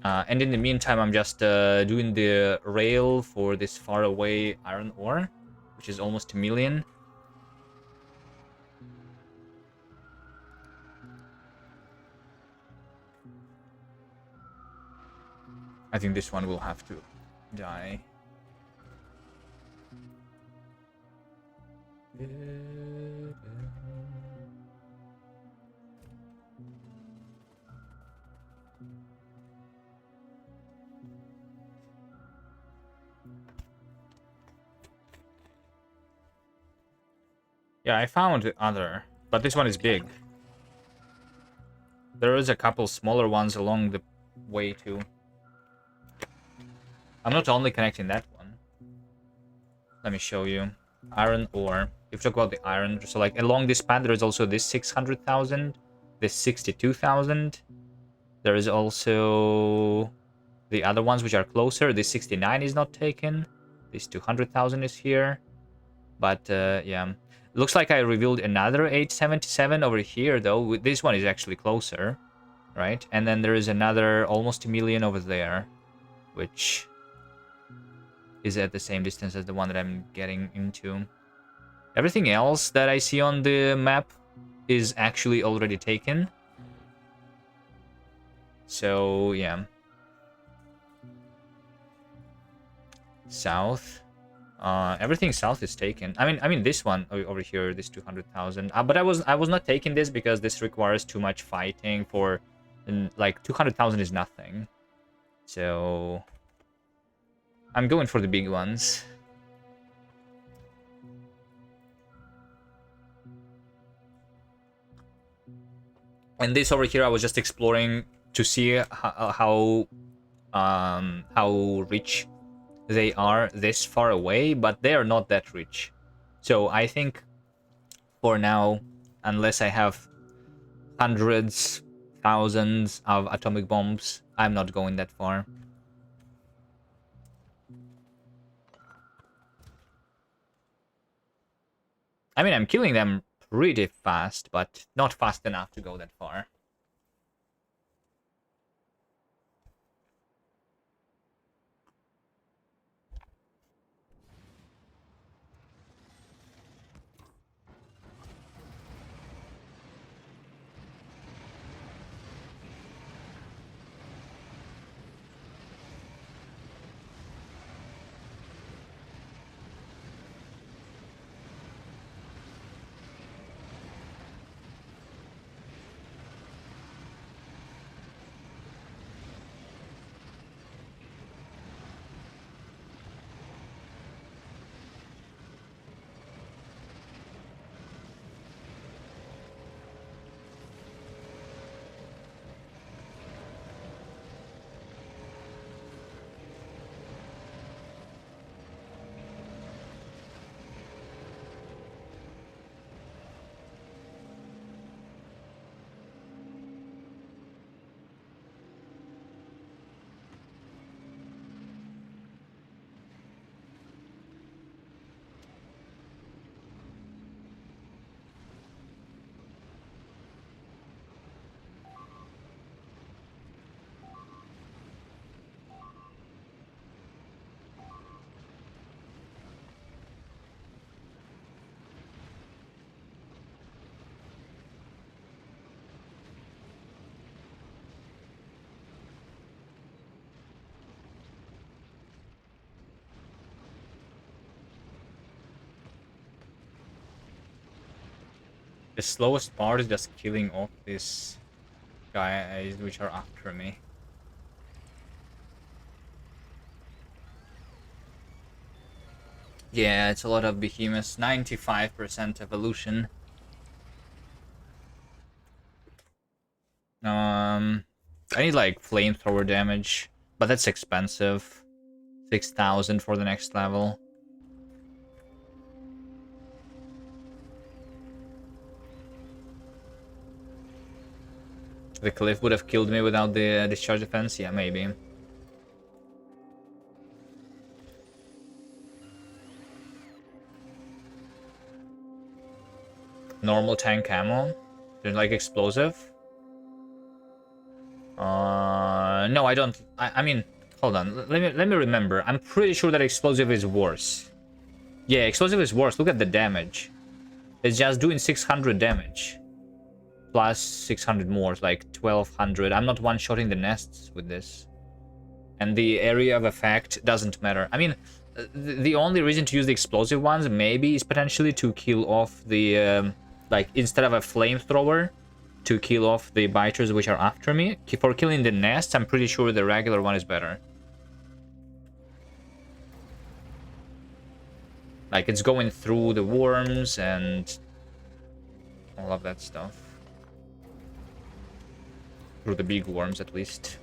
And in the meantime, I'm just doing the rail for this faraway iron ore, which is almost 1 million. I think this one will have to die. Yeah, I found the other, but this one is big. There is a couple smaller ones along the way too. I'm not only connecting that one. Let me show you. Iron ore. If you talk about the iron, so like along this path, there is also this 600,000, this 62,000. There is also the other ones which are closer. This 69 is not taken. This 200,000 is here. But yeah, looks like I revealed another 877 over here though. This one is actually closer, right? And then there is another almost 1 million over there, which is at the same distance as the one that I'm getting into. Everything else that I see on the map is actually already taken. So yeah. South. Everything south is taken. I mean this one over here, this 200,000. But I was not taking this because this requires too much fighting for, and like 200,000 is nothing. So I'm going for the big ones. And this over here, I was just exploring to see how rich they are this far away, but they are not that rich. So I think for now, unless I have hundreds, thousands of atomic bombs, I'm not going that far. I mean, I'm killing them pretty fast, but not fast enough to go that far. The slowest part is just killing off these guys which are after me. Yeah, it's a lot of behemoths. 95% evolution. I need like flamethrower damage, but that's expensive. 6,000 for the next level. The cliff would have killed me without the discharge defense? Yeah, maybe. Normal tank ammo? Don't like explosive? No, I don't. I mean, hold on. Let me remember. I'm pretty sure that explosive is worse. Yeah, explosive is worse. Look at the damage. It's just doing 600 damage. Plus 600 more, like 1200. I'm not one-shotting the nests with this. And the area of effect doesn't matter. I mean, the only reason to use the explosive ones maybe is potentially to kill off the, like, instead of a flamethrower, to kill off the biters which are after me. For killing the nests, I'm pretty sure the regular one is better. Like, it's going through the worms and all of that stuff. Through the big worms, at least.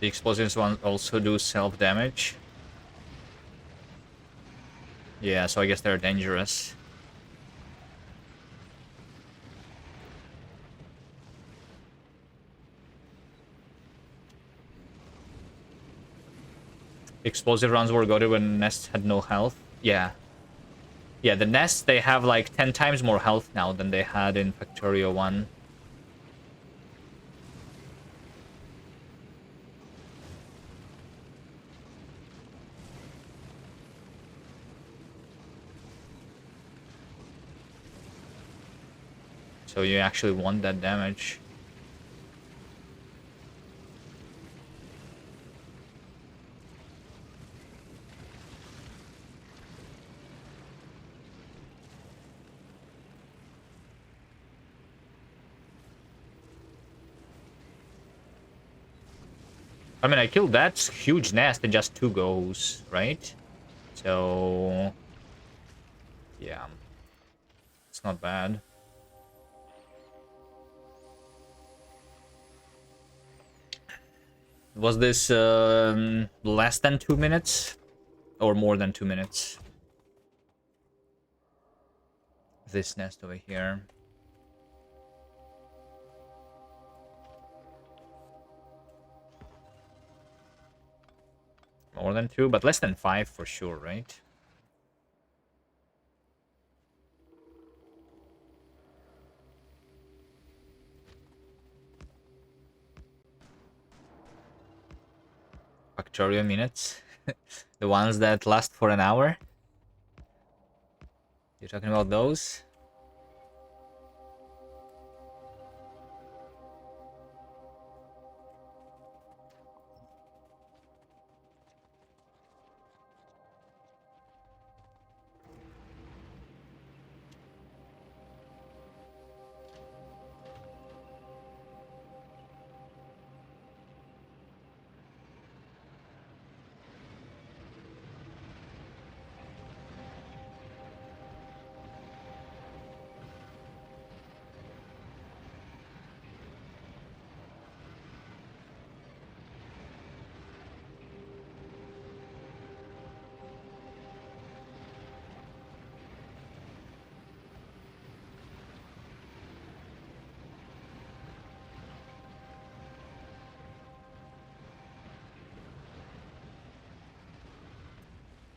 The explosives one also do self-damage. Yeah, so I guess they're dangerous. Explosive rounds were goaded when nests had no health. Yeah. Yeah, the nests, they have like 10 times more health now than they had in Factorio 1. So you actually want that damage. I mean, I killed that huge nest in just 2 goes, right? So... yeah. It's not bad. Was this less than 2 minutes? Or more than 2 minutes? This nest over here. More than 2, but less than 5 for sure, right? Factorio minutes. The ones that last for an hour. You're talking about those?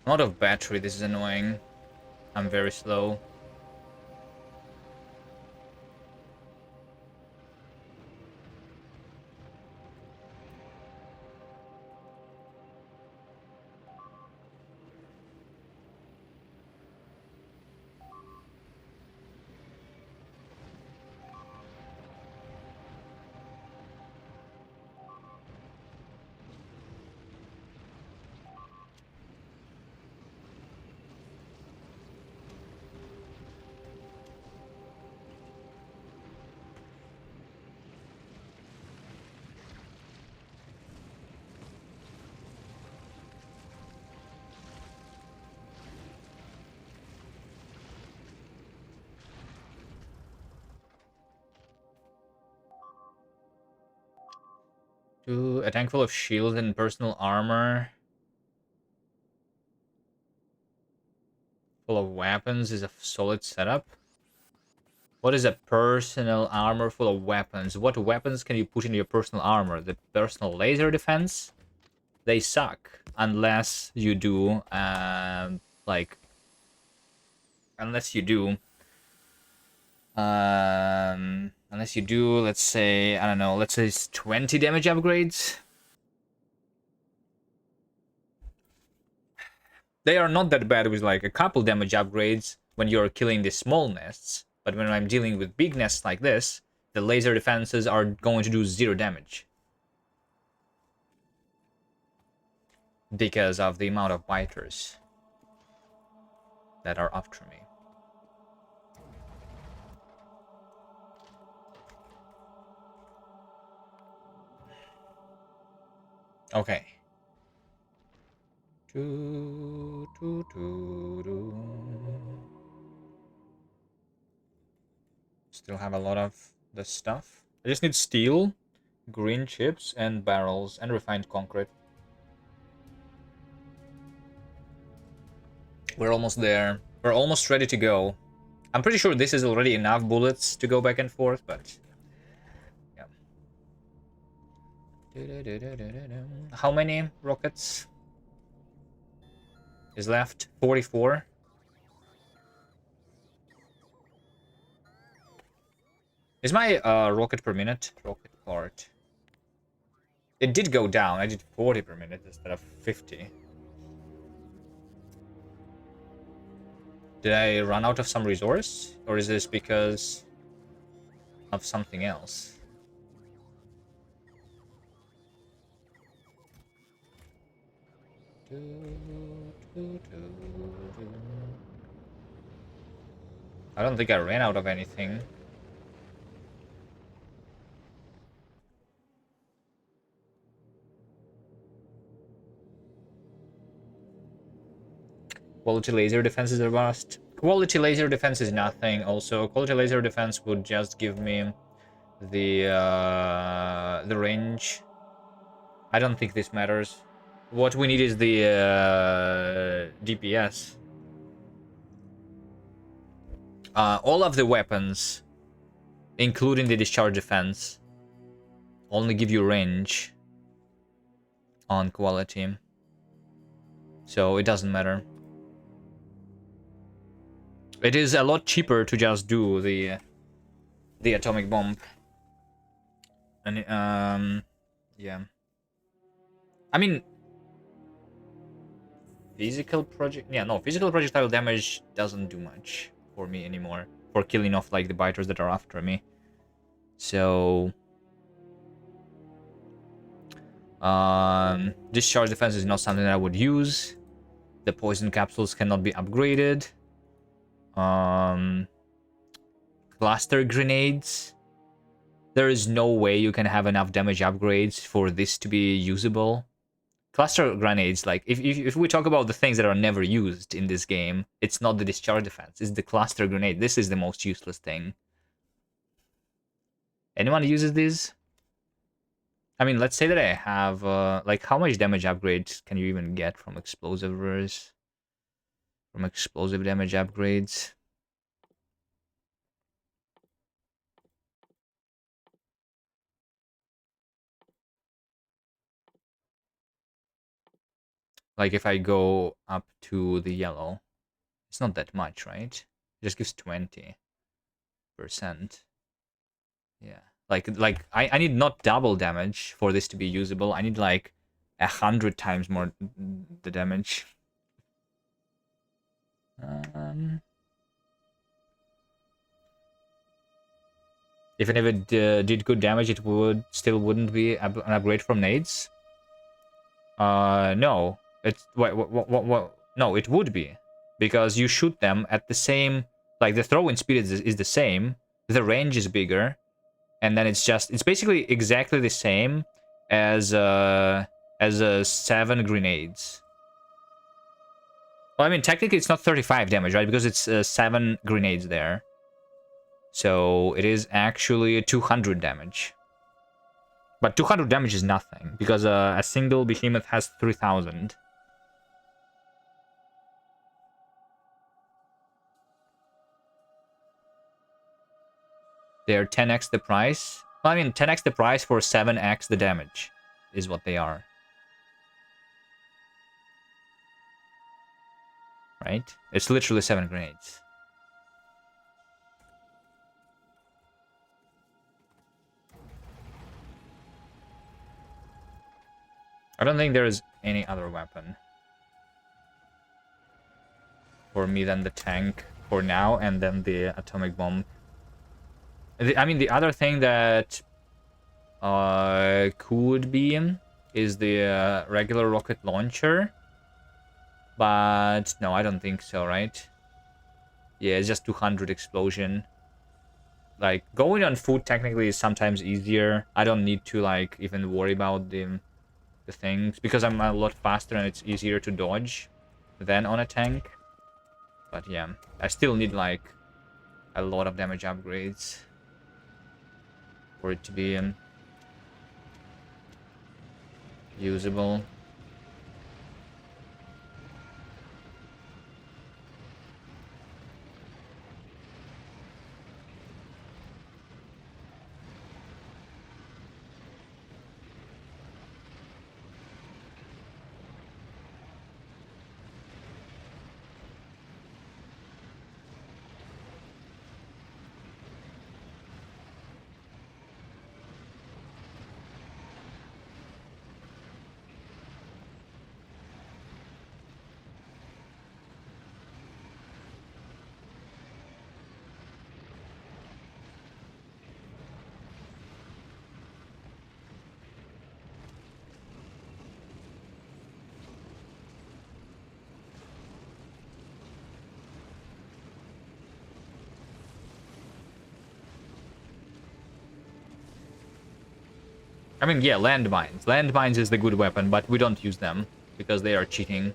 I'm out of battery, this is annoying. I'm very slow. A tank full of shield and personal armor. Full of weapons is a solid setup. What is a personal armor full of weapons? What weapons can you put in your personal armor? The personal laser defense? They suck. Unless you do, like... Unless you do... Unless you do, let's say, I don't know, let's say it's 20 damage upgrades. They are not that bad with like a couple damage upgrades when you're killing the small nests. But when I'm dealing with big nests like this, the laser defenses are going to do 0 damage. Because of the amount of biters that are after me. Okay. Still have a lot of the stuff. I just need steel, green chips, and barrels, and refined concrete. We're almost there. We're almost ready to go. I'm pretty sure this is already enough bullets to go back and forth, but... yeah. How many rockets is left? 44. Is my rocket per minute? Rocket part. It did go down. I did 40 per minute instead of 50. Did I run out of some resource? Or is this because of something else? I don't think I ran out of anything. Quality laser defense is a must. Quality laser defense is nothing. Also, quality laser defense would just give me the range. I don't think this matters. What we need is the DPS. All of the weapons, including the discharge defense, only give you range on quality. So it doesn't matter. It is a lot cheaper to just do the atomic bomb. And yeah. I mean, physical projectile damage doesn't do much for me anymore for killing off like the biters that are after me. So discharge defense is not something that I would use. The poison capsules cannot be upgraded. Cluster grenades. There is no way you can have enough damage upgrades for this to be usable. Cluster grenades, like, if we talk about the things that are never used in this game, it's not the discharge defense, it's the cluster grenade. This is the most useless thing. Anyone uses these? I mean, let's say that I have, like, how much damage upgrades can you even get from explosives? From explosive damage upgrades? Like if I go up to the yellow, it's not that much, right? It just gives 20%. Yeah. Like I need not double damage for this to be usable. I need like 100 times more the damage. Um, Even if it did good damage, it would still wouldn't be an upgrade from nades. No. It's what? No, it would be because you shoot them at the same. Like the throw-in speed is the same. The range is bigger, and then it's basically exactly the same as as 7 grenades. Well, I mean technically it's not 35 damage, right? Because it's 7 grenades there. So it is actually 200 damage. But 200 damage is nothing, because a single behemoth has 3000. They're 10x the price. Well, I mean, 10x the price for 7x the damage is what they are. Right? It's literally 7 grenades. I don't think there is any other weapon for me than the tank for now, and then the atomic bomb. I mean, the other thing that could be is the regular rocket launcher. But no, I don't think so, right? Yeah, it's just 200 explosion. Like, going on foot technically is sometimes easier. I don't need to, like, even worry about the things, because I'm a lot faster and it's easier to dodge than on a tank. But yeah, I still need, like, a lot of damage upgrades for it to be usable. I mean, yeah, landmines. Landmines is the good weapon, but we don't use them because they are cheating.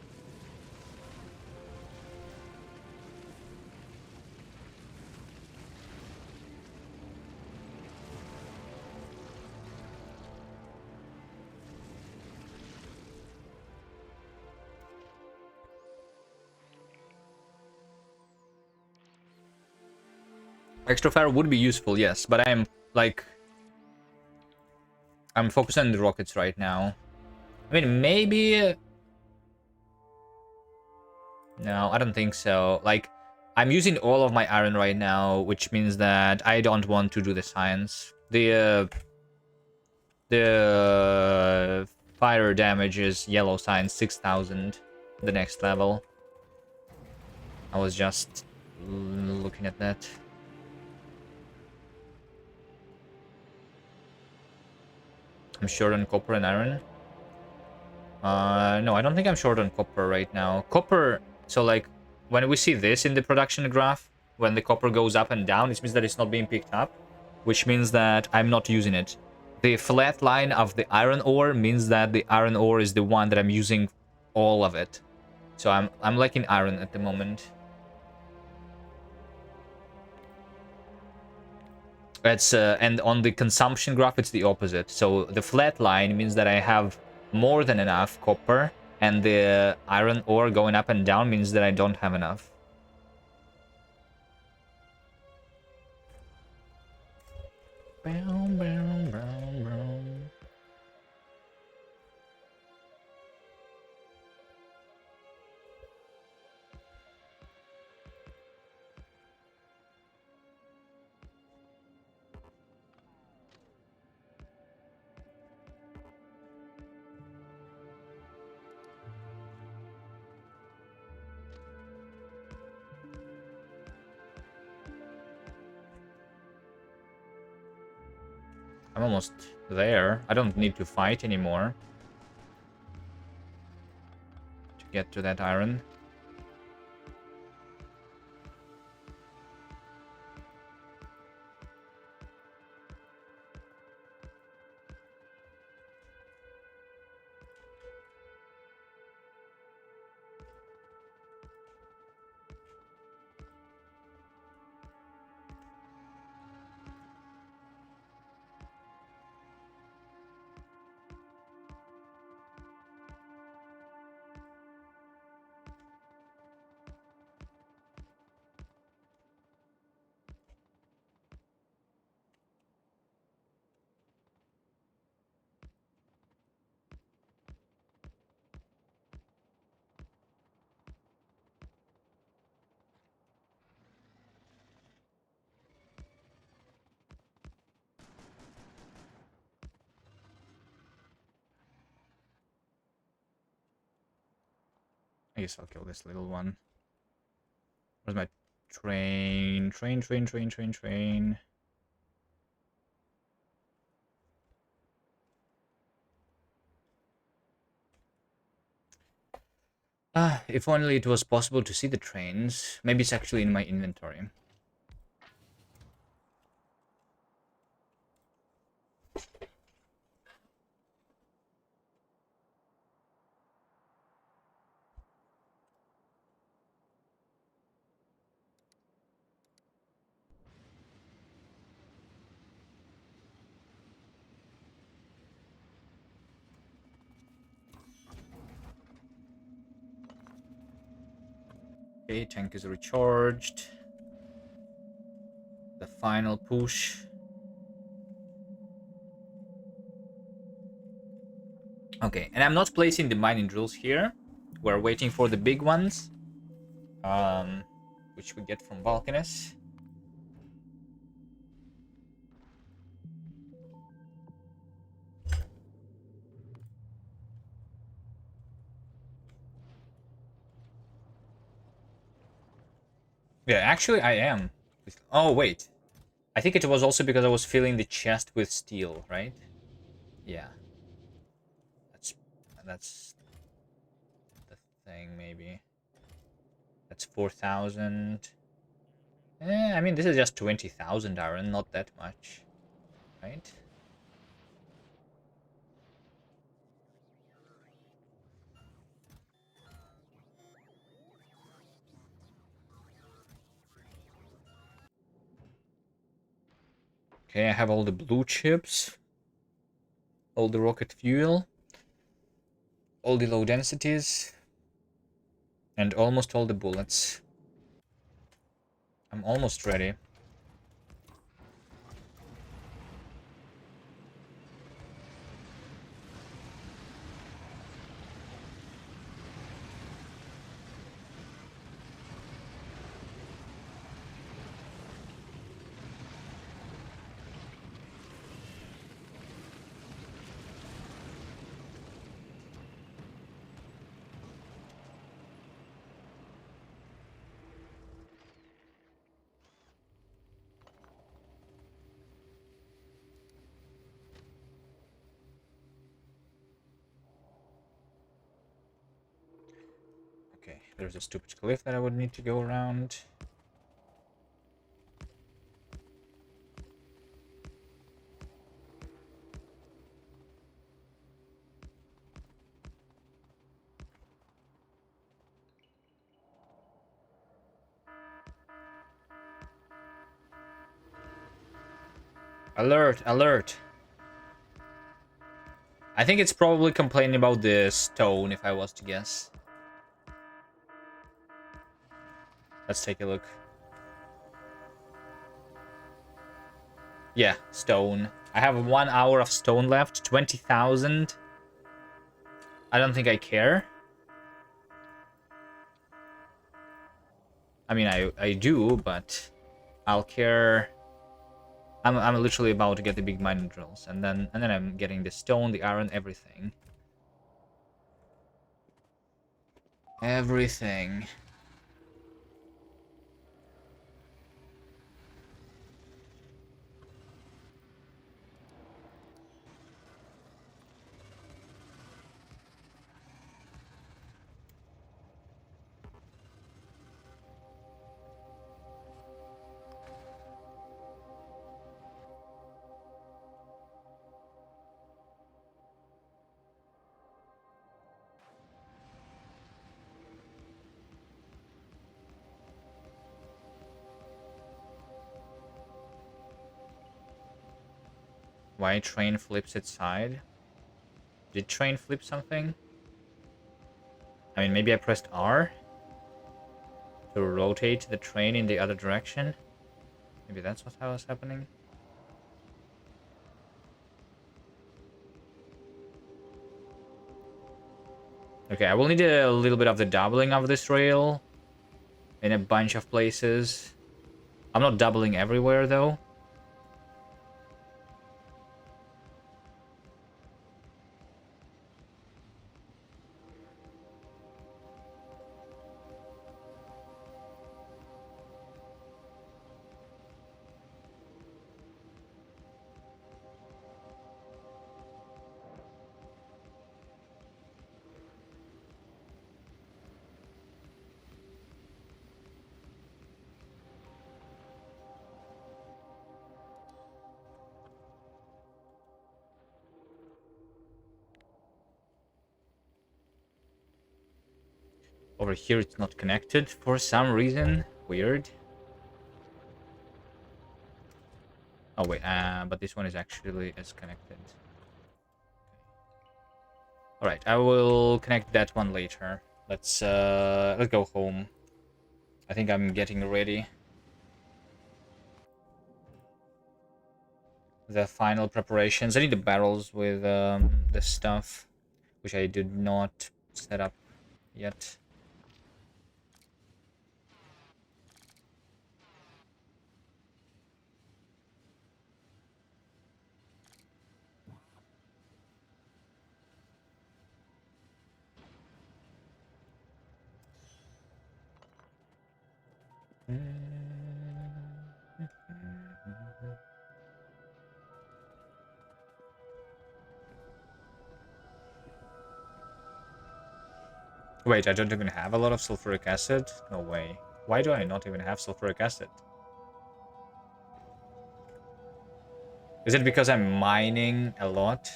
Extra fire would be useful, yes, but I'm focused on the rockets right now. I mean, maybe. No, I don't think so. Like, I'm using all of my iron right now, which means that I don't want to do the science. The fire damage is yellow science 6000, the next level. I was just looking at that. I'm short on copper and iron. No, I don't think I'm short on copper right now. Copper, so like, when we see this in the production graph, when the copper goes up and down, it means that it's not being picked up, which means that I'm not using it. The flat line of the iron ore means that the iron ore is the one that I'm using all of it. So I'm lacking iron at the moment. It's and on the consumption graph, it's the opposite. So the flat line means that I have more than enough copper, and the iron ore going up and down means that I don't have enough. No, I'm almost there. I don't need to fight anymore to get to that iron. I guess I'll kill this little one. Where's my train? Train. Ah, if only it was possible to see the trains. Maybe it's actually in my inventory. Okay, tank is recharged. The final push. Okay, and I'm not placing the mining drills here. We're waiting for the big ones. Which we get from Balkanus. Yeah, actually I am. Oh, wait. I think it was also because I was filling the chest with steel, right? Yeah. That's the thing, maybe. That's 4,000. I mean, this is just 20,000 iron, not that much, right? Okay, I have all the blue chips, all the rocket fuel, all the low densities, and almost all the bullets. I'm almost ready. Okay, there's a stupid cliff that I would need to go around. Alert, alert! I think it's probably complaining about the stone, if I was to guess. Let's take a look. Yeah, stone. I have 1 hour of stone left, 20,000. I don't think I care. I mean, I do, but I'll care. I'm literally about to get the big mining drills, and then I'm getting the stone, the iron, everything. Everything. Why train flips its side? Did train flip something? I mean, maybe I pressed R to rotate the train in the other direction. Maybe that's what was happening. Okay, I will need a little bit of the doubling of this rail in a bunch of places. I'm not doubling everywhere, though. Over here, it's not connected for some reason. Weird. Oh, wait. But this one is actually connected. All right, I will connect that one later. Let's go home. I think I'm getting ready. The final preparations. I need the barrels with the stuff, which I did not set up yet. Wait, I don't even have a lot of sulfuric acid? No way. Why do I not even have sulfuric acid? Is it because I'm mining a lot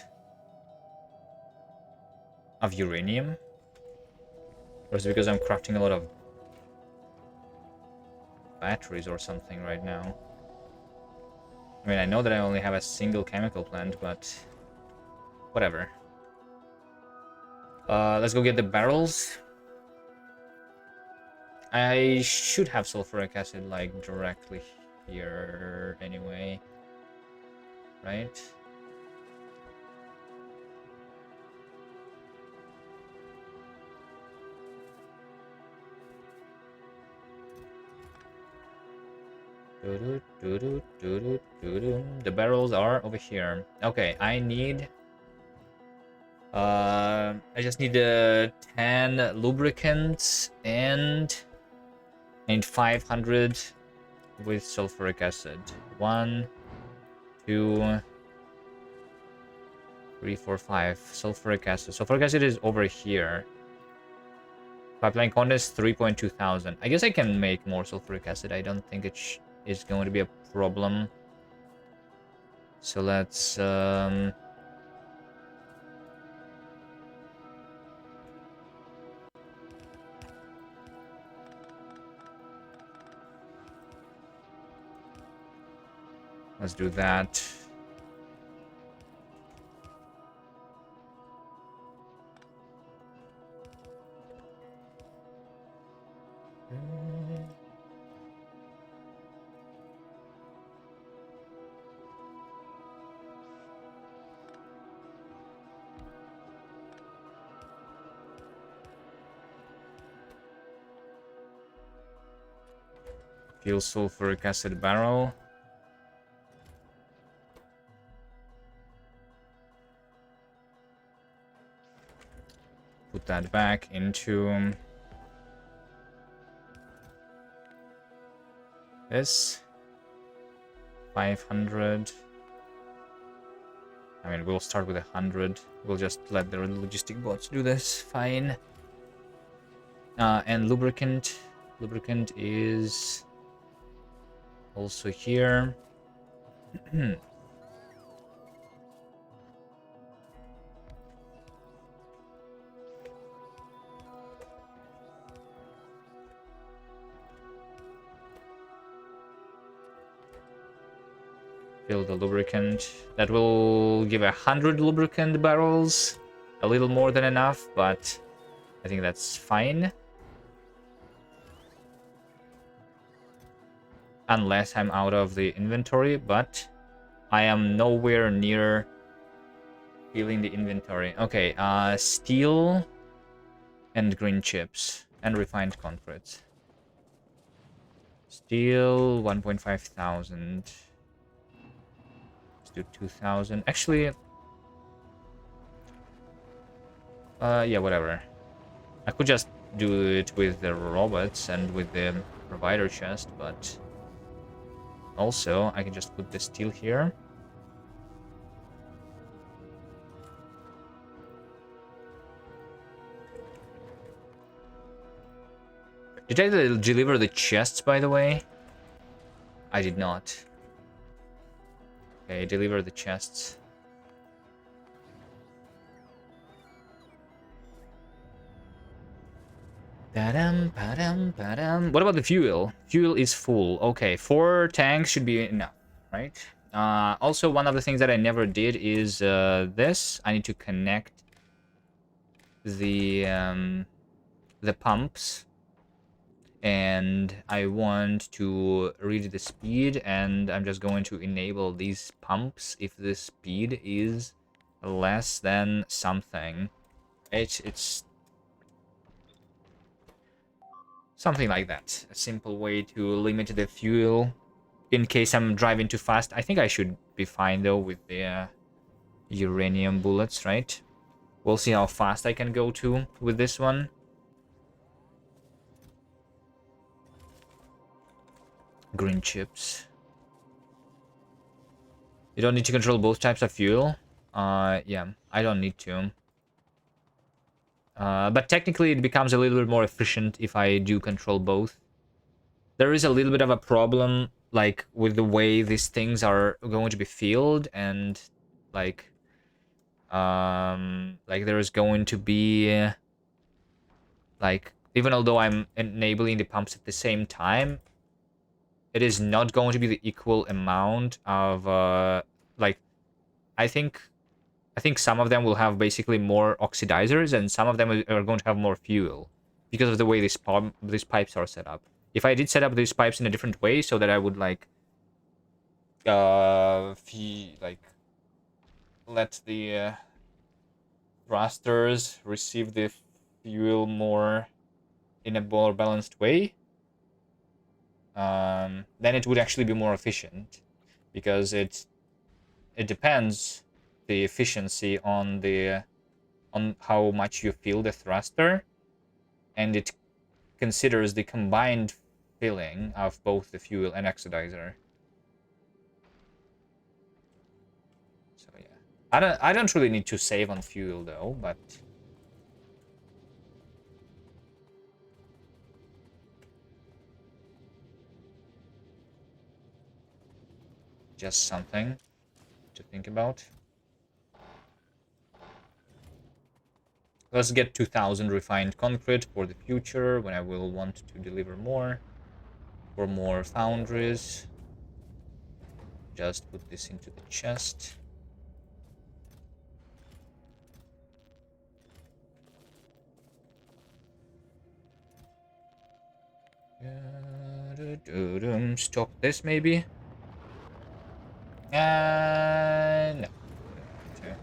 of uranium? Or is it because I'm crafting a lot of batteries or something right now? I mean, I know that I only have a single chemical plant, but whatever. Let's go get the barrels. I should have sulfuric acid, like, directly here anyway. Right? The barrels are over here. Okay, I need... I just need 10 lubricants and... I need 500 with sulfuric acid. 1, 2, 3, 4, 5. Sulfuric acid. Sulfuric acid is over here. Pipeline condense 3.2 thousand. I guess I can make more sulfuric acid. I don't think it is going to be a problem. So let's do that. Fuel sulfuric acid barrel. Put that back into this. 500. I mean, we'll start with 100. We'll just let the logistic bots do this. Fine. And lubricant. Lubricant is also here. fill the lubricant. That will give 100 lubricant barrels. A little more than enough, but I think that's fine. Unless I'm out of the inventory, but I am nowhere near filling the inventory. Okay, steel and green chips and refined concrete. Steel, 1.5 thousand. Let's do 2,000. Actually, yeah, whatever. I could just do it with the robots and with the provider chest, but also I can just put the steel here. Did I deliver the chests, by the way? I did not. Okay, deliver the chests. Padam, padam, padam. What about the fuel? Fuel is full. Okay, 4 tanks should be enough, right? Also, one of the things that I never did is this. I need to connect the pumps, and I want to read the speed, and I'm just going to enable these pumps if the speed is less than something. It's something like that. A simple way to limit the fuel in case I'm driving too fast. I think I should be fine though with the uranium bullets, right? We'll see how fast I can go to with this one. Green chips. You don't need to control both types of fuel. Yeah, I don't need to. But technically it becomes a little bit more efficient if I do control both. There is a little bit of a problem, like, with the way these things are going to be filled, and, like there is going to be, like, even although I'm enabling the pumps at the same time, it is not going to be the equal amount of, like, I think some of them will have basically more oxidizers, and some of them are going to have more fuel because of the way these pipes are set up. If I did set up these pipes in a different way, so that I would like let the thrusters receive the fuel more in a more balanced way, then it would actually be more efficient, because it depends the efficiency on how much you fill the thruster, and it considers the combined filling of both the fuel and oxidizer. So yeah, I don't really need to save on fuel though, but just something to think about. Let's get 2,000 refined concrete for the future, when I will want to deliver more, for more foundries. Just put this into the chest. Stock this maybe. No. Okay.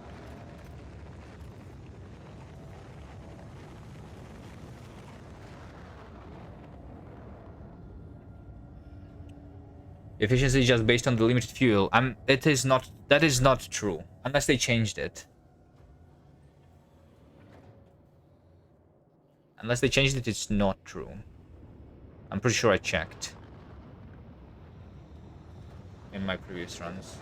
Efficiency is just based on the limited fuel. It is not. That is not true, unless they changed it. Unless they changed it, it's not true. I'm pretty sure I checked in my previous runs.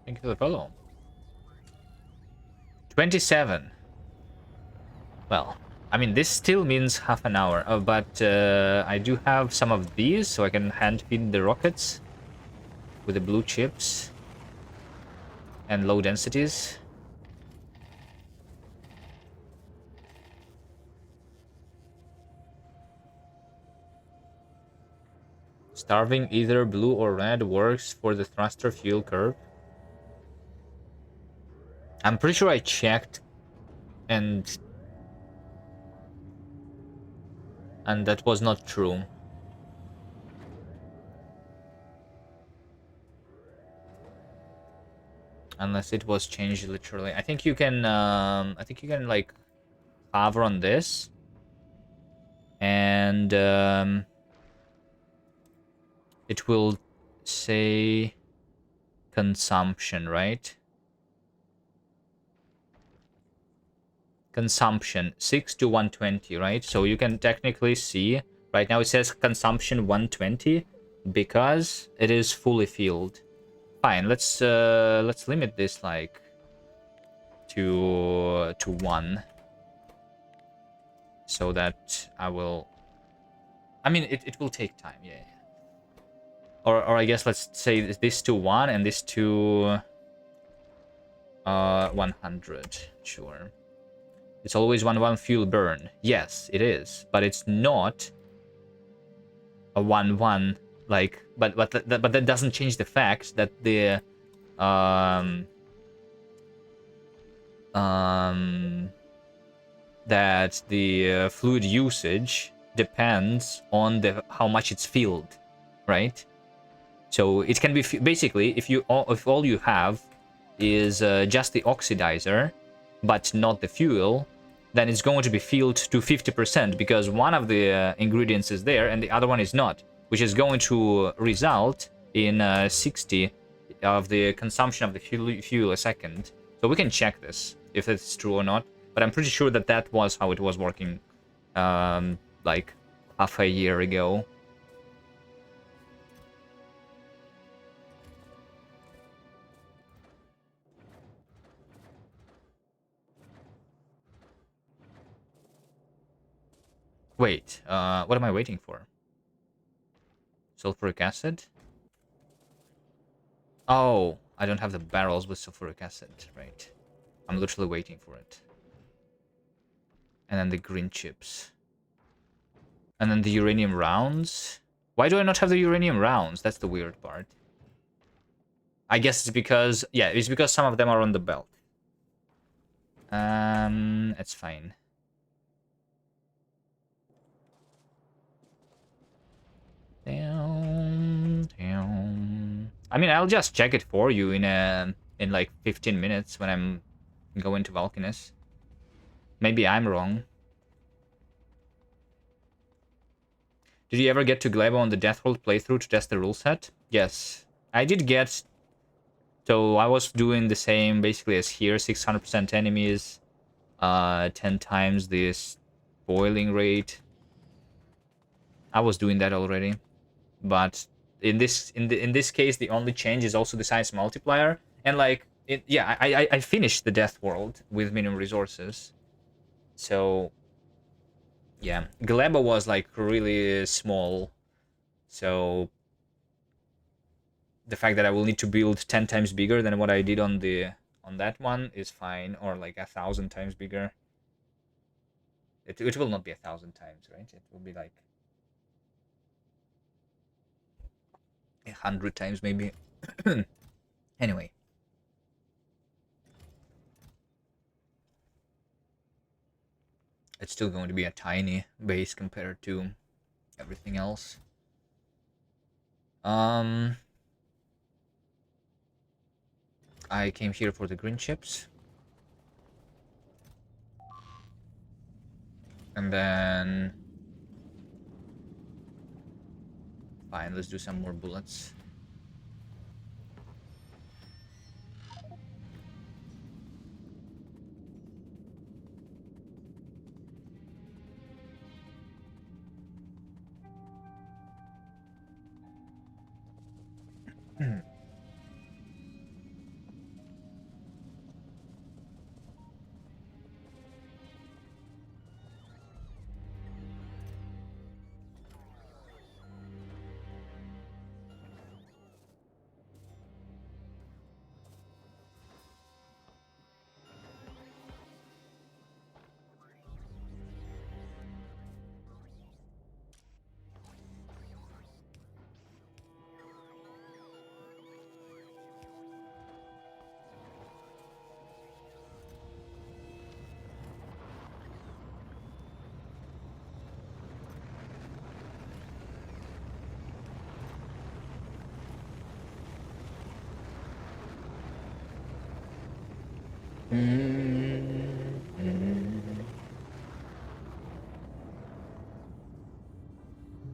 Thank you for the follow. 27. Well, I mean, this still means half an hour, but I do have some of these, so I can hand feed the rockets with the blue chips and low densities. Starving either blue or red works for the thruster fuel curve. I'm pretty sure I checked and that was not true. Unless it was changed literally. I think you can like hover on this and it will say consumption, right? Consumption 6 to 120, right? So you can technically see right now it says consumption 120 because it is fully filled. Fine, let's limit this like to 1 so that I mean it will take time, yeah. Or I guess let's say this to 1 and this to 100. Sure. It's always 1 fuel burn. Yes, it is, but it's not a 1 like but that doesn't change the fact that the fluid usage depends on how much it's filled, right? So it can be basically if all you have is just the oxidizer, but not the fuel, then it's going to be filled to 50% because one of the ingredients is there and the other one is not, which is going to result in 60 of the consumption of the fuel a second. So we can check this if it's true or not, but I'm pretty sure that was how it was working like half a year ago. Wait, what am I waiting for? Sulfuric acid? Oh, I don't have the barrels with sulfuric acid, right? I'm literally waiting for it. And then the green chips. And then the uranium rounds. Why do I not have the uranium rounds? That's the weird part. I guess it's because, yeah, it's because some of them are on the belt. It's fine. Down. I mean, I'll just check it for you in like 15 minutes when I'm going to Vulcanus. Maybe I'm wrong. Did you ever get to Glebo on the Deathworld playthrough to test the rule set? Yes, I did get. So I was doing the same basically as here, 600% enemies, 10 times this boiling rate. I was doing that already, but in this case, the only change is also the science multiplier, and like yeah, I finished the Death World with minimum resources, so yeah, Gleba was like really small, so the fact that I will need to build 10 times bigger than what I did on that one is fine, or like 1,000 times bigger. It will not be 1,000 times, right? It will be like 100 times maybe. Anyway. It's still going to be a tiny base compared to everything else. I came here for the green chips. And then... Fine, let's do some more bullets.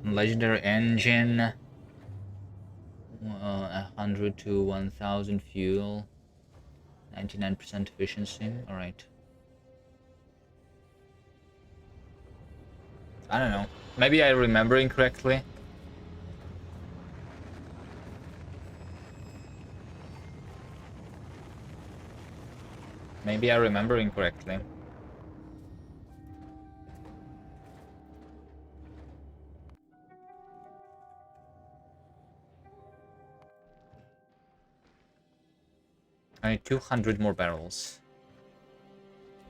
Legendary engine. 100 to 1000 fuel. 99% efficiency. Alright. I don't know. Maybe I remember incorrectly. Maybe I remember incorrectly. I need 200 more barrels.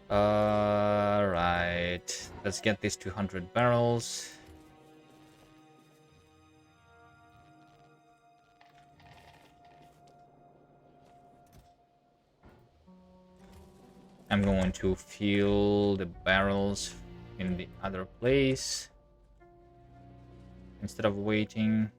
Right. Let's get these 200 barrels. I'm going to fill the barrels in the other place instead of waiting.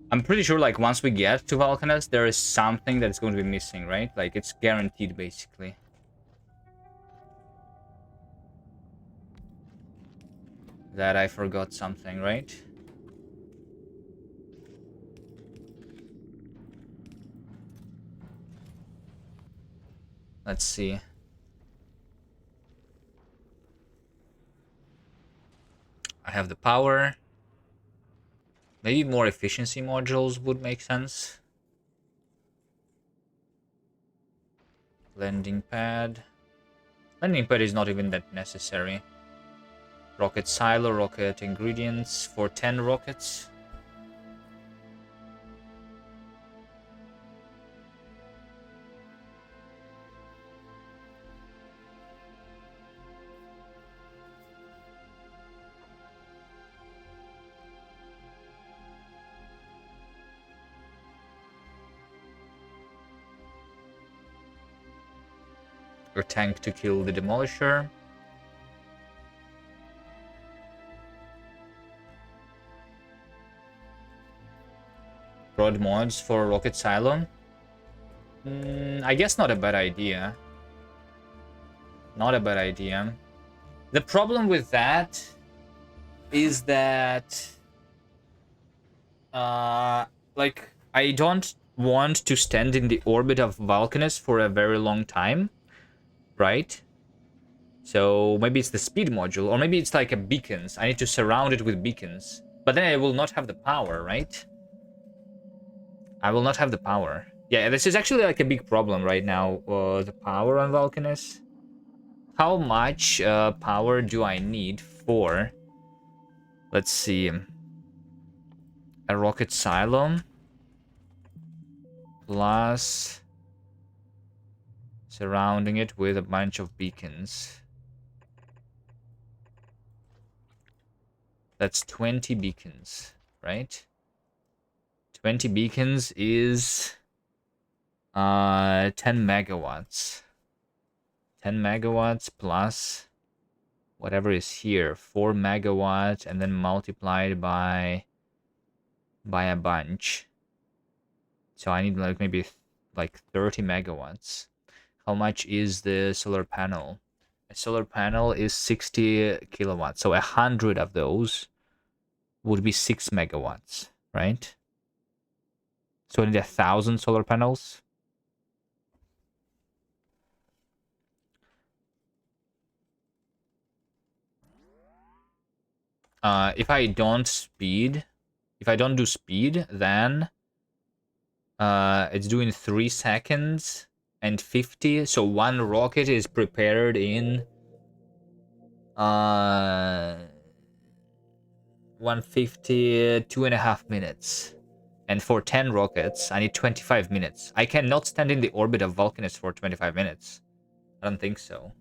I'm pretty sure, like, once we get to Valkanas, there is something that's going to be missing, right? Like, it's guaranteed, basically. That I forgot something, right? Let's see. I have the power. Maybe more efficiency modules would make sense. Landing pad. Landing pad is not even that necessary. Rocket silo, rocket ingredients for 10 rockets. Your tank to kill the demolisher. Broad mods for rocket silo. I guess not a bad idea. Not a bad idea. The problem with that is that like, I don't want to stand in the orbit of Vulcanus for a very long time, right? So maybe it's the speed module, or maybe it's like a beacons. I need to surround it with beacons. But then I will not have the power, right? I will not have the power. Yeah, this is actually like a big problem right now, the power on Vulcanus. How much power do I need for, let's see, a rocket silo plus surrounding it with a bunch of beacons? That's 20 beacons, right? 20 beacons is 10 megawatts. 10 megawatts plus whatever is here, 4 megawatts, and then multiplied by a bunch. So I need like maybe like 30 megawatts. How much is the solar panel? A solar panel is 60 kilowatts. So 100 of those would be 6 megawatts, right? So I need 1,000 solar panels. If I don't do speed, then it's doing 3 seconds and 50. So one rocket is prepared in 150, 2.5 minutes. And for 10 rockets, I need 25 minutes. I cannot stand in the orbit of Vulcanus for 25 minutes. I don't think so.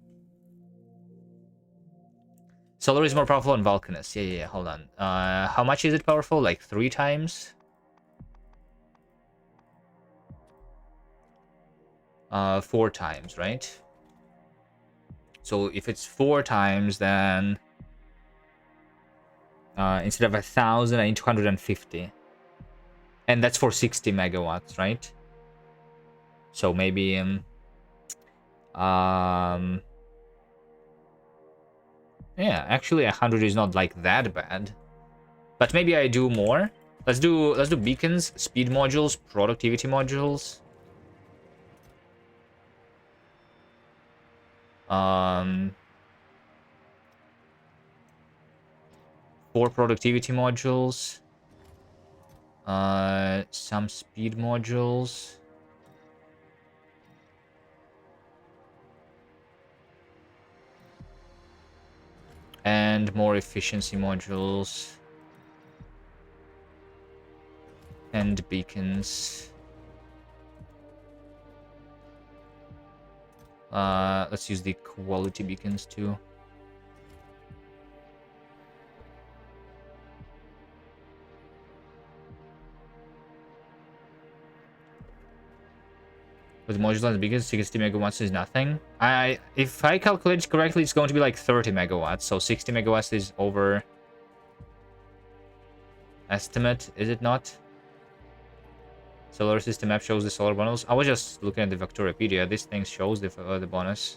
Solar is more powerful than Vulcanus. Yeah, hold on. How much is it powerful? Like 3 times? 4 times, right? So if it's 4 times, then instead of 1,000, I need 250. And that's for 60 megawatts, right? So maybe yeah, actually 100 is not like that bad. But maybe I do more. Let's do beacons, speed modules, productivity modules. Um 4 productivity modules. Some speed modules. And more efficiency modules. And beacons. Let's use the quality beacons too. With modules and beacons, 60 megawatts is nothing. If I calculate correctly, it's going to be like 30 megawatts. So 60 megawatts is over estimate, is it not? Solar system map shows the solar bonus. I was just looking at the Factoriopedia. This thing shows the bonus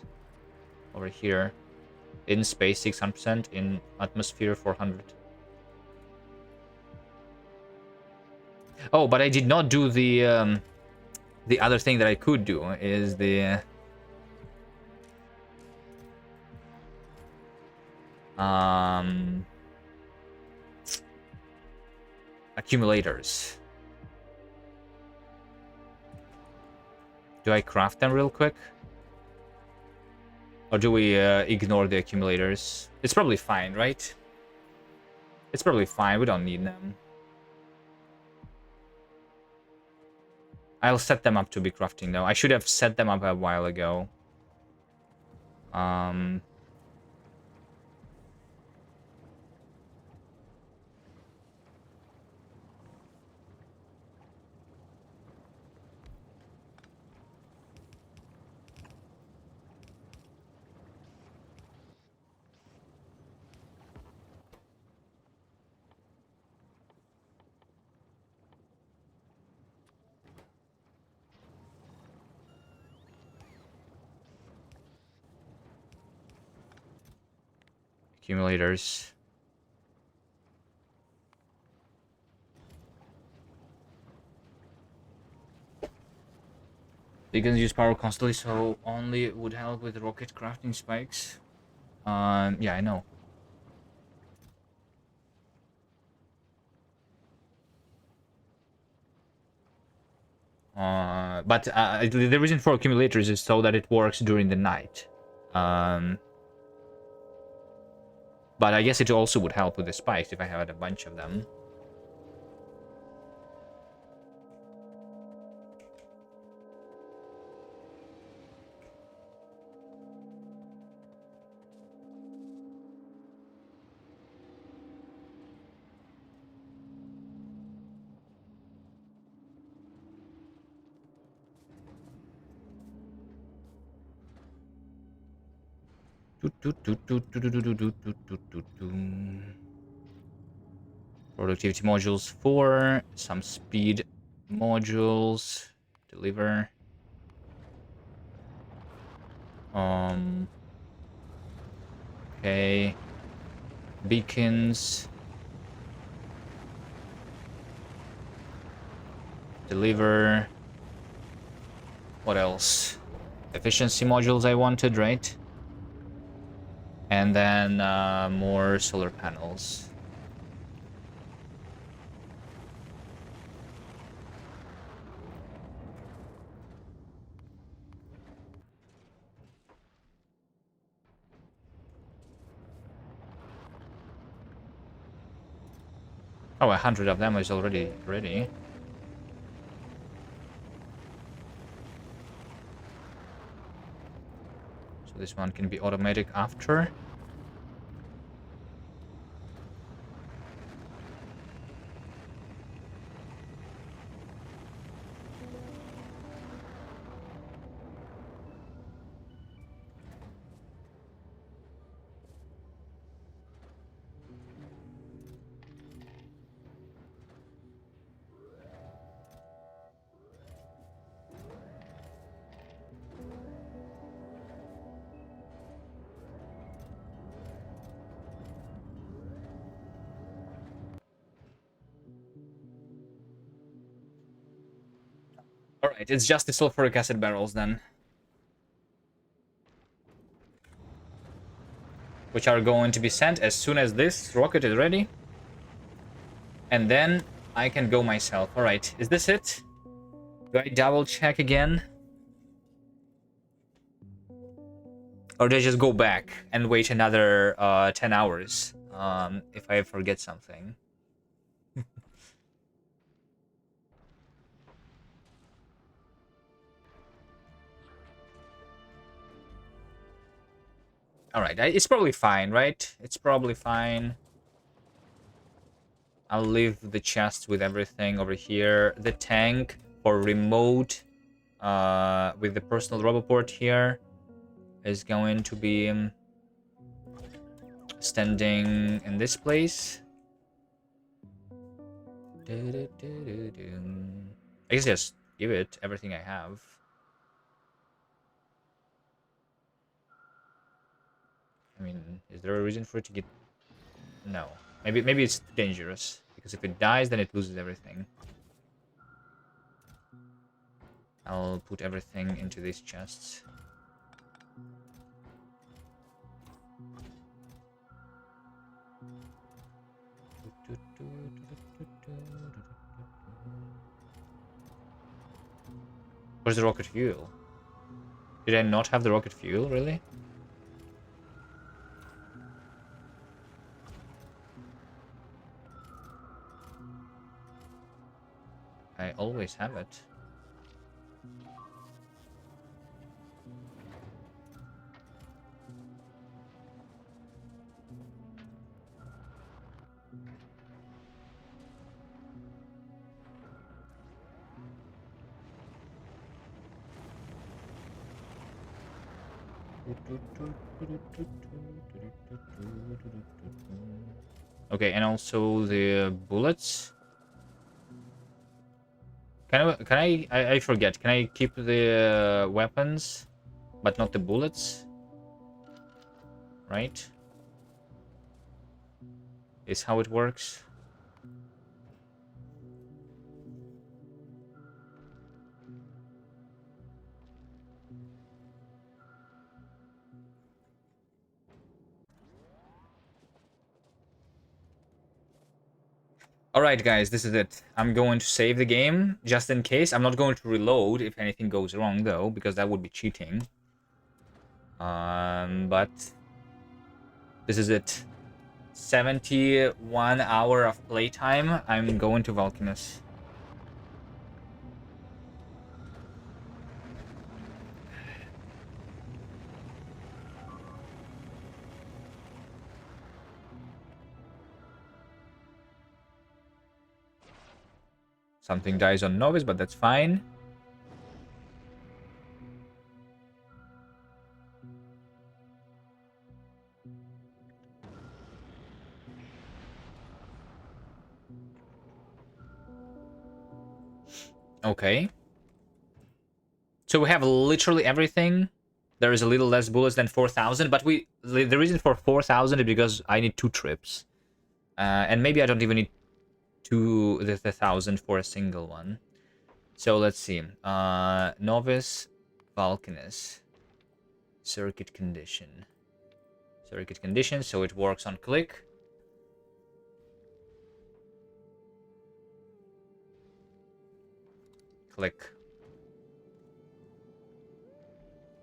over here. In space, 600%. In atmosphere, 400. Oh, but I did not do the other thing that I could do is the accumulators. Do I craft them real quick? Or do we ignore the accumulators? It's probably fine, right? It's probably fine. We don't need them. I'll set them up to be crafting, though. I should have set them up a while ago. Accumulators. Beacons use power constantly, so only it would help with rocket crafting spikes. Yeah, I know. But the reason for accumulators is so that it works during the night. But I guess it also would help with the spikes if I had a bunch of them. Productivity modules 4, some speed modules, deliver. Okay. Beacons. Deliver. What else? Efficiency modules I wanted, right? And then more solar panels. Oh, 100 of them is already ready. So this one can be automatic after. Alright, it's just the sulfuric acid barrels then. Which are going to be sent as soon as this rocket is ready. And then I can go myself. Alright, is this it? Do I double check again? Or do I just go back and wait another 10 hours if I forget something? Alright, it's probably fine, right? It's probably fine. I'll leave the chest with everything over here. The tank for remote with the personal roboport here is going to be standing in this place. I guess just give it everything I have. I mean, is there a reason for it to get... No. Maybe it's dangerous. Because if it dies, then it loses everything. I'll put everything into these chests. Where's the rocket fuel? Did I not have the rocket fuel, really? I always have it. Okay, and also the bullets. I forget. Can I keep the weapons, but not the bullets? Right? Is how it works. Alright, guys, this is it. I'm going to save the game, just in case. I'm not going to reload if anything goes wrong, though, because that would be cheating. But... this is it. 71 hour of playtime. I'm going to Vulcanus. Something dies on Novice, but that's fine. Okay. So we have literally everything. There is a little less bullets than 4,000, but the reason for 4,000 is because I need 2 trips. And maybe I don't even need the 1,000 for a single one. So let's see. Novice, Vulcanus. Circuit condition. Circuit condition, so it works on click. Click.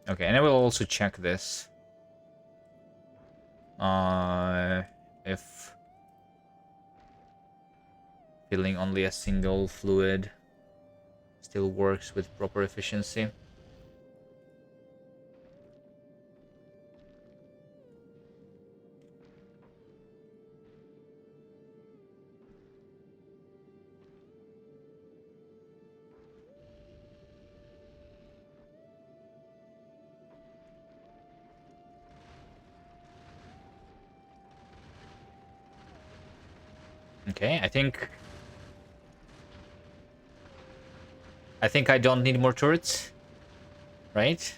Okay, and I will also check this. If filling only a single fluid still works with proper efficiency. Okay, I think I don't need more turrets, right?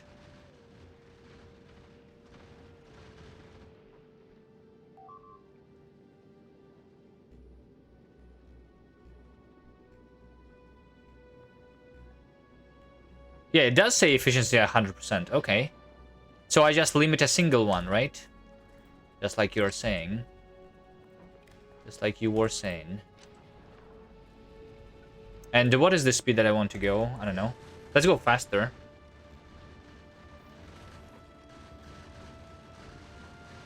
Yeah, it does say efficiency 100%. Okay. So I just limit a single one, right? Just like you're saying. Just like you were saying. And what is the speed that I want to go? I don't know. Let's go faster.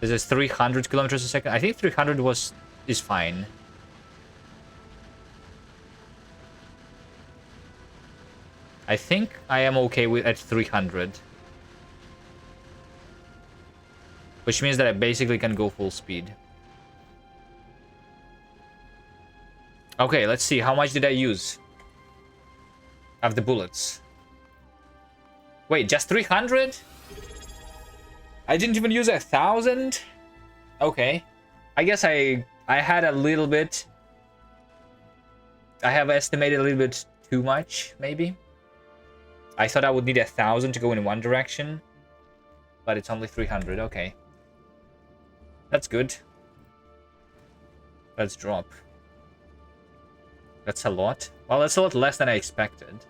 This is 300 kilometers a second. I think 300 is fine. I think I am okay with at 300. Which means that I basically can go full speed. Okay, let's see. How much did I use of the bullets? Wait, just 300? I didn't even use 1,000? Okay. I guess I had a little bit... I have estimated a little bit too much, maybe. I thought I would need 1,000 to go in one direction. But it's only 300, okay. That's good. Let's drop. That's a lot. Well, that's a lot less than I expected.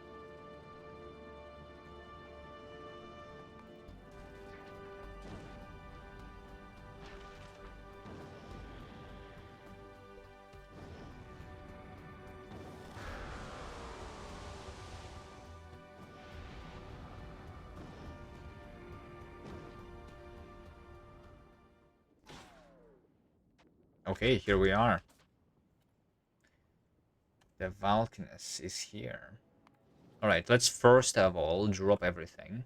Okay, here we are. The Valkynus is here. Alright, let's first of all drop everything.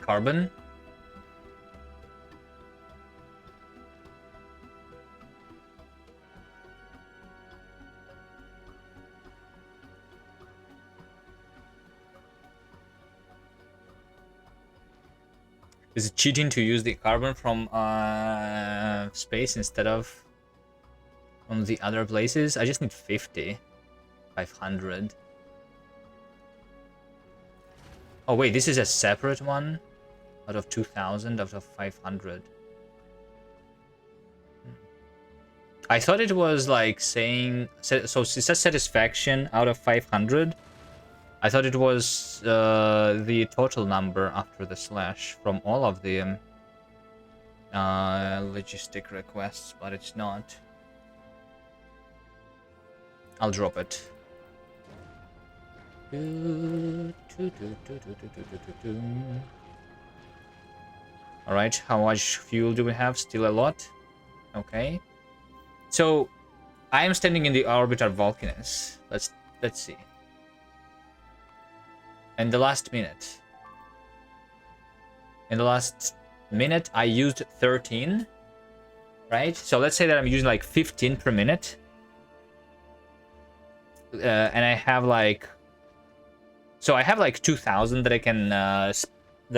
Carbon. Is it cheating to use the carbon from space instead of from the other places? I just need 50. 500. Oh wait, this is a separate one? Out of 2,000, out of 500. I thought it was like saying... So it says satisfaction out of 500. I thought it was the total number after the slash from all of the logistic requests, but it's not. I'll drop it. Alright, how much fuel do we have? Still a lot. Okay. So, I am standing in the orbital Vulcanus. Let's see. In the last minute. In the last minute, I used 13. Right? So let's say that I'm using like 15 per minute. And I have like... So I have like 2,000 that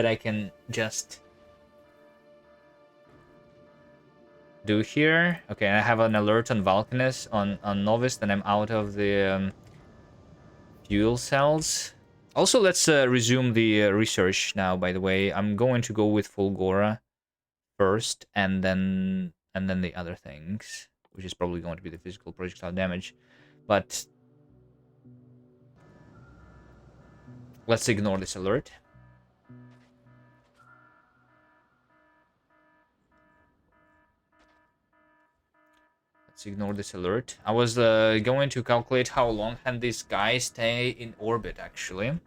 I can just do here. Okay, and I have an alert on Vulcanus on Novice, then I'm out of the fuel cells. Also, let's resume the research now, by the way. I'm going to go with Fulgora first, and then the other things, which is probably going to be the physical projectile damage. But Let's ignore this alert. Let's ignore this alert. I was going to calculate how long can this guy stay in orbit, actually.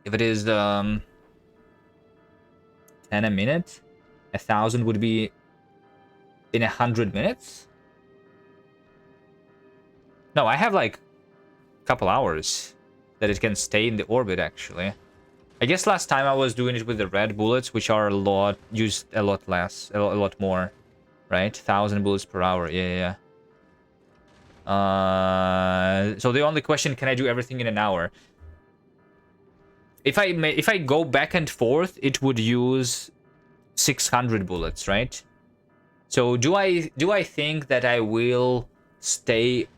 If it is 10 a minute, 1,000 would be in 100 minutes. No, I have like a couple hours that it can stay in the orbit, actually. I guess last time I was doing it with the red bullets, which are used a lot less, a lot more, right? 1,000 bullets per hour. Yeah. So the only question, can I do everything in an hour? If I go back and forth, it would use 600 bullets, right? So do I think that I will stay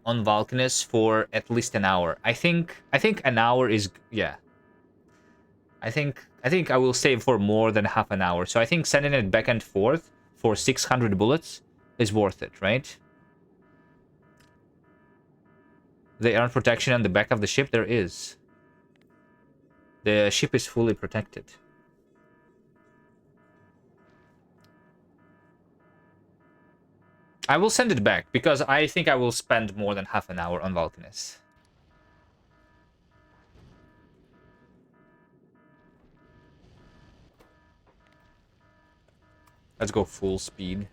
on Vulcanus for at least an hour? I think an hour is, yeah. I think I will save for more than half an hour. So I think sending it back and forth for 600 bullets is worth it, right? The air protection on the back of the ship, there is. The ship is fully protected. I will send it back because I think I will spend more than half an hour on Vulcanus. Let's go full speed.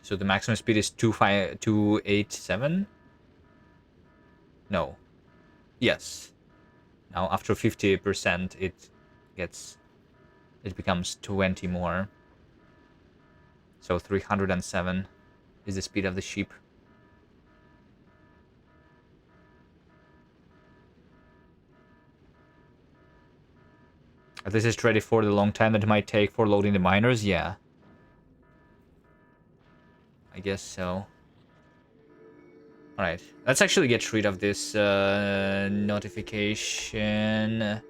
So the maximum speed is 287? No. Yes. Now after 50% it becomes 20 more. So 307 is the speed of the ship. This is ready for the long time that it might take for loading the miners? Yeah. I guess so. Alright, let's actually get rid of this notification.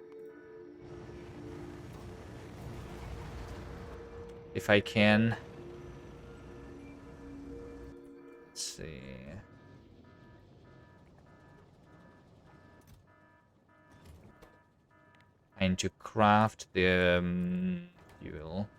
If I can. Let's see. I need to craft the fuel.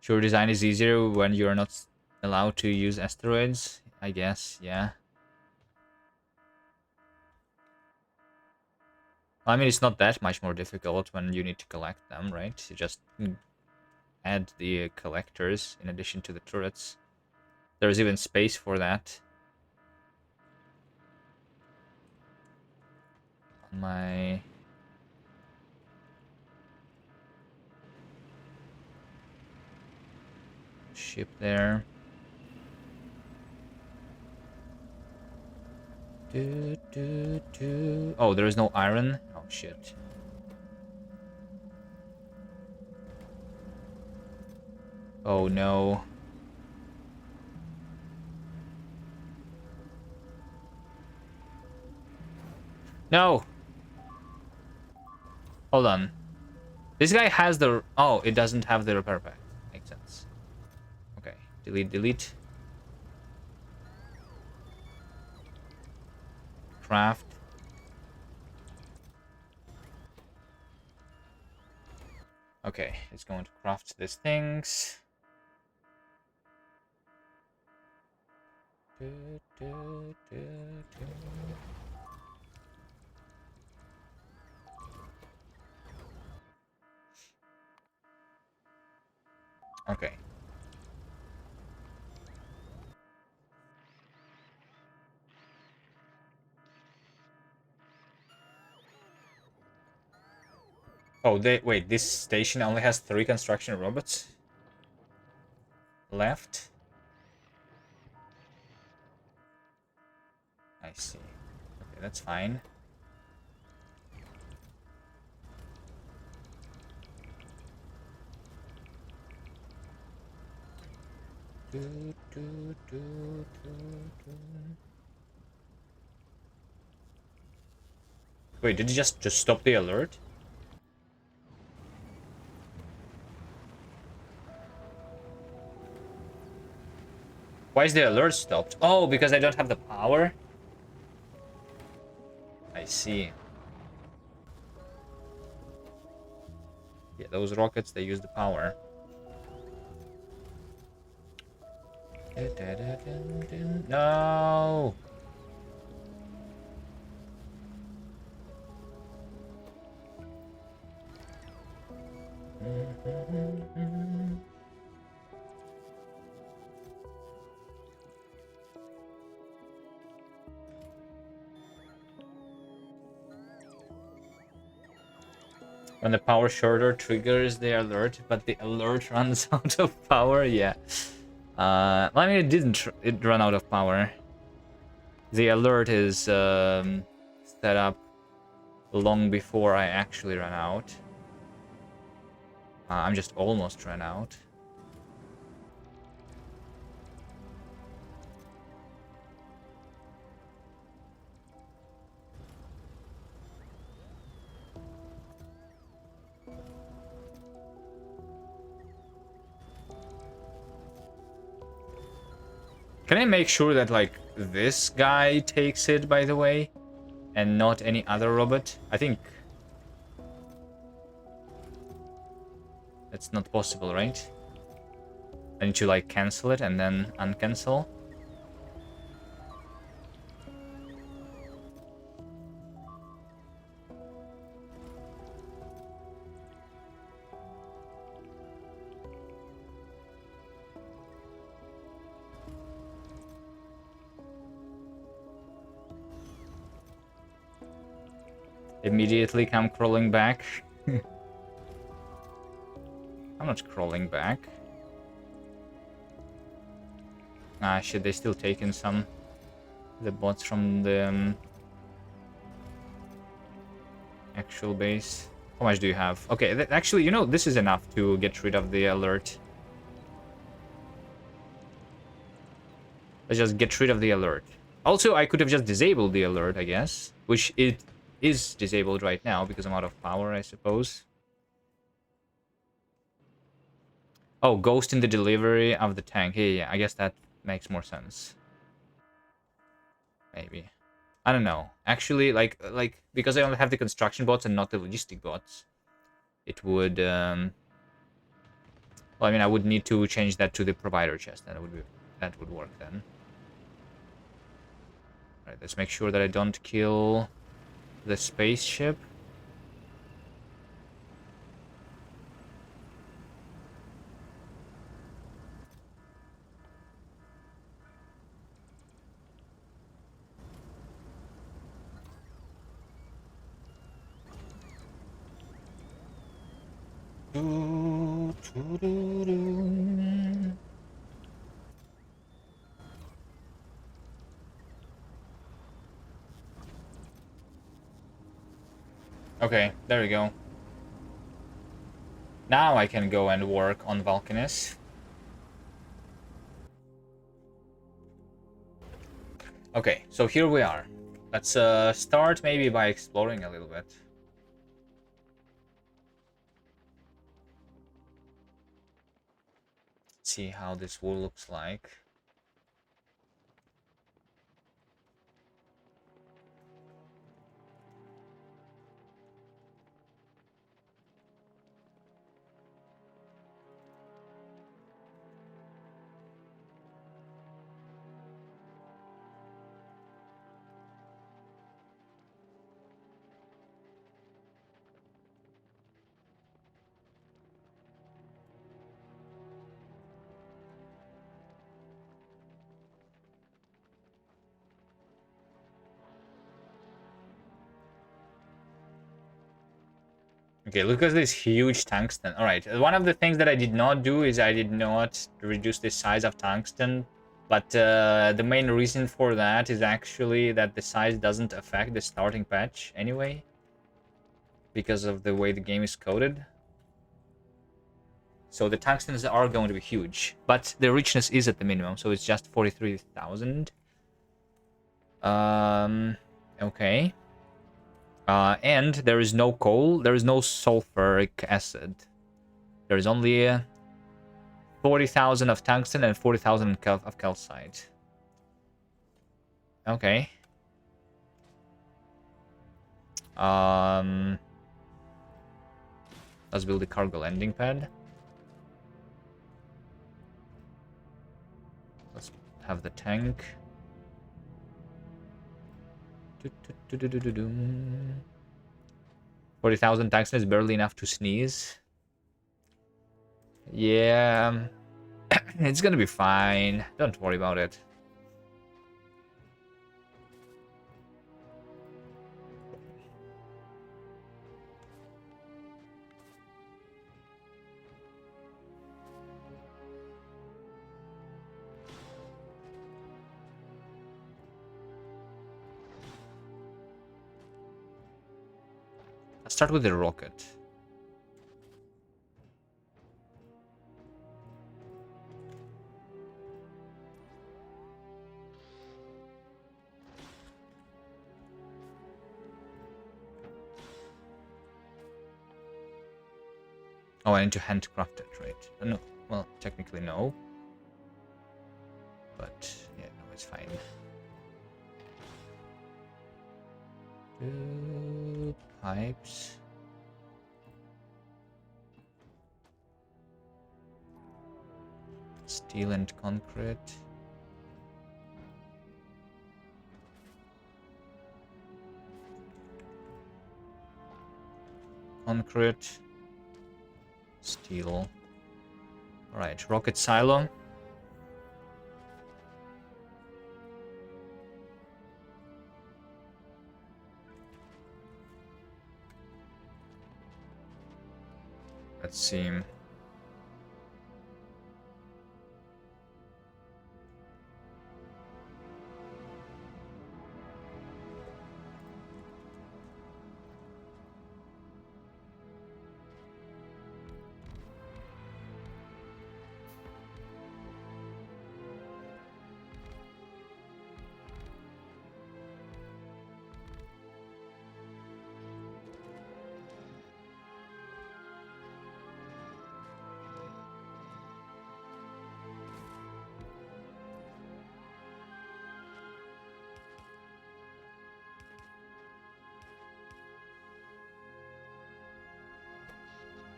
Sure, design is easier when you're not allowed to use asteroids, I guess, yeah. I mean, it's not that much more difficult when you need to collect them, right? You just add the collectors in addition to the turrets. There's even space for that. On my ship there. Oh, there is no iron? Oh, shit. Oh, no. No! Hold on. This guy has the... Oh, it doesn't have the repair pack. Makes sense. Okay. Delete. Craft. Okay, it's going to craft these things. Okay. Oh, wait, this station only has 3 construction robots left? I see. Okay, that's fine. Wait, did you just stop the alert? Why is the alert stopped? Oh, because I don't have the power? I see. Yeah, those rockets, they use the power. No! When the power shorter triggers the alert, but the alert runs out of power, yeah. Well, I mean, it run out of power. The alert is set up long before I actually ran out. I'm just almost ran out. Can I make sure that, like, this guy takes it, by the way? And not any other robot? I think... that's not possible, right? I need to, like, cancel it and then uncancel. Immediately come crawling back. I'm not crawling back. Ah, shit, they still taking some... the bots from the actual base. How much do you have? Okay, actually, you know, this is enough to get rid of the alert. Let's just get rid of the alert. Also, I could have just disabled the alert, I guess. Which it is disabled right now because I'm out of power, I suppose. Oh, ghost in the delivery of the tank. Yeah, I guess that makes more sense. Maybe. I don't know. Actually, like because I only have the construction bots and not the logistic bots, it would well, I mean, I would need to change that to the provider chest, and that would work then. All right, let's make sure that I don't kill the spaceship. Okay, there we go. Now I can go and work on Vulcanus. Okay, so here we are. Let's start maybe by exploring a little bit. See how this wall looks like. Okay, look at this huge tungsten. Alright, one of the things that I did not do is I did not reduce the size of tungsten. But the main reason for that is actually that the size doesn't affect the starting patch anyway. Because of the way the game is coded. So the tungstens are going to be huge, but the richness is at the minimum, so it's just 43,000. Okay. And there is no coal, there is no sulfuric acid. There is only 40,000 of tungsten and 40,000 of calcite. Okay. Let's build the cargo landing pad. Let's have the tank. 40,000 tungsten is barely enough to sneeze. Yeah, it's gonna be fine. Don't worry about it. Let's start with the rocket. Oh, I need to handcraft it, right? No, well, technically no. But, yeah, no, it's fine. Two pipes. Steel and concrete. Concrete. Steel. Alright, rocket silo. Let's see.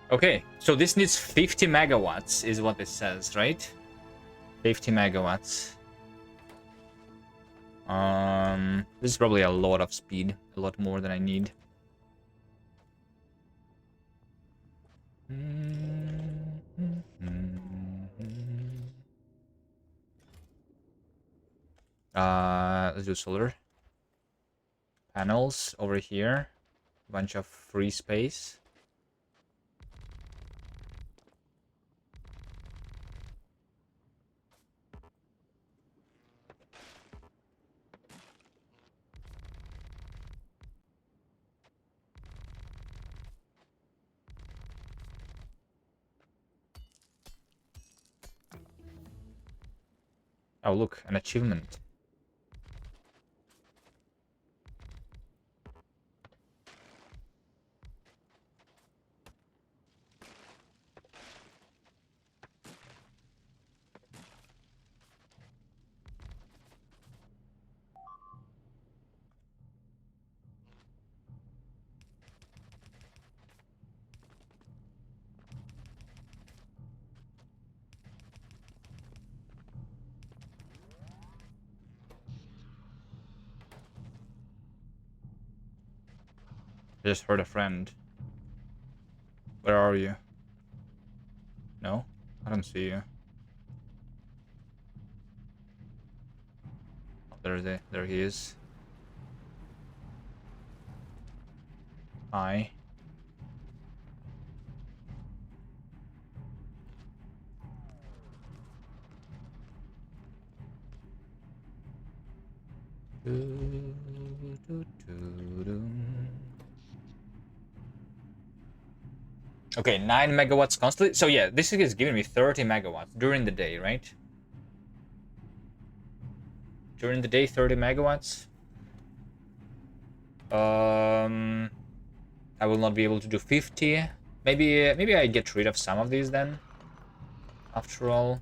Okay, so this needs 50 megawatts is what it says, right? 50 megawatts. This is probably a lot of speed, a lot more than I need. Let's do solar panels over here. Bunch of free space. Oh, look, an achievement. I just heard a friend. Where are you? No? I don't see you. Oh, there he is. Hi. Okay, 9 megawatts constantly. So yeah, this is giving me 30 megawatts during the day, right? During the day, 30 megawatts. I will not be able to do 50. Maybe I get rid of some of these then. After all.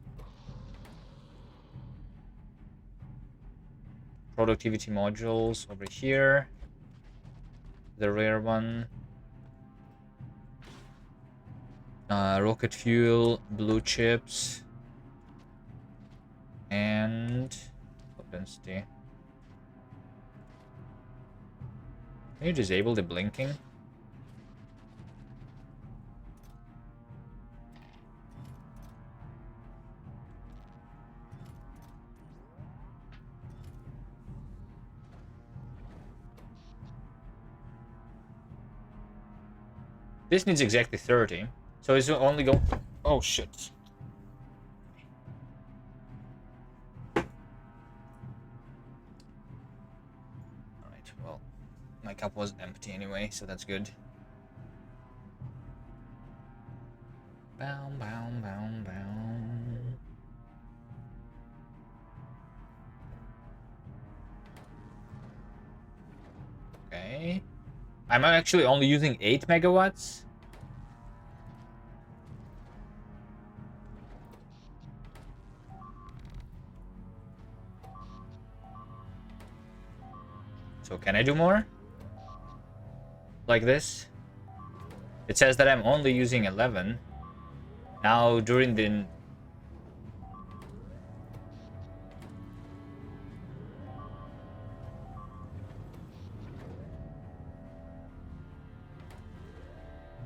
Productivity modules over here. The rare one. Rocket fuel, blue chips. And density. Can you disable the blinking? This needs exactly 30. So it's only go... Oh, shit. Alright, well, my cup was empty anyway, so that's good. Bow, bow, bow, bow. Okay. I'm actually only using 8 megawatts. So can I do more? Like this? It says that I'm only using 11. Now during the...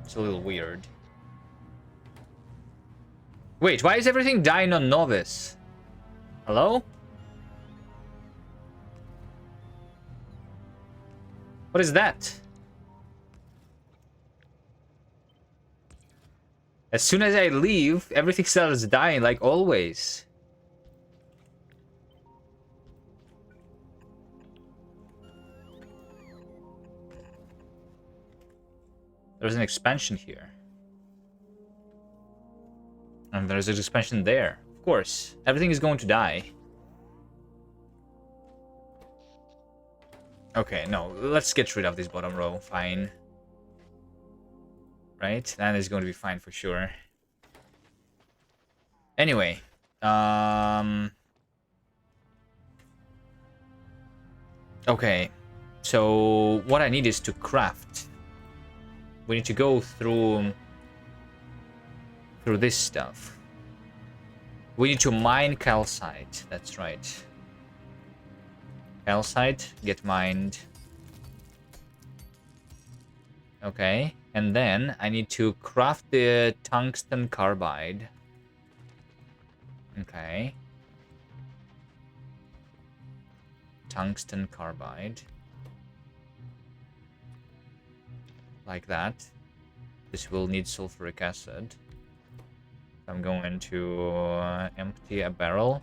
It's a little weird. Wait, why is everything dying on Novice? Hello? What is that? As soon as I leave, everything starts dying like always. There's an expansion here. And there's an expansion there. Of course, everything is going to die. Okay, no, let's get rid of this bottom row. Fine. Right? That is going to be fine for sure. Anyway. Okay. So, what I need is to craft. We need to go through this stuff. We need to mine calcite. That's right. Calcite, get mined. Okay, and then I need to craft the tungsten carbide. Okay. Tungsten carbide. Like that. This will need sulfuric acid. I'm going to empty a barrel.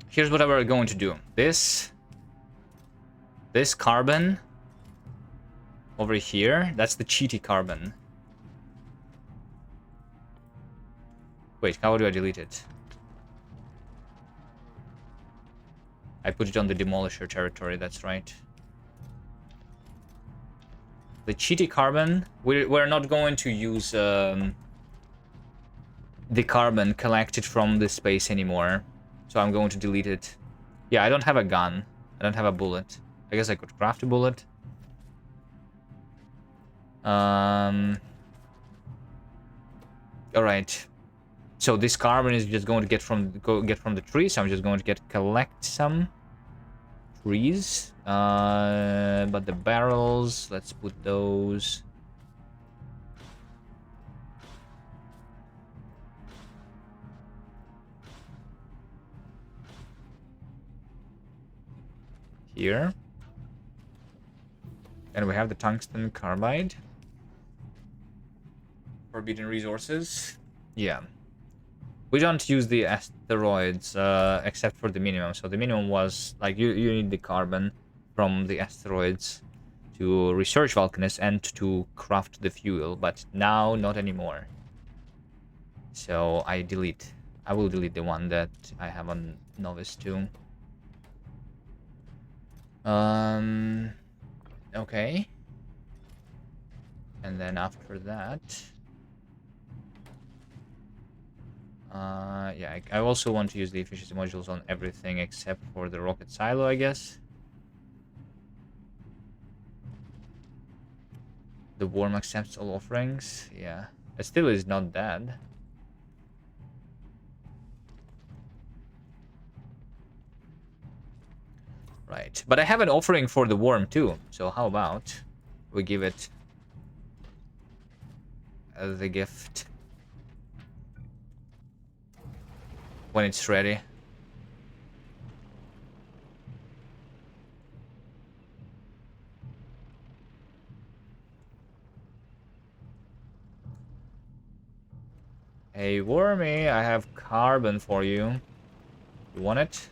Here's what we're going to do. This carbon over here, that's the cheaty carbon. Wait, how do I delete it? I put it on the demolisher territory, that's right. The cheaty carbon, we're not going to use the carbon collected from this space anymore. So I'm going to delete it. Yeah, I don't have a gun. I don't have a bullet. I guess I could craft a bullet. Alright. So this carbon is just going to get from the tree, so I'm just going to collect some. freeze. But the barrels, let's put those. Here. And we have the tungsten carbide. Forbidden resources. Yeah. We don't use the asteroids except for the minimum. So the minimum was like you need the carbon from the asteroids to research volcanists and to craft the fuel, but now not anymore. So I will delete the one that I have on Novice too. Okay. And then after that, yeah, I also want to use the efficiency modules on everything except for the rocket silo, I guess. The worm accepts all offerings. Yeah, it still is not bad. Right, but I have an offering for the worm too. So how about we give it the gift when it's ready. Hey, Wormy, I have carbon for you. You want it?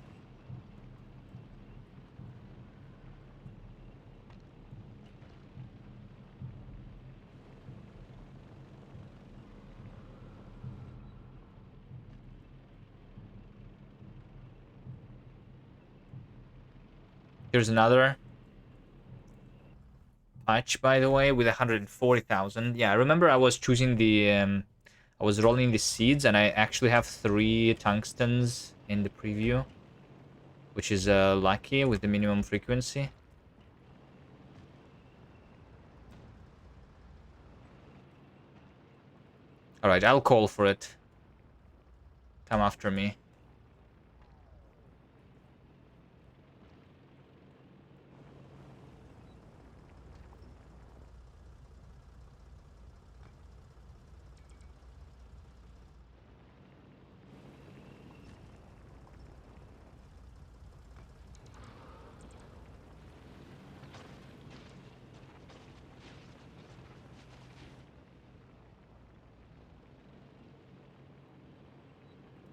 Here's another patch, by the way, with 140,000. Yeah, I remember I was choosing the... I was rolling the seeds, and I actually have 3 tungstens in the preview. Which is lucky with the minimum frequency. Alright, I'll call for it. Come after me.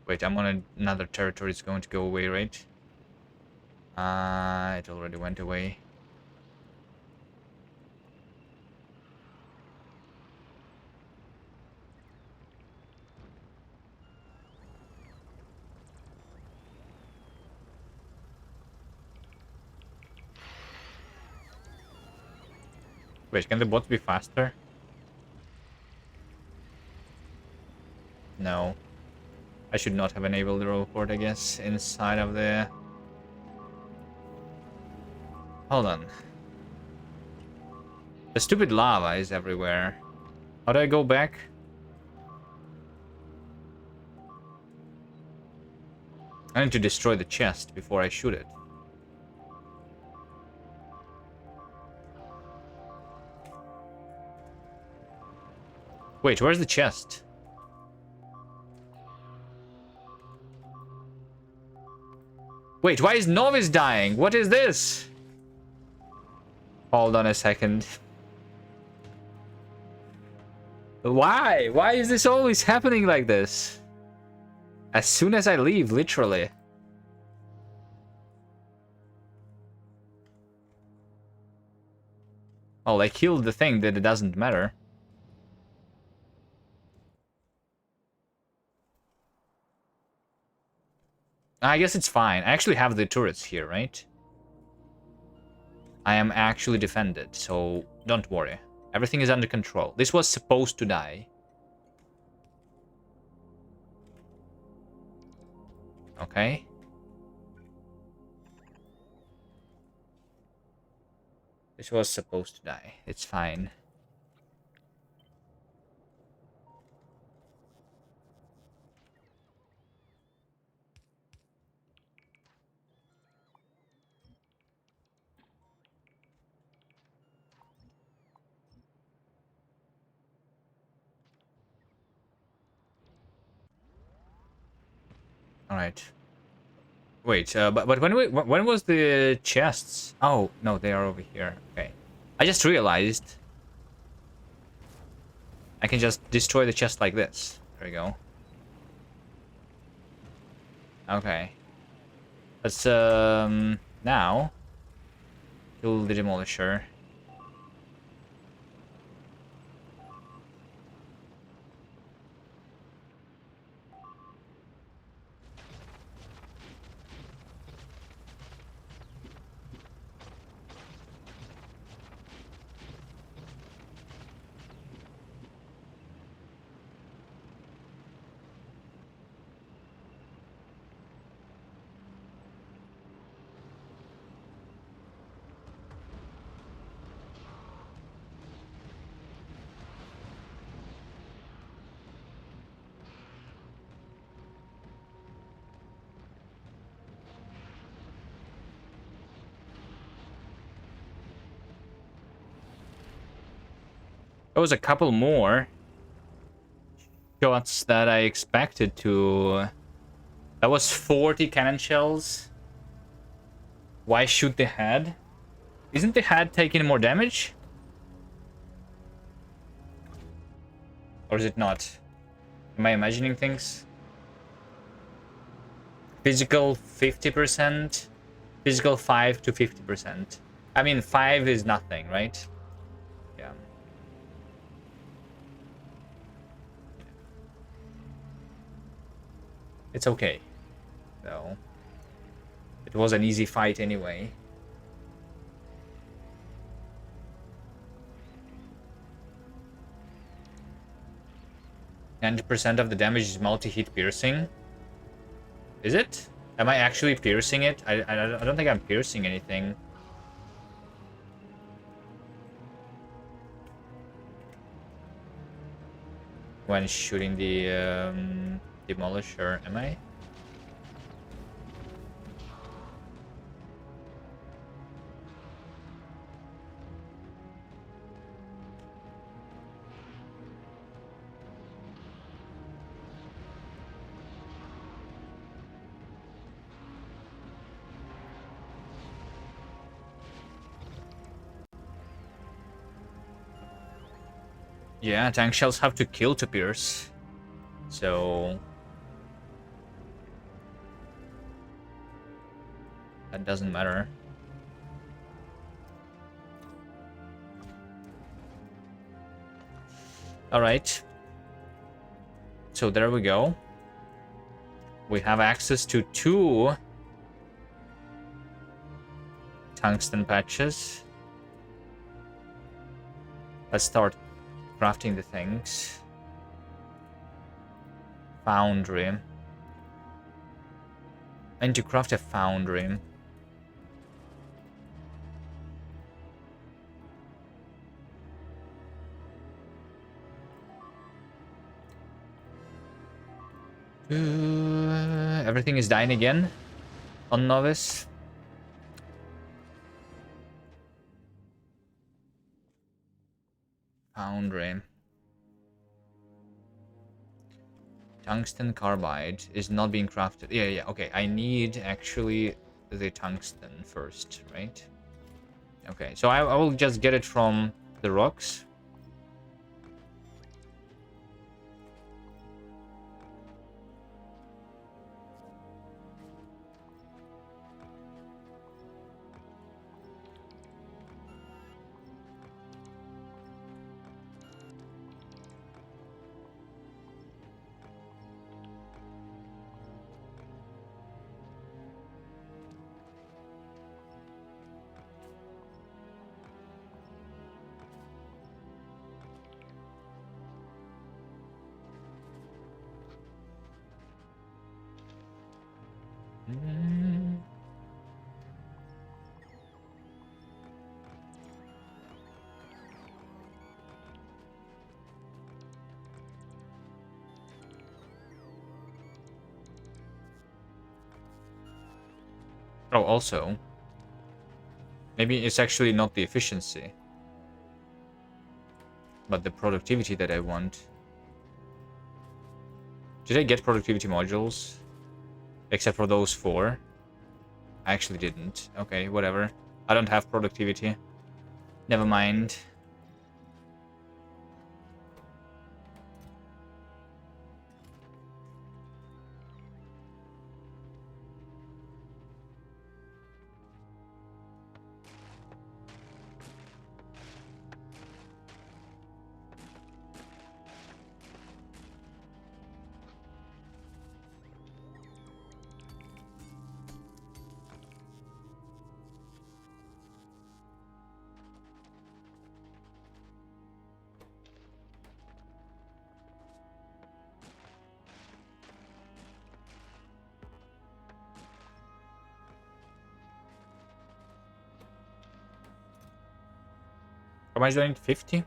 Wait, I'm on another territory. It's going to go away, right? It already went away. Wait, can the bots be faster? No. I should not have enabled the roll port, I guess, inside of the... Hold on. The stupid lava is everywhere. How do I go back? I need to destroy the chest before I shoot it. Wait, where's the chest? Wait, why is Novice dying? What is this? Hold on a second. Why? Why is this always happening like this? As soon as I leave, literally. Oh, I killed the thing that it doesn't matter. I guess it's fine. I actually have the turrets here, right? I am actually defended, so don't worry. Everything is under control. This was supposed to die. Okay. This was supposed to die. It's fine. All right. Wait, but when was the chests? Oh no, they are over here. Okay, I just realized I can just destroy the chest like this. There we go. Okay, let's now kill the demolisher. There was a couple more shots that I expected to. That was 40 cannon shells. Why shoot the head? Isn't the head taking more damage? Or is it not? Am I imagining things? Physical 50%. Physical 5 to 50%. I mean, 5 is nothing, right? Yeah. It's okay, though. It was an easy fight anyway. %, of the damage is multi-hit piercing. Is it? Am I actually piercing it? I don't think I'm piercing anything. When shooting the demolisher, am I? Yeah, tank shells have to kill to pierce. So that doesn't matter. Alright. So there we go. We have access to 2 tungsten patches. Let's start crafting the things. Foundry. I need to craft a foundry. Everything is dying again on novice. Foundry. Tungsten carbide is not being crafted. Yeah, okay. I need actually the tungsten first, right? Okay, so I will just get it from the rocks. Oh, also, maybe it's actually not the efficiency, but the productivity that I want. Did I get productivity modules? Except for those 4. I actually didn't. Okay, whatever. I don't have productivity. Never mind. How much do I need? 50?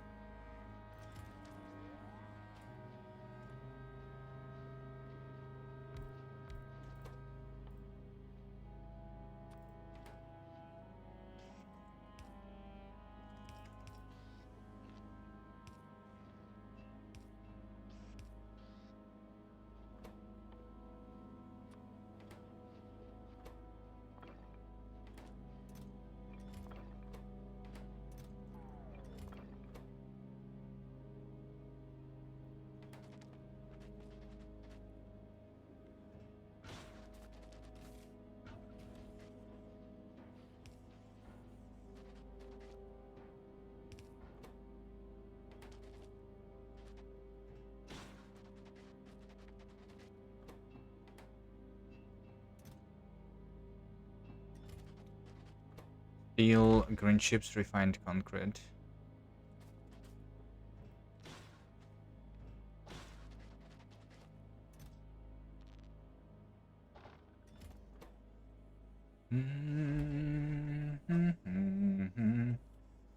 Steel, green chips, refined concrete.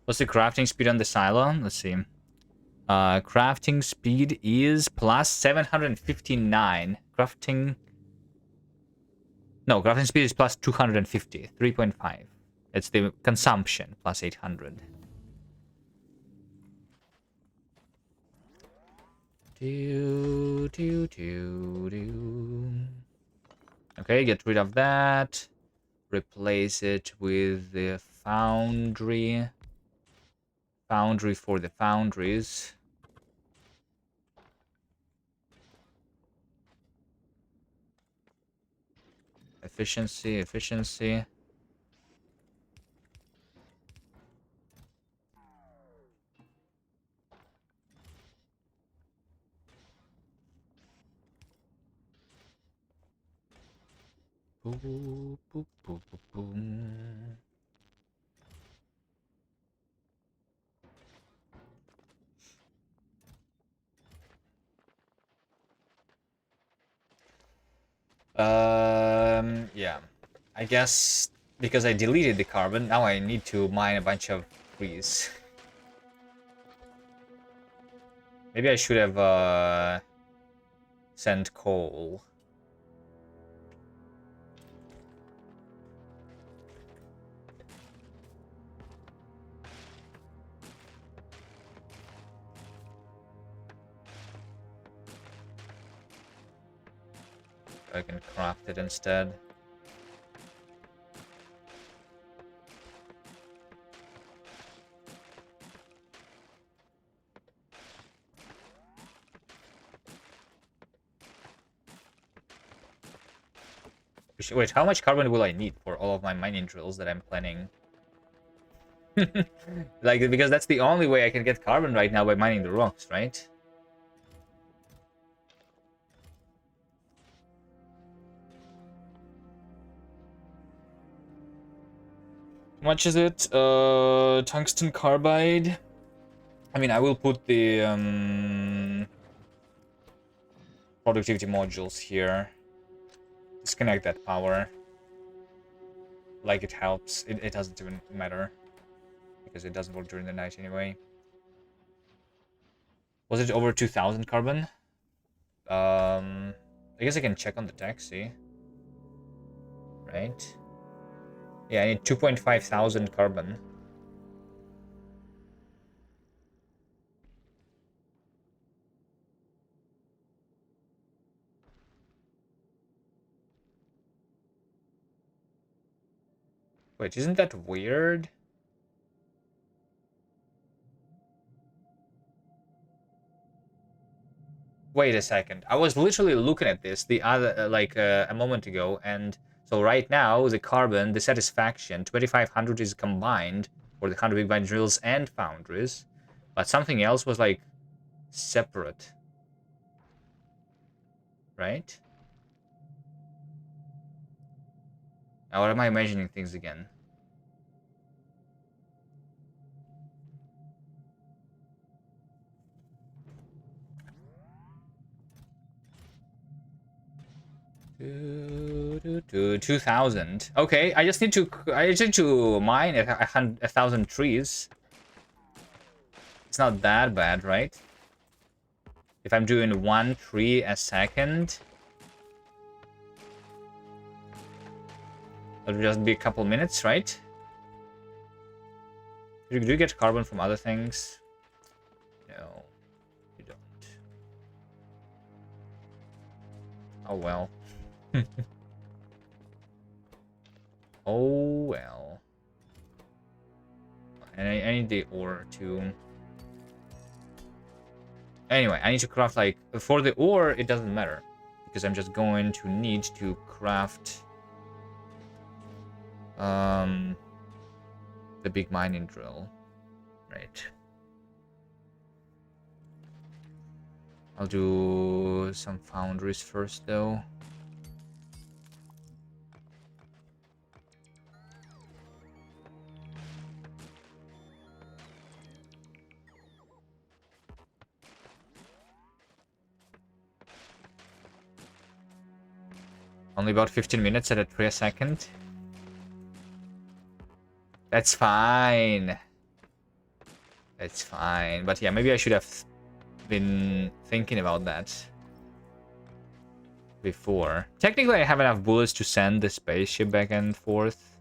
What's the crafting speed on the silo? Let's see. Crafting speed is plus 759. Crafting speed is plus 250. 3.5. It's the consumption plus 800. Okay, get rid of that. Replace it with the foundry. Foundry for the foundries. Efficiency, efficiency. Boop, boop, boop, boop, boom. Yeah. I guess because I deleted the carbon, now I need to mine a bunch of trees. Maybe I should have sent coal. I can craft it instead. Wait, how much carbon will I need for all of my mining drills that I'm planning? Like, because that's the only way I can get carbon right now by mining the rocks, right? How much is it? Tungsten carbide. I mean, I will put the productivity modules here. Disconnect that power. Like it helps. It doesn't even matter. Because it doesn't work during the night anyway. Was it over 2000 carbon? I guess I can check on the taxi. Right? Yeah, I need 2.5 thousand carbon. Wait, isn't that weird? Wait a second. I was literally looking at this the other a moment ago, and so right now the carbon, the satisfaction, 2500 is combined for the 100 big mine drills and foundries, but something else was like separate, right? Or am I imagining things again? Do, 2000. Okay, I just need to mine a thousand trees. It's not that bad, right? If I'm doing 1 tree a second, it'll just be a couple minutes, right? Do you get carbon from other things? No, you don't. Oh well. Oh well. And I need the ore too. Anyway, I need to craft like for the ore. It doesn't matter because I'm just going to need to craft the big mining drill, right? I'll do some foundries first though. Only about 15 minutes at a 3 a second. That's fine. That's fine. But yeah, maybe I should have been thinking about that before. Technically, I have enough bullets to send the spaceship back and forth.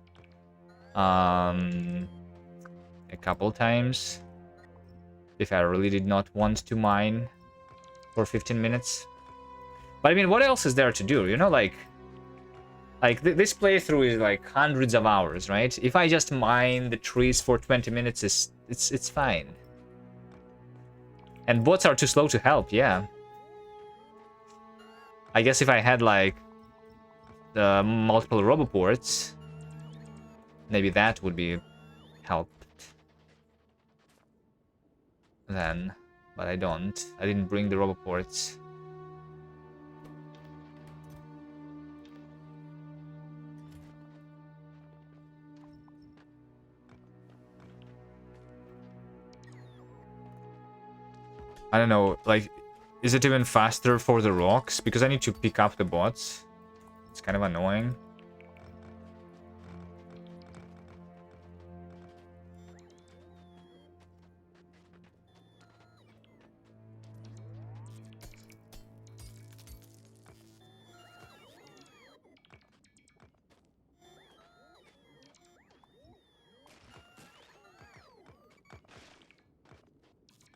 A couple times. If I really did not want to mine for 15 minutes. But I mean, what else is there to do? You know, this playthrough is like hundreds of hours, right? If I just mine the trees for 20 minutes, it's fine. And bots are too slow to help, yeah. I guess if I had like the multiple roboports, maybe that would be helped then. But I don't. I didn't bring the roboports. I don't know, like, is it even faster for the rocks? Because I need to pick up the bots. It's kind of annoying.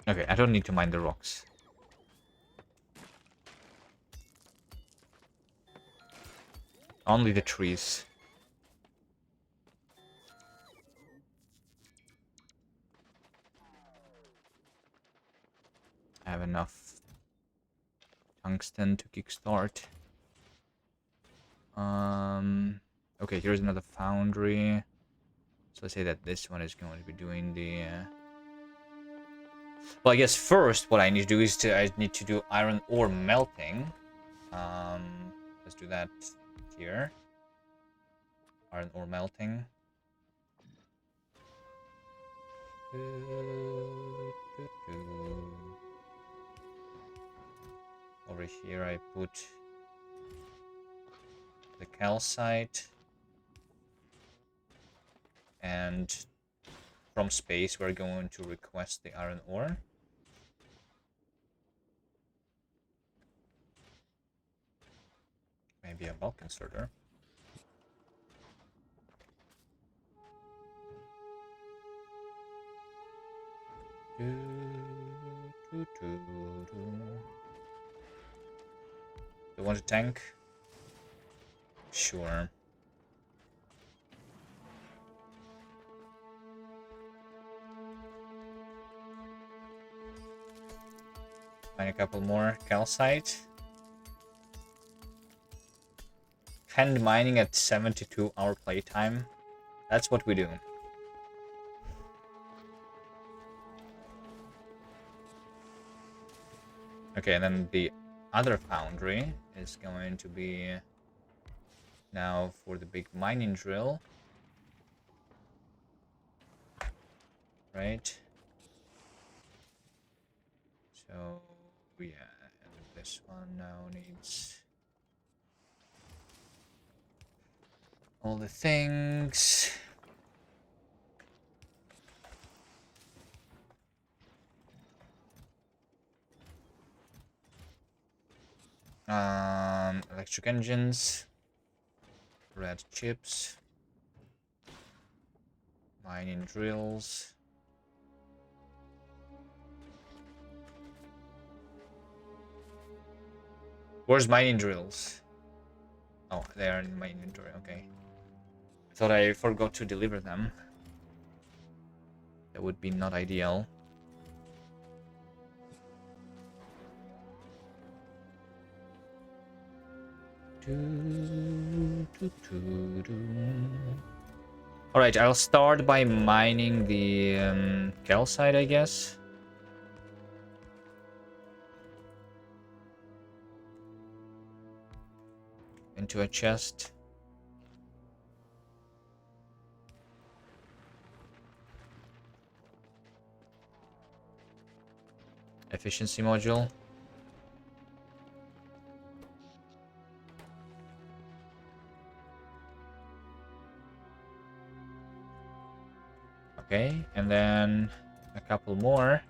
Okay, I don't need to mine the rocks. Only the trees. I have enough tungsten to kickstart. Okay, here's another foundry. So let's say that this one is going to be doing the... Well, I guess first what I need to do is I need to do iron ore melting. Let's do that here. Iron ore melting. Over here I put the calcite. And from space we're going to request the iron ore. Maybe a bulk inserter. Do you want a tank? Sure. Find a couple more calcite. Hand mining at 72-hour playtime. That's what we do. Okay, and then the other foundry is going to be now for the big mining drill. Right? So, yeah, and this one now needs all the things. Electric engines, red chips, mining drills. Where's mining drills? Oh, they are in my inventory, okay. I thought I forgot to deliver them. That would be not ideal. Alright, I'll start by mining the calcite, I guess. Into a chest. Efficiency module. Okay, and then a couple more.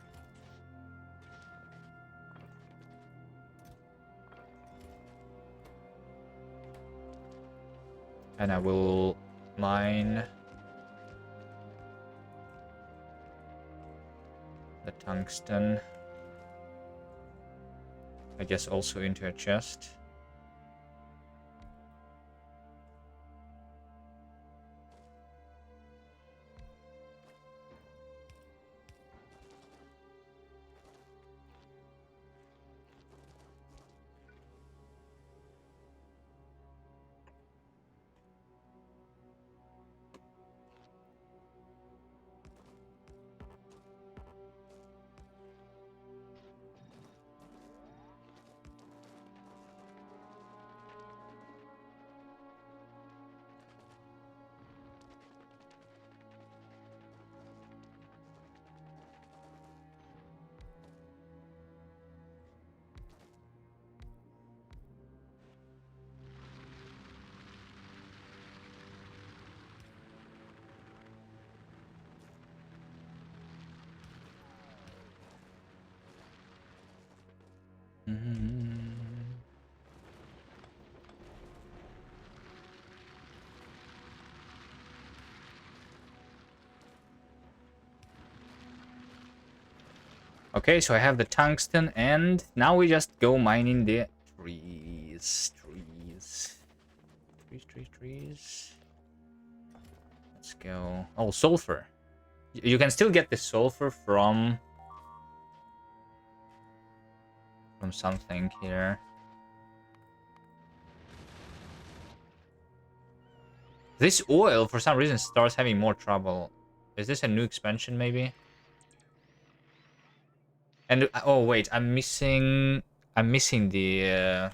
And I will mine the tungsten. I guess also into a chest. Okay, so I have the tungsten, and now we just go mining the trees. Trees. Let's go. Oh, sulfur. You can still get the sulfur from something here. This oil, for some reason, starts having more trouble. Is this a new expansion, maybe? And oh wait, I'm missing the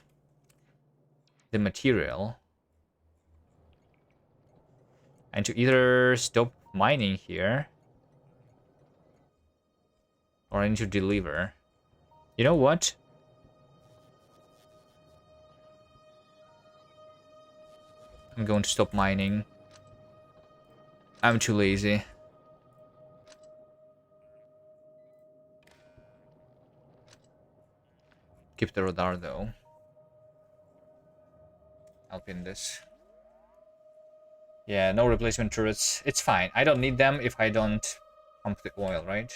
material. And to either stop mining here, or I need to deliver. You know what? I'm going to stop mining. I'm too lazy. Keep the radar though. I'll pin this. Yeah, no replacement turrets. It's fine. I don't need them if I don't pump the oil, right?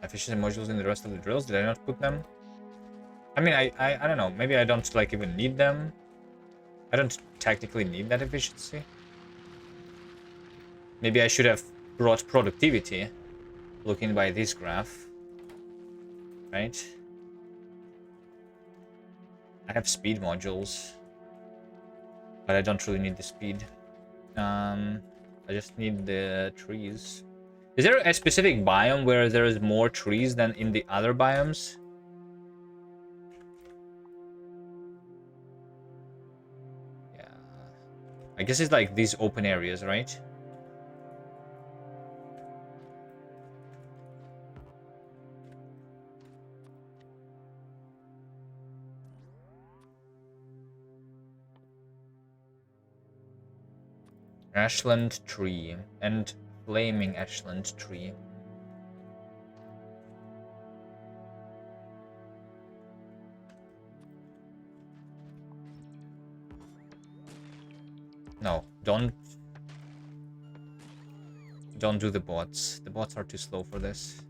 Efficiency modules in the rest of the drills. Did I not put them? I mean, I don't know. Maybe I don't like even need them. I don't technically need that efficiency. Maybe I should have brought productivity, looking by this graph, right? I have speed modules, but I don't really need the speed. I just need the trees. Is there a specific biome where there is more trees than in the other biomes? Yeah. I guess it's like these open areas, right? Ashland tree and flaming ashland tree. No, don't do the bots. The bots are too slow for this.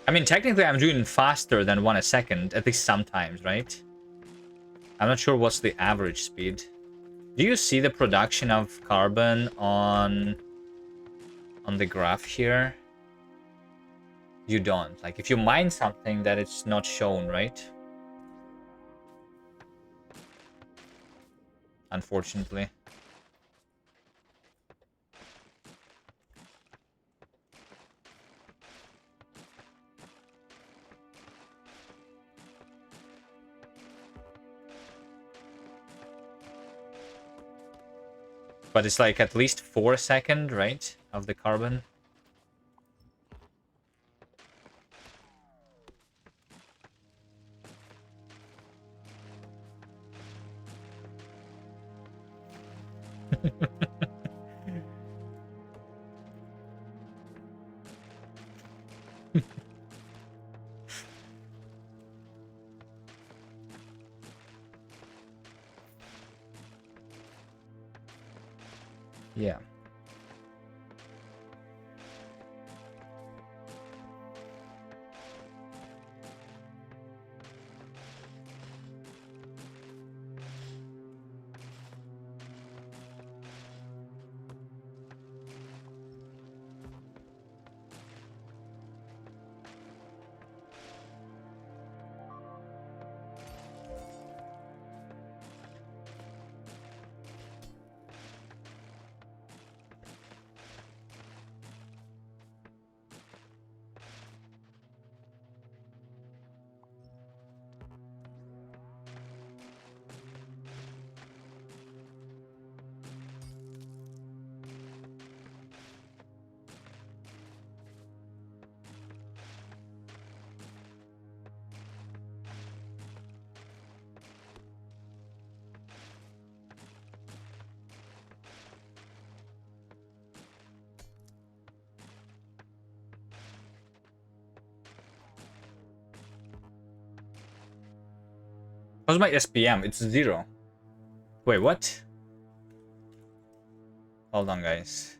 I mean, technically I'm doing faster than 1 a second, at least sometimes, right? I'm not sure what's the average speed. Do you see the production of carbon on the graph here? You don't. Like, if you mine something that it's not shown, right? Unfortunately. But it's like at least 4 seconds, right? Of the carbon. Yeah. How's my SPM? It's 0. Wait, what? Hold on, guys.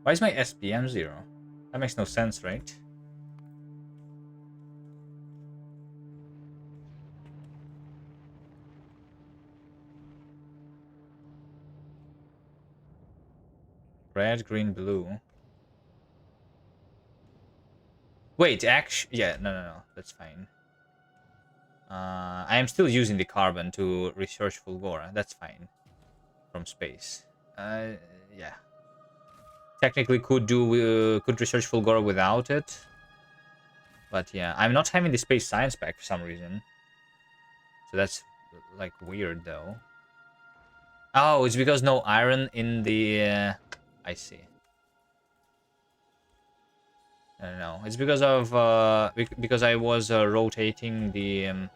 Why is my SPM 0? That makes no sense, right? Red, green, blue. Wait, actually... Yeah, no. That's fine. I am still using the carbon to research Fulgora. That's fine. From space. Yeah. Technically could research Fulgora without it. But yeah, I'm not having the space science pack for some reason. So that's like weird though. Oh, it's because no iron in the... I see. I don't know. It's because of because I was rotating the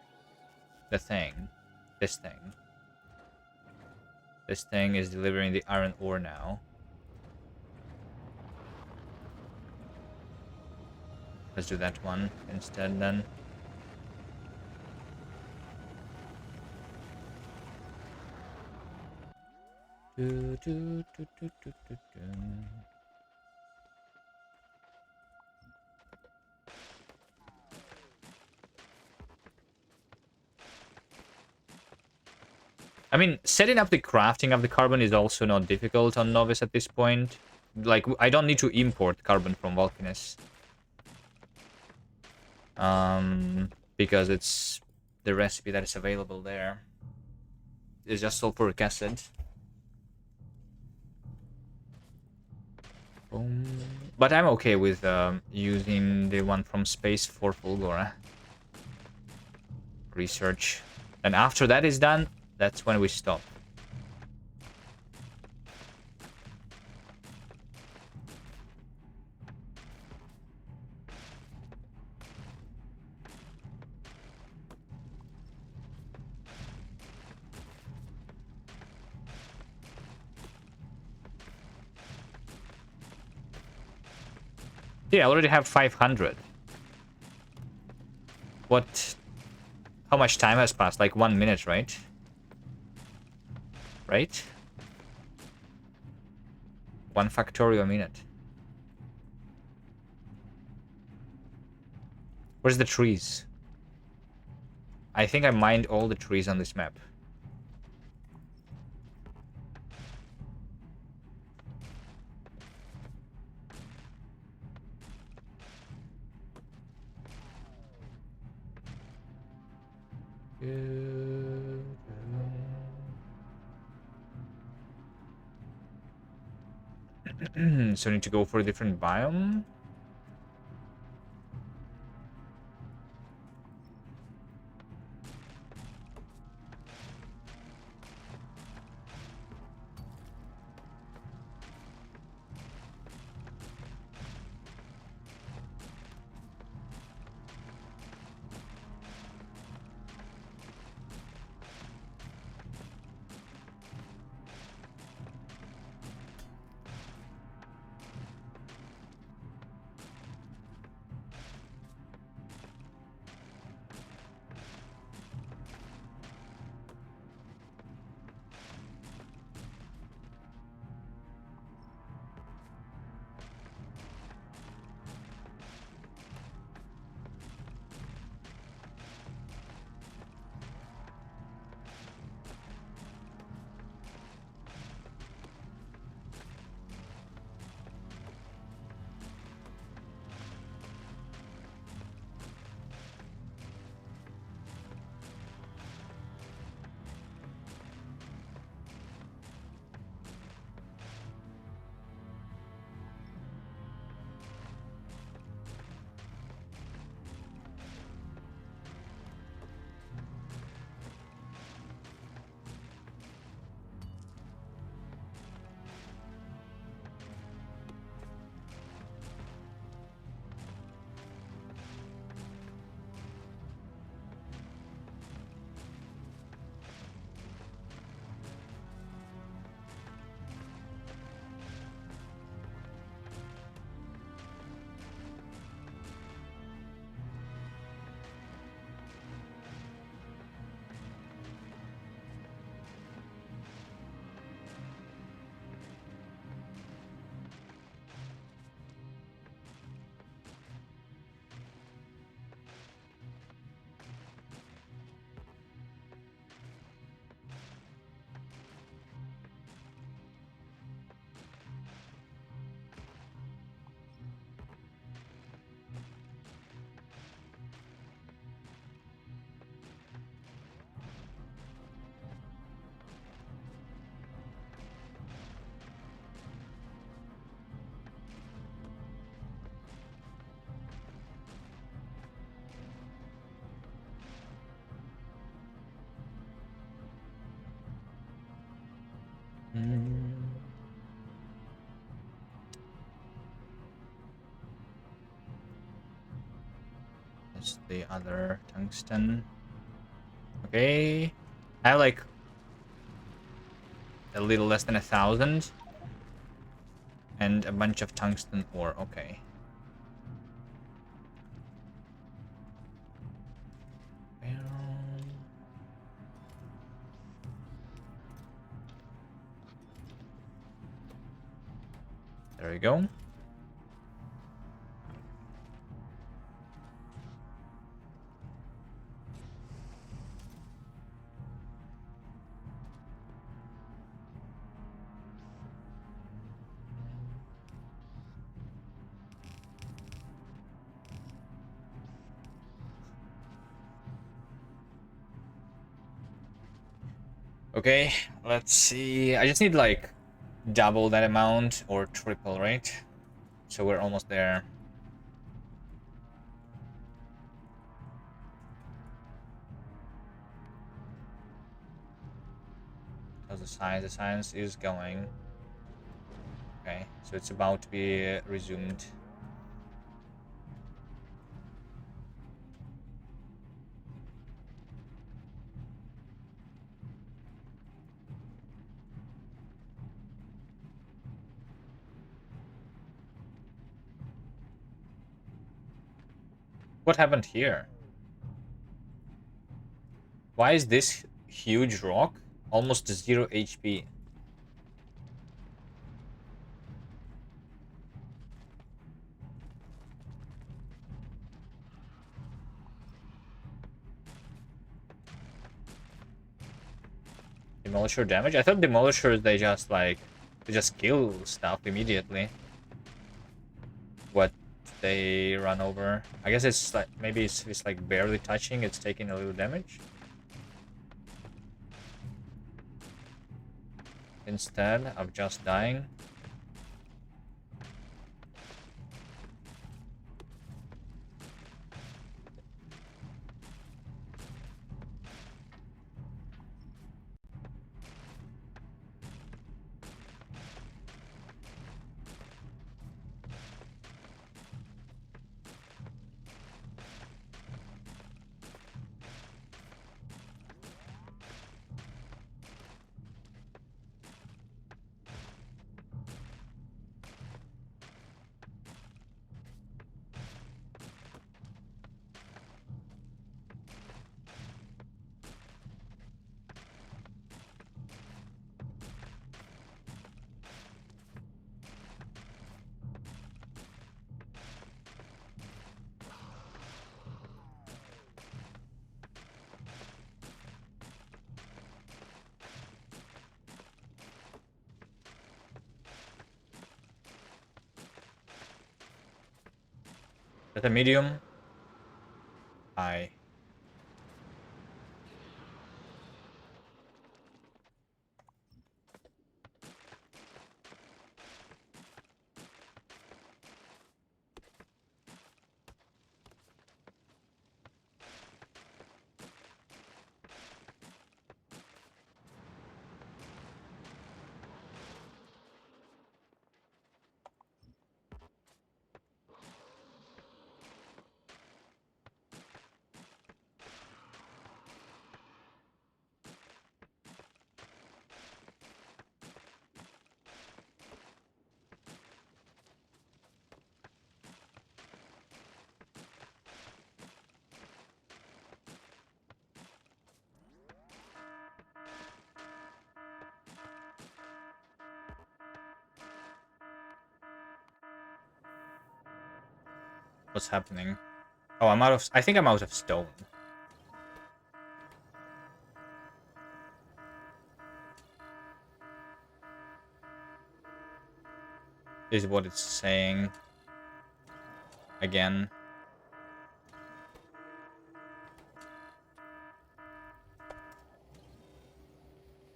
thing. This thing. This thing is delivering the iron ore now. Let's do that one instead then. Do, do, do, do, do, do, do. I mean, setting up the crafting of the carbon is also not difficult on Novice at this point. Like, I don't need to import carbon from Vulcanus. Because it's the recipe that is available there. It's just sulfuric acid. Boom. But I'm okay with using the one from space for Fulgora. Research. And after that is done, that's when we stop. Yeah, I already have 500. What? How much time has passed? Like 1 minute, right? Right? 1 Factorio minute. Where's the trees? I think I mined all the trees on this map. So I need to go for a different biome. What's the other tungsten? Okay. I have like a little less than 1,000. And a bunch of tungsten ore. Okay. There we go. Okay, let's see. I just need like double that amount or triple, right? So we're almost there. How's the science? The science is going. Okay, so it's about to be resumed. What happened here? Why is this huge rock almost 0 HP? Demolisher damage? I thought demolishers, they just kill stuff immediately. What they run over. I guess it's like, maybe it's like barely touching, it's taking a little damage. Instead of just dying. Is that a medium? High. What's happening? Oh, I think I'm out of stone. Is what it's saying. Again.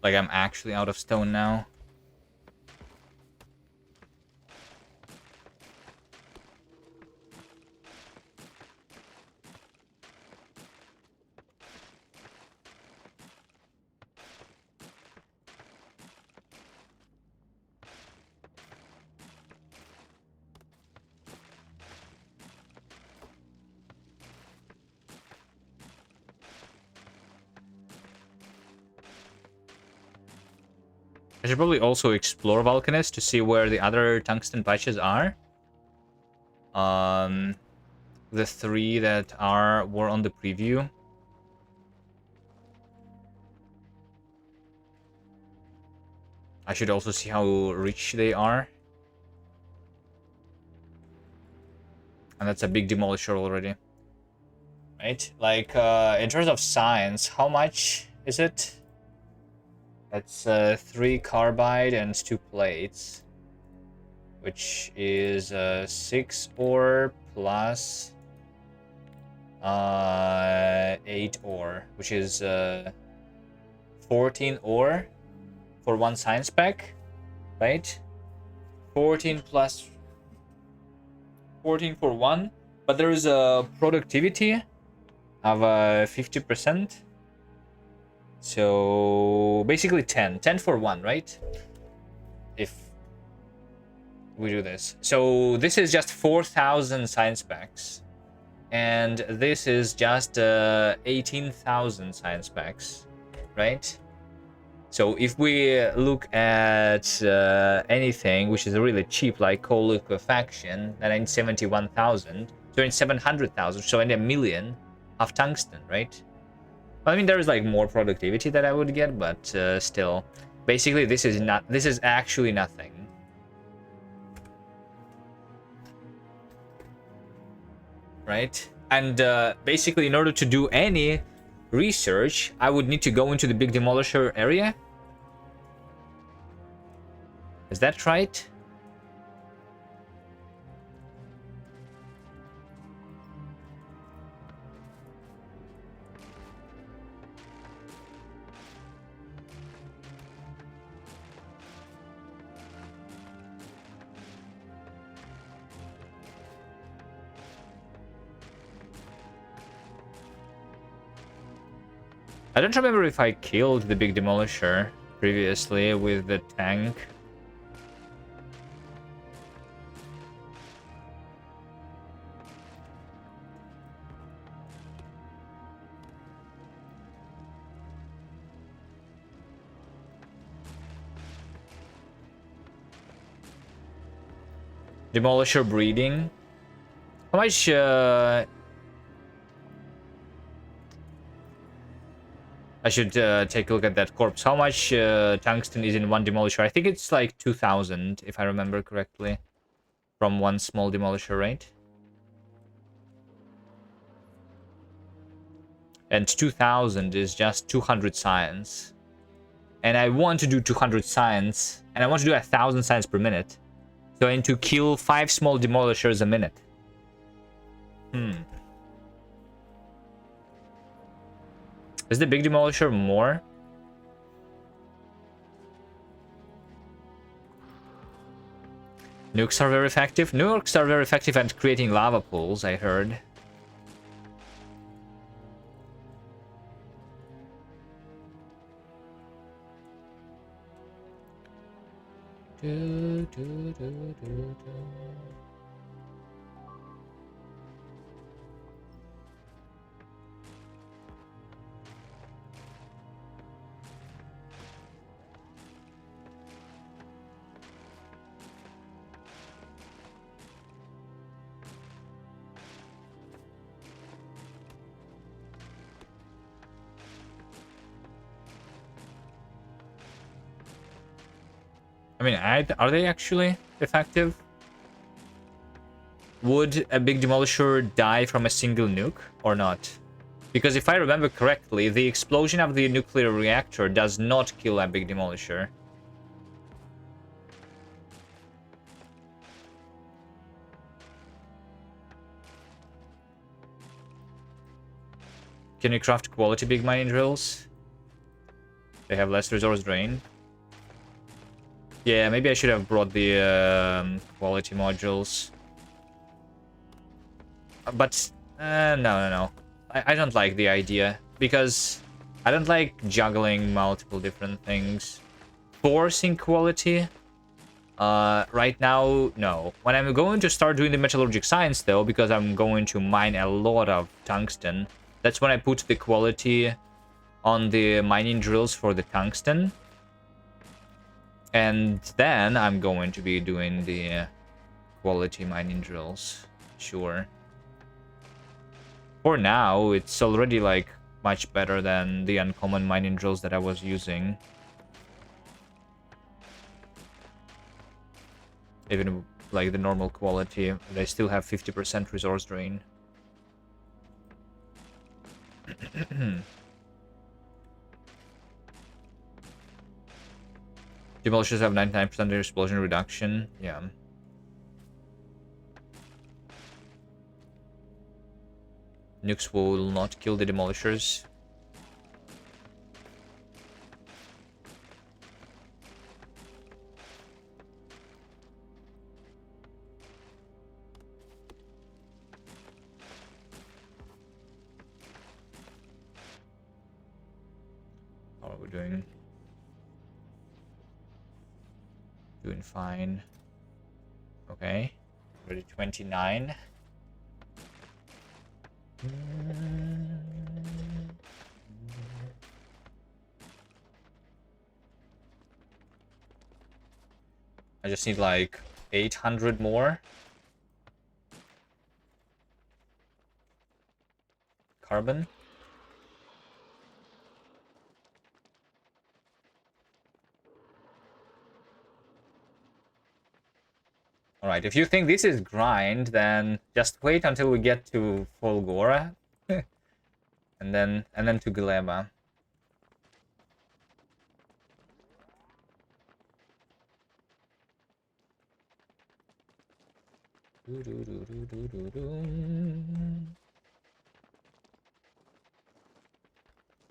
Like I'm actually out of stone now. I should probably also explore Vulcanus to see where the other tungsten patches are. The 3 that were on the preview. I should also see how rich they are. And that's a big demolisher already. Right? Like, in terms of science, how much is it? That's 3 carbide and 2 plates. Which is 6 ore plus 8 ore. Which is 14 ore for 1 science pack. Right? 14 plus 14 for 1. But there is a productivity of 50%. So basically 10 for 1, right? If we do this. So this is just 4,000 science packs, and this is just 18,000 science packs, right? So if we look at anything which is really cheap, like coal liquefaction, then in 71,000, so in 700,000, so in a million of tungsten, right? I mean, there is like more productivity that I would get, but still, basically, this is actually nothing, right? And basically, in order to do any research, I would need to go into the big demolisher area. Is that right? I don't remember if I killed the big demolisher previously with the tank. Demolisher breeding. How much I should take a look at that corpse. How much tungsten is in one demolisher? I think it's like 2,000, if I remember correctly, from one small demolisher, right? And 2,000 is just 200 science. And I want to do 200 science, and I want to do 1,000 science per minute. So I need to kill 5 small demolishers a minute. Is the big demolisher more? Nukes are very effective. Nukes are very effective at creating lava pools, I heard. I mean, are they actually effective? Would a big demolisher die from a single nuke or not? Because if I remember correctly, the explosion of the nuclear reactor does not kill a big demolisher. Can you craft quality big mining drills? They have less resource drain. Yeah, maybe I should have brought the quality modules. But, no. I don't like the idea, because I don't like juggling multiple different things. Forcing quality, right now, no. When I'm going to start doing the metallurgic science, though, because I'm going to mine a lot of tungsten, that's when I put the quality on the mining drills for the tungsten. And then I'm going to be doing the quality mining drills. Sure. For now, it's already like much better than the uncommon mining drills that I was using. Even like the normal quality, they still have 50% resource drain. Demolishers have 99% explosion reduction. Yeah. Nukes will not kill the demolishers. How are we doing? Doing fine. Okay. Already 29. I just need like 800 more. Carbon. Alright, if you think this is grind, then just wait until we get to Folgora. and then to Gleba.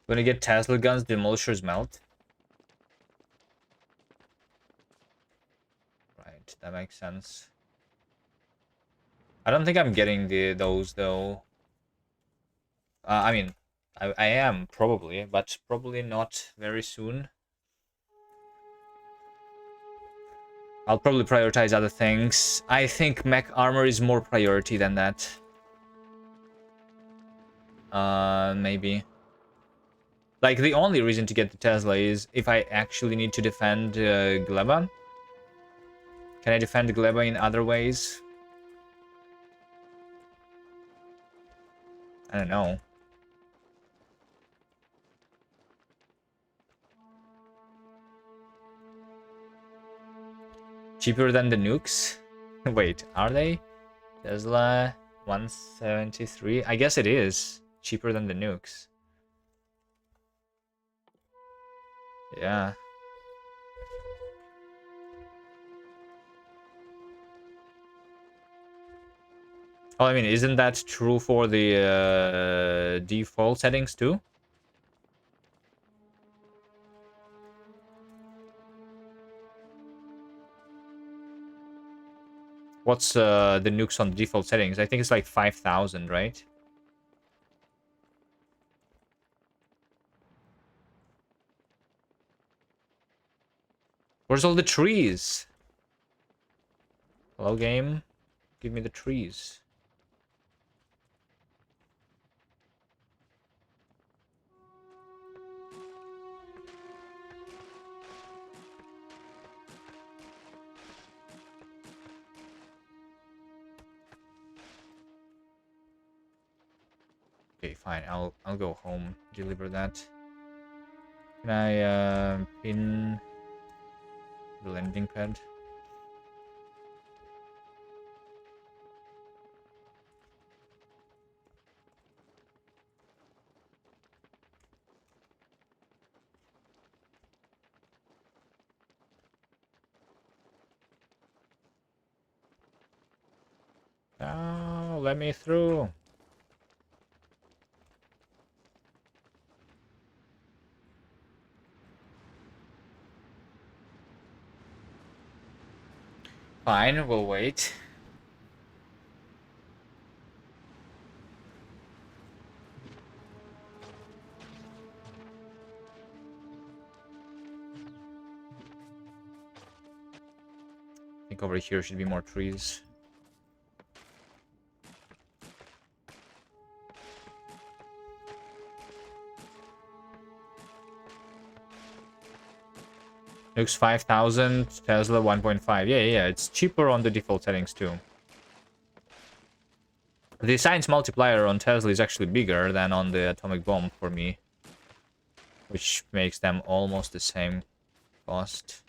When you get Tesla guns, demolishers melt. Right, that makes sense. I don't think I'm getting those though. I mean, I am probably, but probably not very soon. I'll probably prioritize other things. I think mech armor is more priority than that. Maybe. Like, the only reason to get the Tesla is if I actually need to defend Gleba. Can I defend Gleba in other ways? I don't know. Cheaper than the nukes? Wait, are they? Tesla 173? I guess it is. Cheaper than the nukes. Yeah. Oh, I mean, isn't that true for the default settings too? What's the nukes on the default settings? I think it's like 5,000, right? Where's all the trees? Hello, game? Give me the trees. Okay, fine. I'll go home. Deliver that. Can I pin the landing pad? Oh, let me through. Fine, we'll wait. I think over here should be more trees. Nukes 5,000, Tesla 1.5. Yeah, it's cheaper on the default settings too. The science multiplier on Tesla is actually bigger than on the atomic bomb for me, which makes them almost the same cost.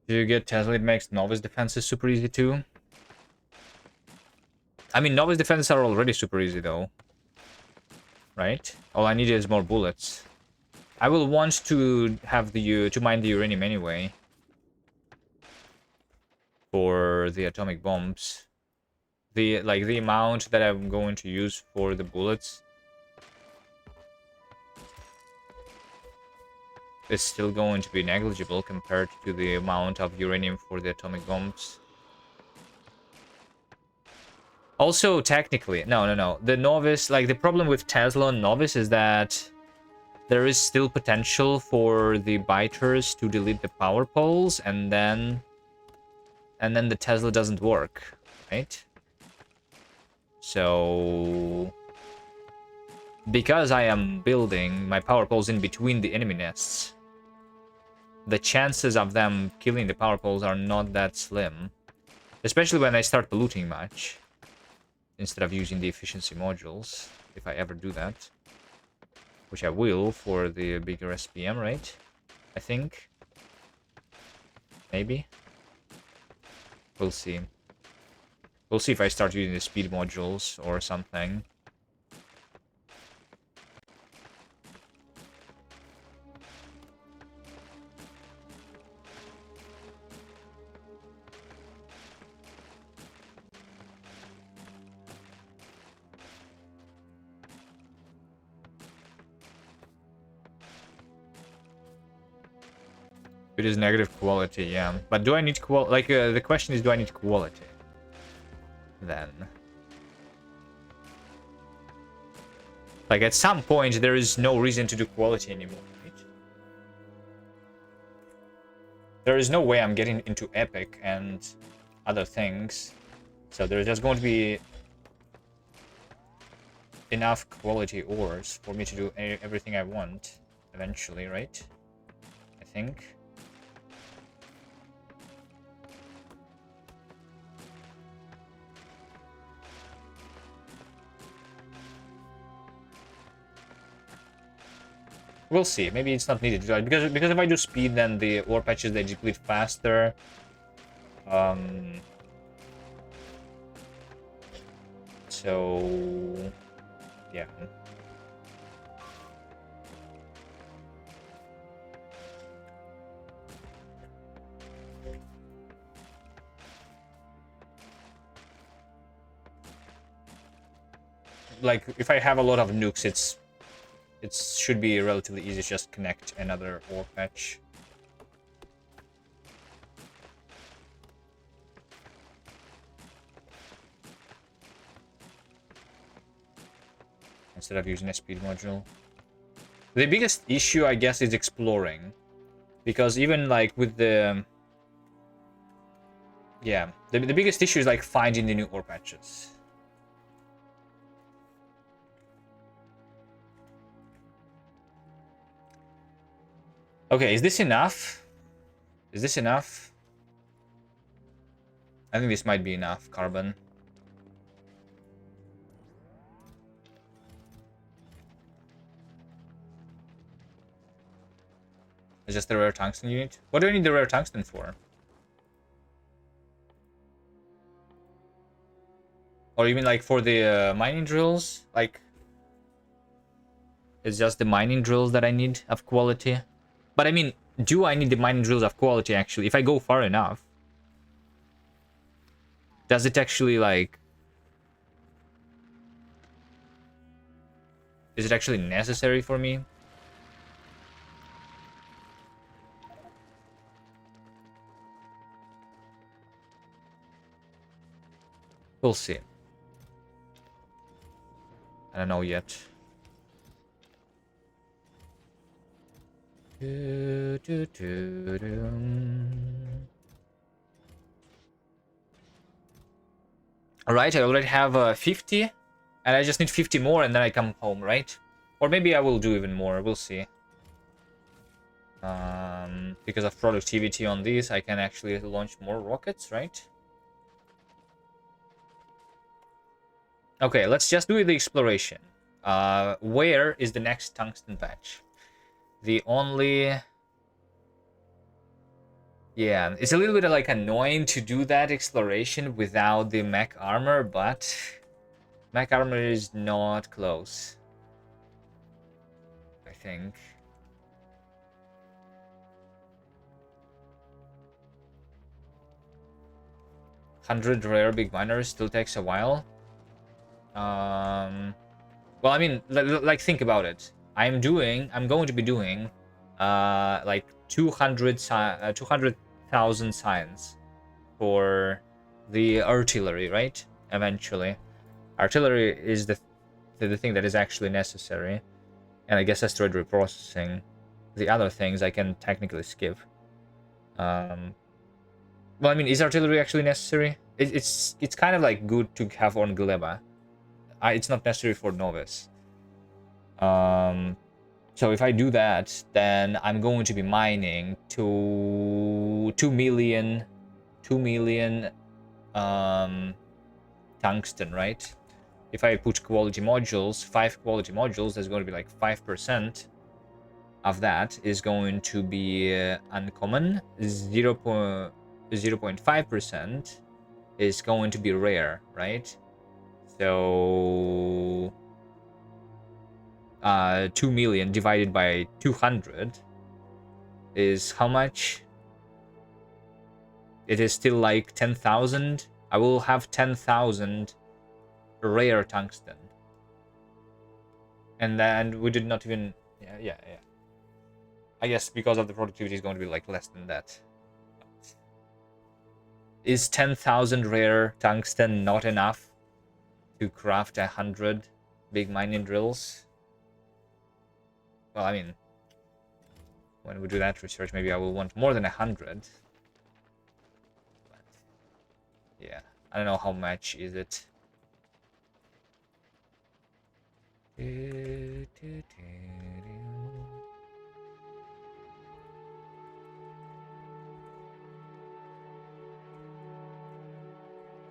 Do you get Tesla? It makes novice defenses super easy too. I mean, novice defenses are already super easy though. Right? All I need is more bullets. I will want to have the to mine the uranium anyway. For the atomic bombs. The amount that I'm going to use for the bullets is still going to be negligible compared to the amount of uranium for the atomic bombs. Also, technically, no. The novice, like the problem with Tesla and novice is that there is still potential for the biters to delete the power poles, and then the Tesla doesn't work, right? So because I am building my power poles in between the enemy nests, the chances of them killing the power poles are not that slim. Especially when I start polluting much. Instead of using the efficiency modules. If I ever do that. Which I will for the bigger SPM, right? I think. Maybe. We'll see. We'll see if I start using the speed modules or something. It is negative quality, yeah. But do I need quality? Like, the question is, do I need quality? Then. Like, at some point, there is no reason to do quality anymore, right? There is no way I'm getting into epic and other things. So there's just going to be enough quality ores for me to do everything I want eventually, right? I think. We'll see. Maybe it's not needed because if I do speed, then the ore patches they deplete faster. So yeah. Like if I have a lot of nukes, it should be relatively easy to just connect another ore patch. Instead of using a speed module. The biggest issue, I guess, is exploring. Because even like with the... Yeah, the biggest issue is like finding the new ore patches. Okay, is this enough? Is this enough? I think this might be enough, carbon. It's just the rare tungsten unit. What do I need the rare tungsten for? Or even like for the mining drills? Like, it's just the mining drills that I need of quality. But I mean, do I need the mining drills of quality actually? If I go far enough. Does it actually, like... Is it actually necessary for me? We'll see. I don't know yet. Alright, I already have 50. And I just need 50 more and then I come home, right? Or maybe I will do even more. We'll see. Because of productivity on these, I can actually launch more rockets, right? Okay, let's just do the exploration. Where is the next tungsten patch? The only... Yeah, it's a little bit like annoying to do that exploration without the mech armor, but mech armor is not close, I think. $100 rare big miners still takes a while. Well, I mean, like think about it. I'm going to be doing, like 200,000 science for the artillery, right? Eventually, artillery is the thing that is actually necessary, and I guess asteroid reprocessing. The other things I can technically skip. Well, I mean, is artillery actually necessary? It's kind of like good to have on Gleba. It's not necessary for novice. So if I do that, then I'm going to be mining to 2 million tungsten, right? If I put quality modules, 5 quality modules, there's going to be like 5% of that is going to be uncommon. 0.5% is going to be rare, right? So 2 million divided by 200 is how much? It is still like 10,000. I will have 10,000 rare tungsten. And then we did not even... Yeah. I guess because of the productivity is going to be like less than that. Is 10,000 rare tungsten not enough to craft 100 big mining drills? Well, I mean, when we do that research, maybe I will want more than 100. But yeah, I don't know how much is it.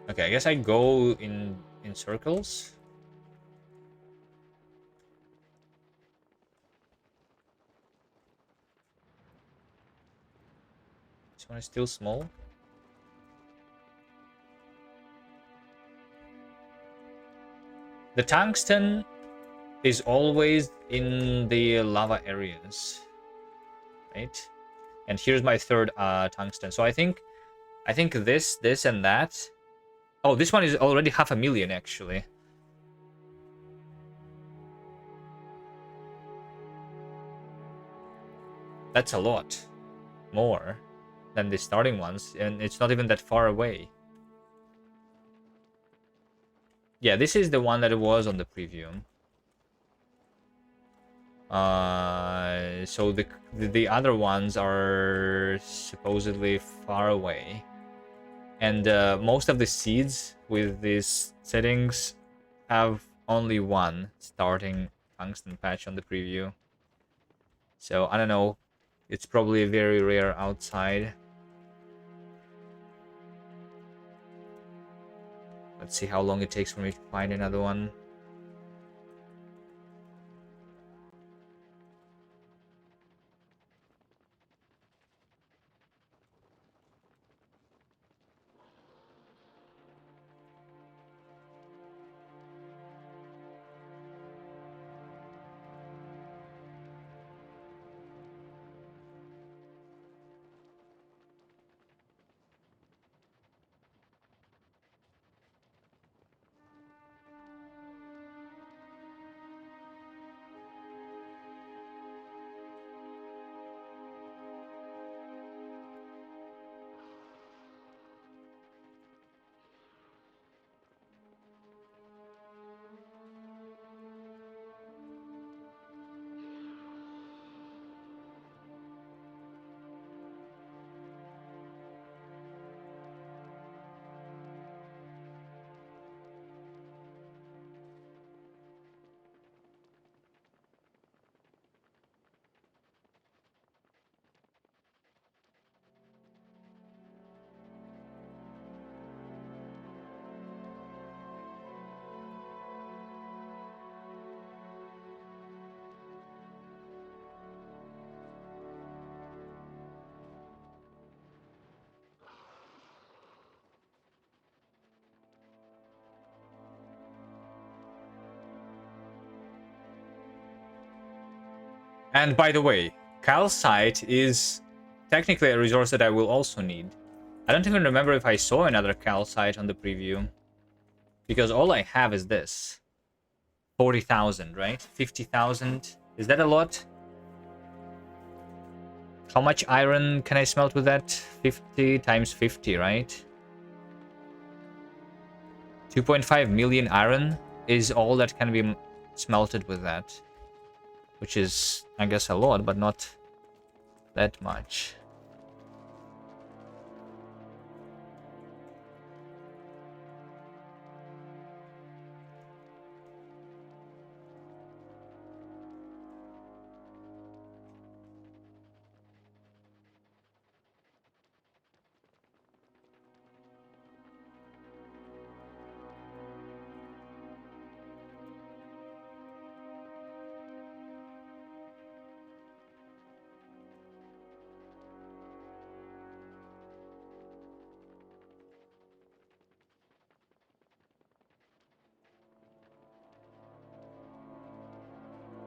Okay, I guess I go in circles. This one is still small. The tungsten is always in the lava areas, right? And here's my third tungsten. So I think this, and that. Oh, this one is already 500,000 actually. That's a lot more than the starting ones, and it's not even that far away. Yeah, this is the one that it was on the preview. So the other ones are supposedly far away, and most of the seeds with these settings have only one starting tungsten patch on the preview. So I don't know, it's probably very rare outside. Let's see how long it takes for me to find another one. And by the way, calcite is technically a resource that I will also need. I don't even remember if I saw another calcite on the preview. Because all I have is this. 40,000, right? 50,000. Is that a lot? How much iron can I smelt with that? 50 times 50, right? 2.5 million iron is all that can be smelted with that. Which is, I guess, a lot, but not that much.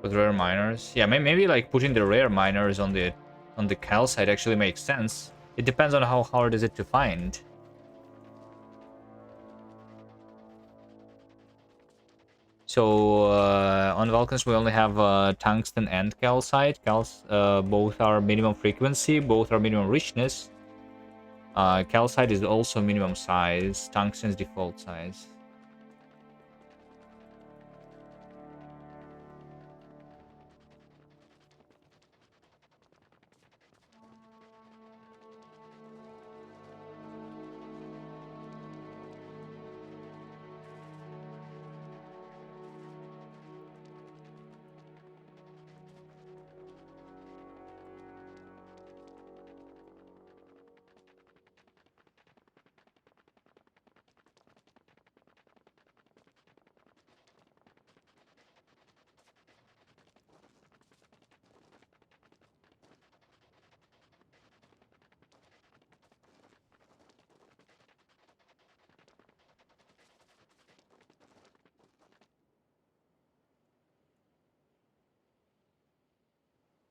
With rare miners. Yeah, maybe like putting the rare miners on the calcite actually makes sense. It depends on how hard is it to find. So on Vulcans we only have tungsten and calcite. Both are minimum frequency, both are minimum richness. Calcite is also minimum size, tungsten's default size.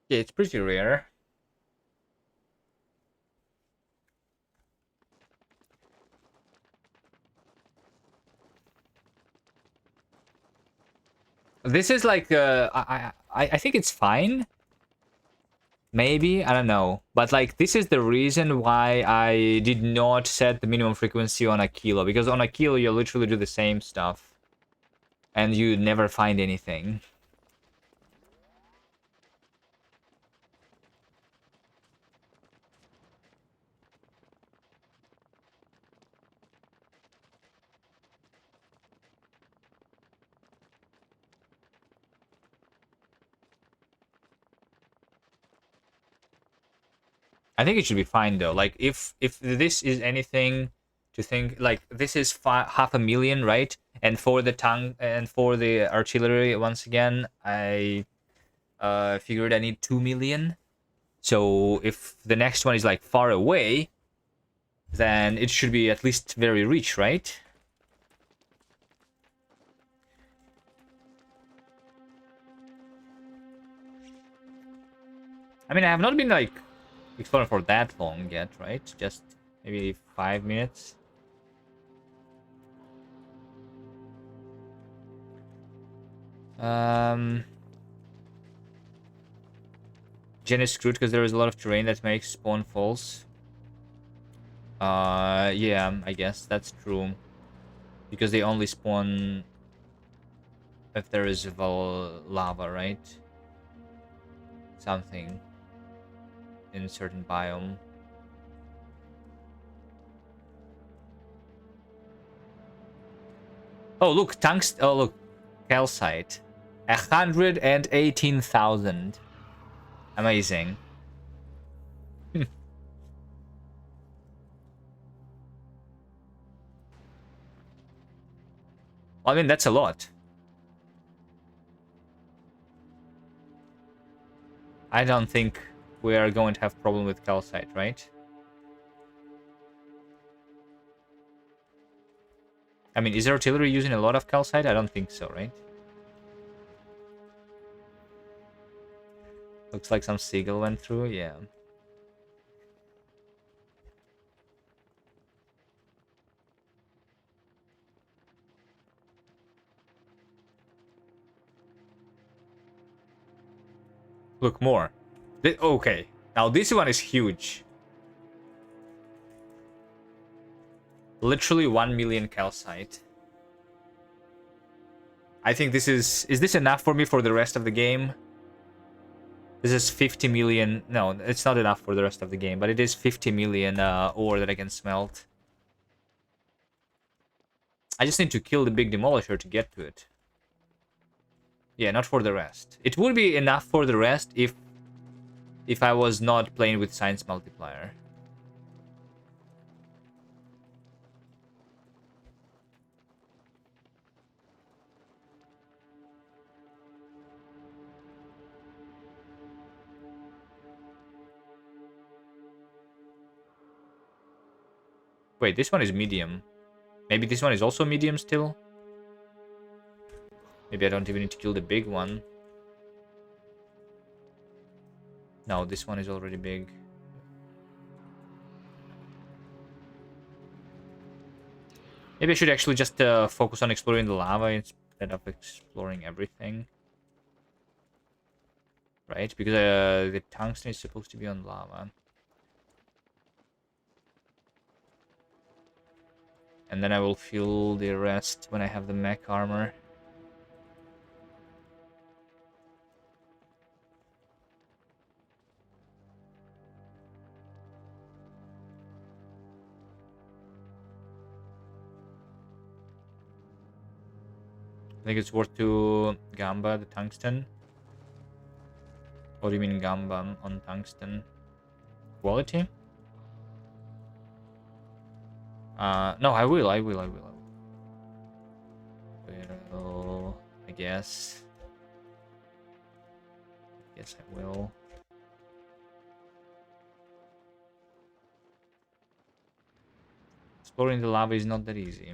Yeah, it's pretty rare. This is like I think it's fine. Maybe, I don't know. But like this is the reason why I did not set the minimum frequency on a kilo, because on a kilo you literally do the same stuff and you never find anything. I think it should be fine though. Like if this is anything to think, like this is 500,000, right? And for the tank and for the artillery, once again, I figured I need 2 million. So if the next one is like far away, then it should be at least very rich, right? I mean, I have not been like exploring for that long yet, right? Just maybe 5 minutes. Gen is screwed because there is a lot of terrain that makes spawn false. Yeah, I guess that's true. Because they only spawn if there is lava, right? Something in a certain biome. Oh, look, tungsten. Oh, look, calcite. 118,000. Amazing. I mean, that's a lot. I don't think we are going to have problem with calcite, right? I mean, is artillery using a lot of calcite? I don't think so, right? Looks like some seagull went through, yeah. Look, more. Okay, now this one is huge. Literally 1 million calcite. I think this is this enough for me for the rest of the game? This is 50 million. No, it's not enough for the rest of the game, but it is 50 million ore that I can smelt. I just need to kill the big demolisher to get to it. Yeah, not for the rest. It would be enough for the rest if I was not playing with science multiplier. Wait, this one is medium. Maybe this one is also medium still? Maybe I don't even need to kill the big one. No, this one is already big. Maybe I should actually just focus on exploring the lava instead of exploring everything. Right? Because the tungsten is supposed to be on lava. And then I will fuel the rest when I have the mech armor. I think it's worth to Gamba, the tungsten. What do you mean Gamba on tungsten? Quality? No, I will. I guess. Yes, I will. Exploring the lava is not that easy.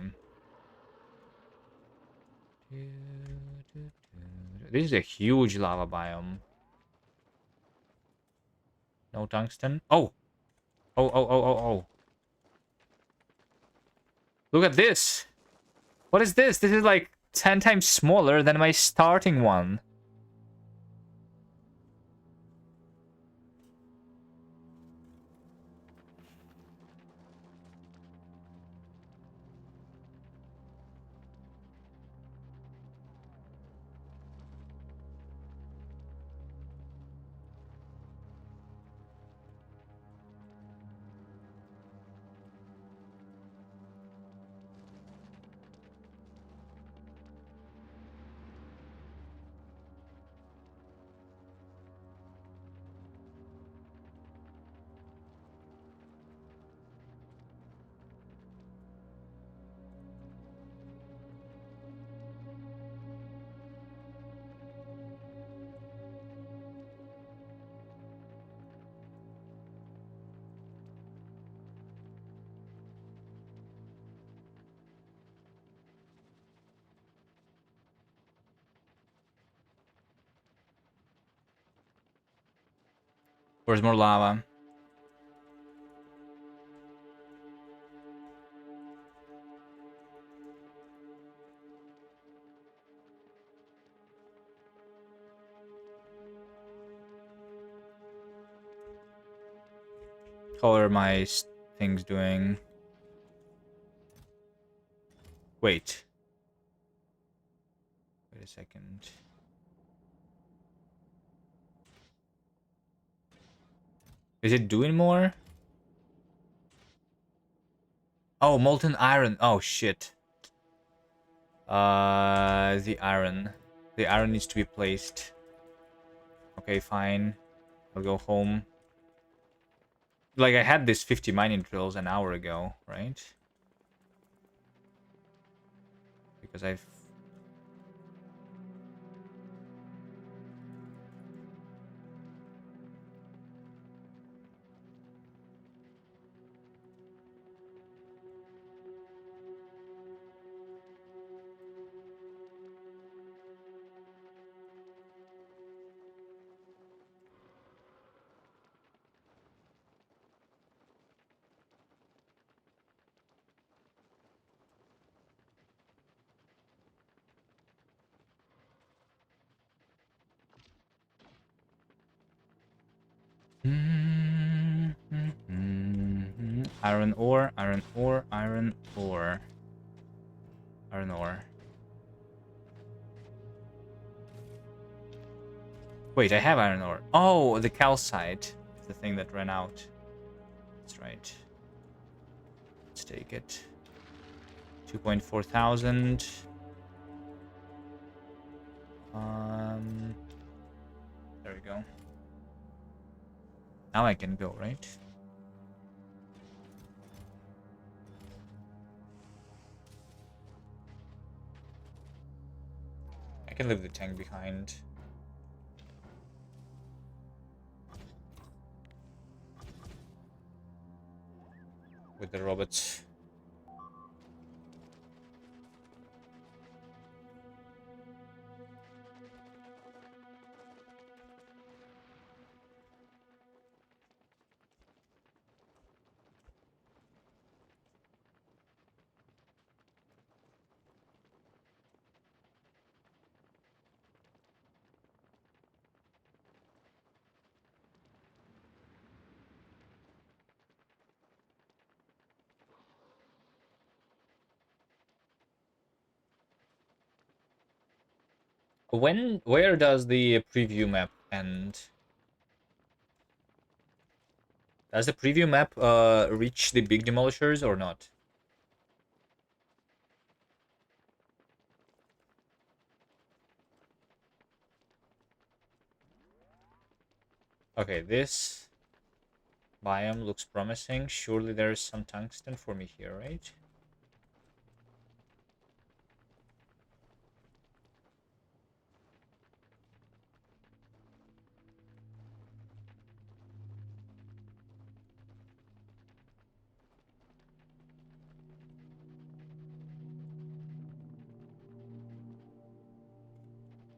This is a huge lava biome. No tungsten. Oh! Oh. Look at this! What is this? This is like 10 times smaller than my starting one. Where's more lava? How are my things doing? Wait. Wait a second. Is it doing more? Oh, molten iron. Oh, shit. The iron. The iron needs to be placed. Okay, fine. I'll go home. Like, I had this 50 mining drills an hour ago, right? Because I've... Iron ore, iron ore, iron ore. Iron ore. Wait, I have iron ore. Oh, the calcite is the thing that ran out. That's right. Let's take it. 2.4 thousand. There we go. Now I can go, right? I can leave the tank behind. With the robots. Where does the preview map end? Does the preview map reach the big demolishers or not? Okay, this biome looks promising. Surely there is some tungsten for me here, right?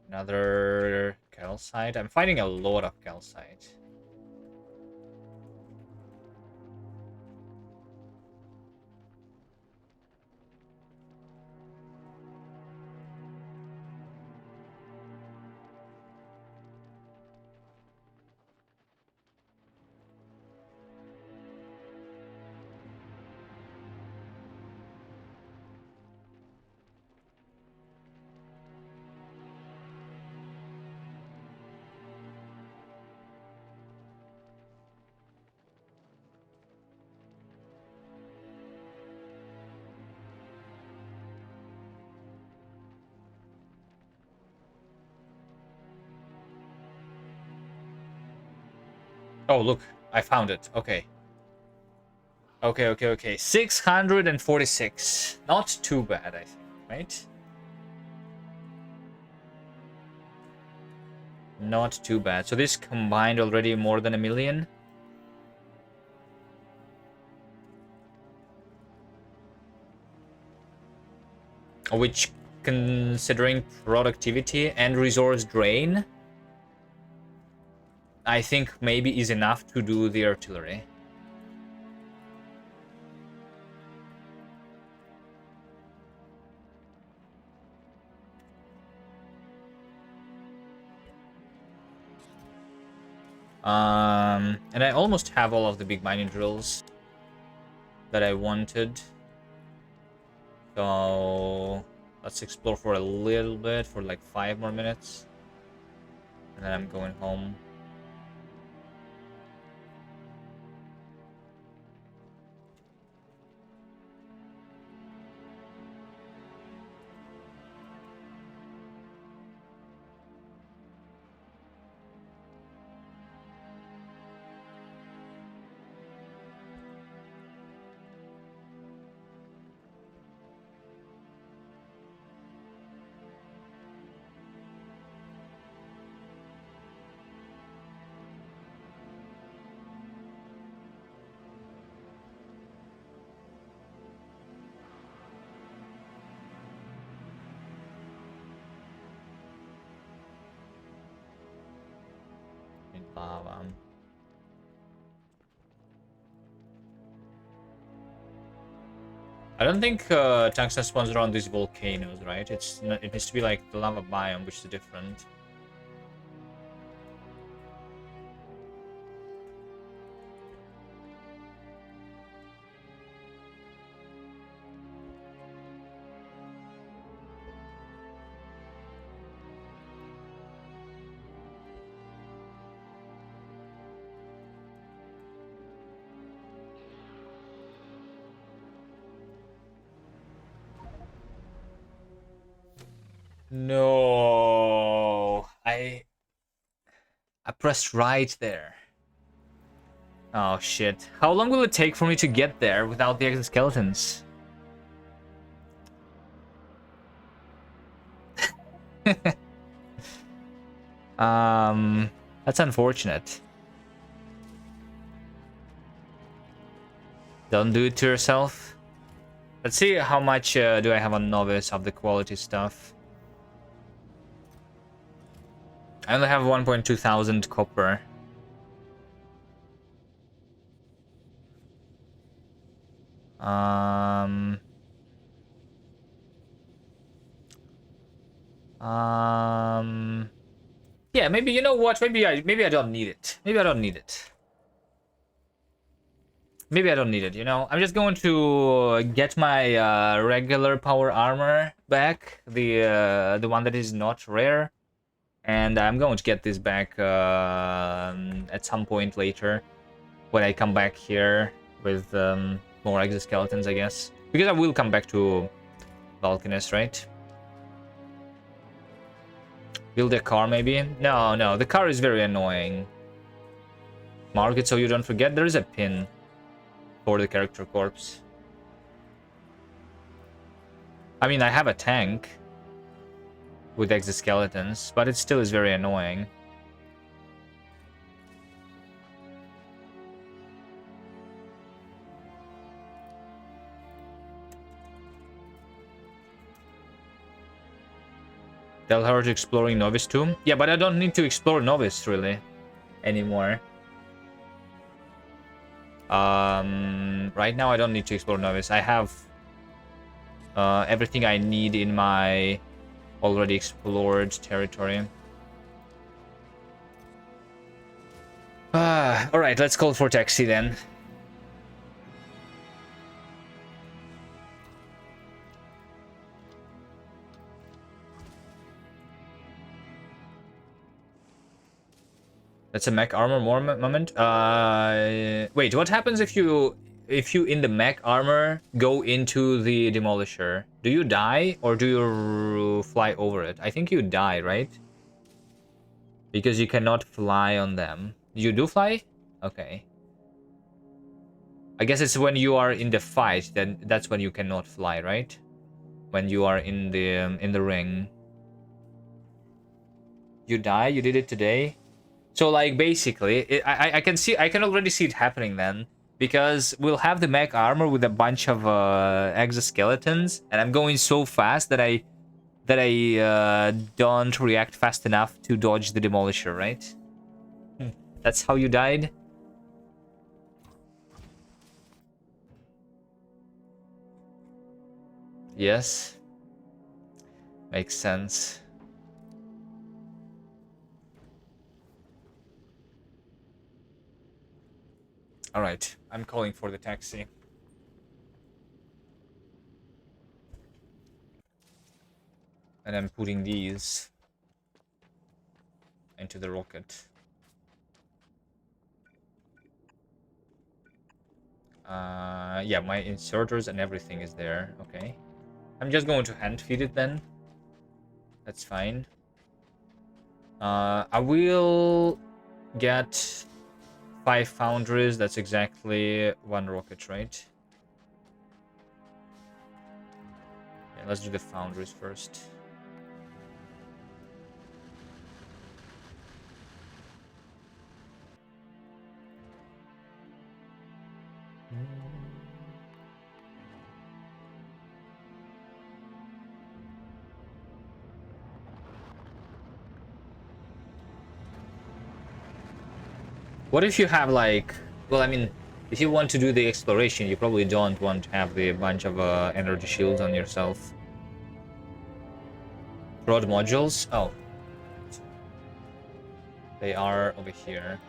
Another calcite. I'm finding a lot of calcite. Oh, look. I found it. Okay. Okay. 646. Not too bad, I think, right? Not too bad. So this combined already more than 1 million. Which, considering productivity and resource drain, I think maybe is enough to do the artillery. And I almost have all of the big mining drills that I wanted. So let's explore for a little bit, for like 5 more minutes. And then I'm going home. In lava. I don't think tungsten spawns around these volcanoes, right? It needs to be like the lava biome, which is different. No, I pressed right there. Oh shit. How long will it take for me to get there without the exoskeletons? That's unfortunate. Don't do it to yourself. Let's see how much do I have on novice of the quality stuff. I only have 1.2 thousand copper. Um, yeah, maybe, you know what? Maybe I don't need it. Maybe I don't need it. Maybe I don't need it, you know? I'm just going to get my regular power armor back, the one that is not rare, and I'm going to get this back at some point later when I come back here with more exoskeletons, I guess. Because I will come back to Vulcanus, right? Build a car, maybe? No, no, the car is very annoying. Mark it so you don't forget. There is a pin for the character corpse. I mean, I have a tank with exoskeletons, but it still is very annoying. Tell her to exploring Novice too? Yeah, but I don't need to explore Novice, really, anymore. Right now I don't need to explore Novice. I have everything I need in my already explored territory. Alright, let's call for taxi then. That's a mech armor moment. Wait, what happens if you in the mech armor go into the demolisher? Do you die or do you fly over it? I think you die, right? Because you cannot fly on them. You do fly? Okay. I guess it's when you are in the fight, then that's when you cannot fly, right? When you are in the ring. You die? You did it today? So like basically, I can already see it happening then, because we'll have the mech armor with a bunch of exoskeletons, and I'm going so fast that I don't react fast enough to dodge the demolisher, right? That's how you died. Yes, makes sense. All right, I'm calling for the taxi. And I'm putting these into the rocket. Yeah, my inserters and everything is there. Okay. I'm just going to hand feed it then. That's fine. I will get 5 foundries. That's exactly 1 rocket, right? Yeah, let's do the foundries first. What if you have like, well, I mean, if you want to do the exploration, you probably don't want to have the bunch of energy shields on yourself. Rod modules? Oh. They are over here.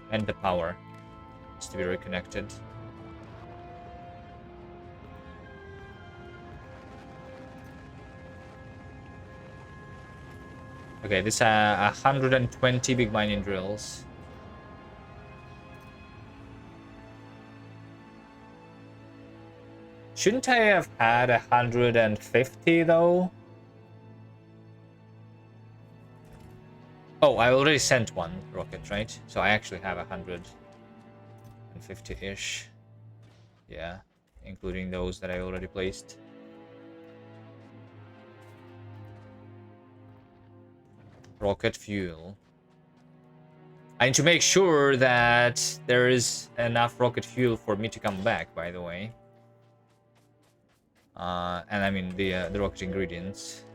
And the power is to be reconnected. Okay, this 120 big mining drills. Shouldn't I have had 150 though? Oh, I already sent one rocket, right? So I actually have 150-ish. Yeah, including those that I already placed. Rocket fuel. I need to make sure that there is enough rocket fuel for me to come back, by the way. And I mean the rocket ingredients.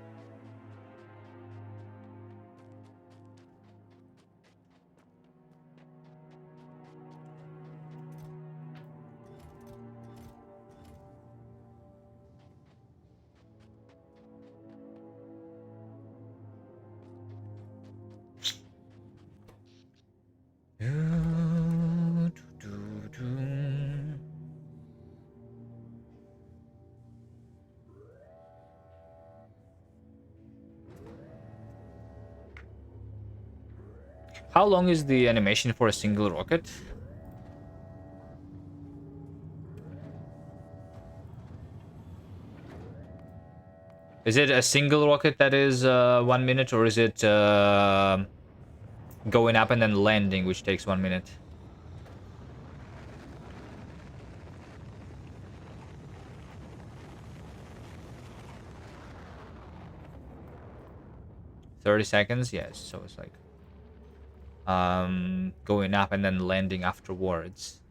How long is the animation for a single rocket? Is it a single rocket that is 1 minute, or is it going up and then landing, which takes 1 minute? $30, yes. So it's like going up and then landing afterwards.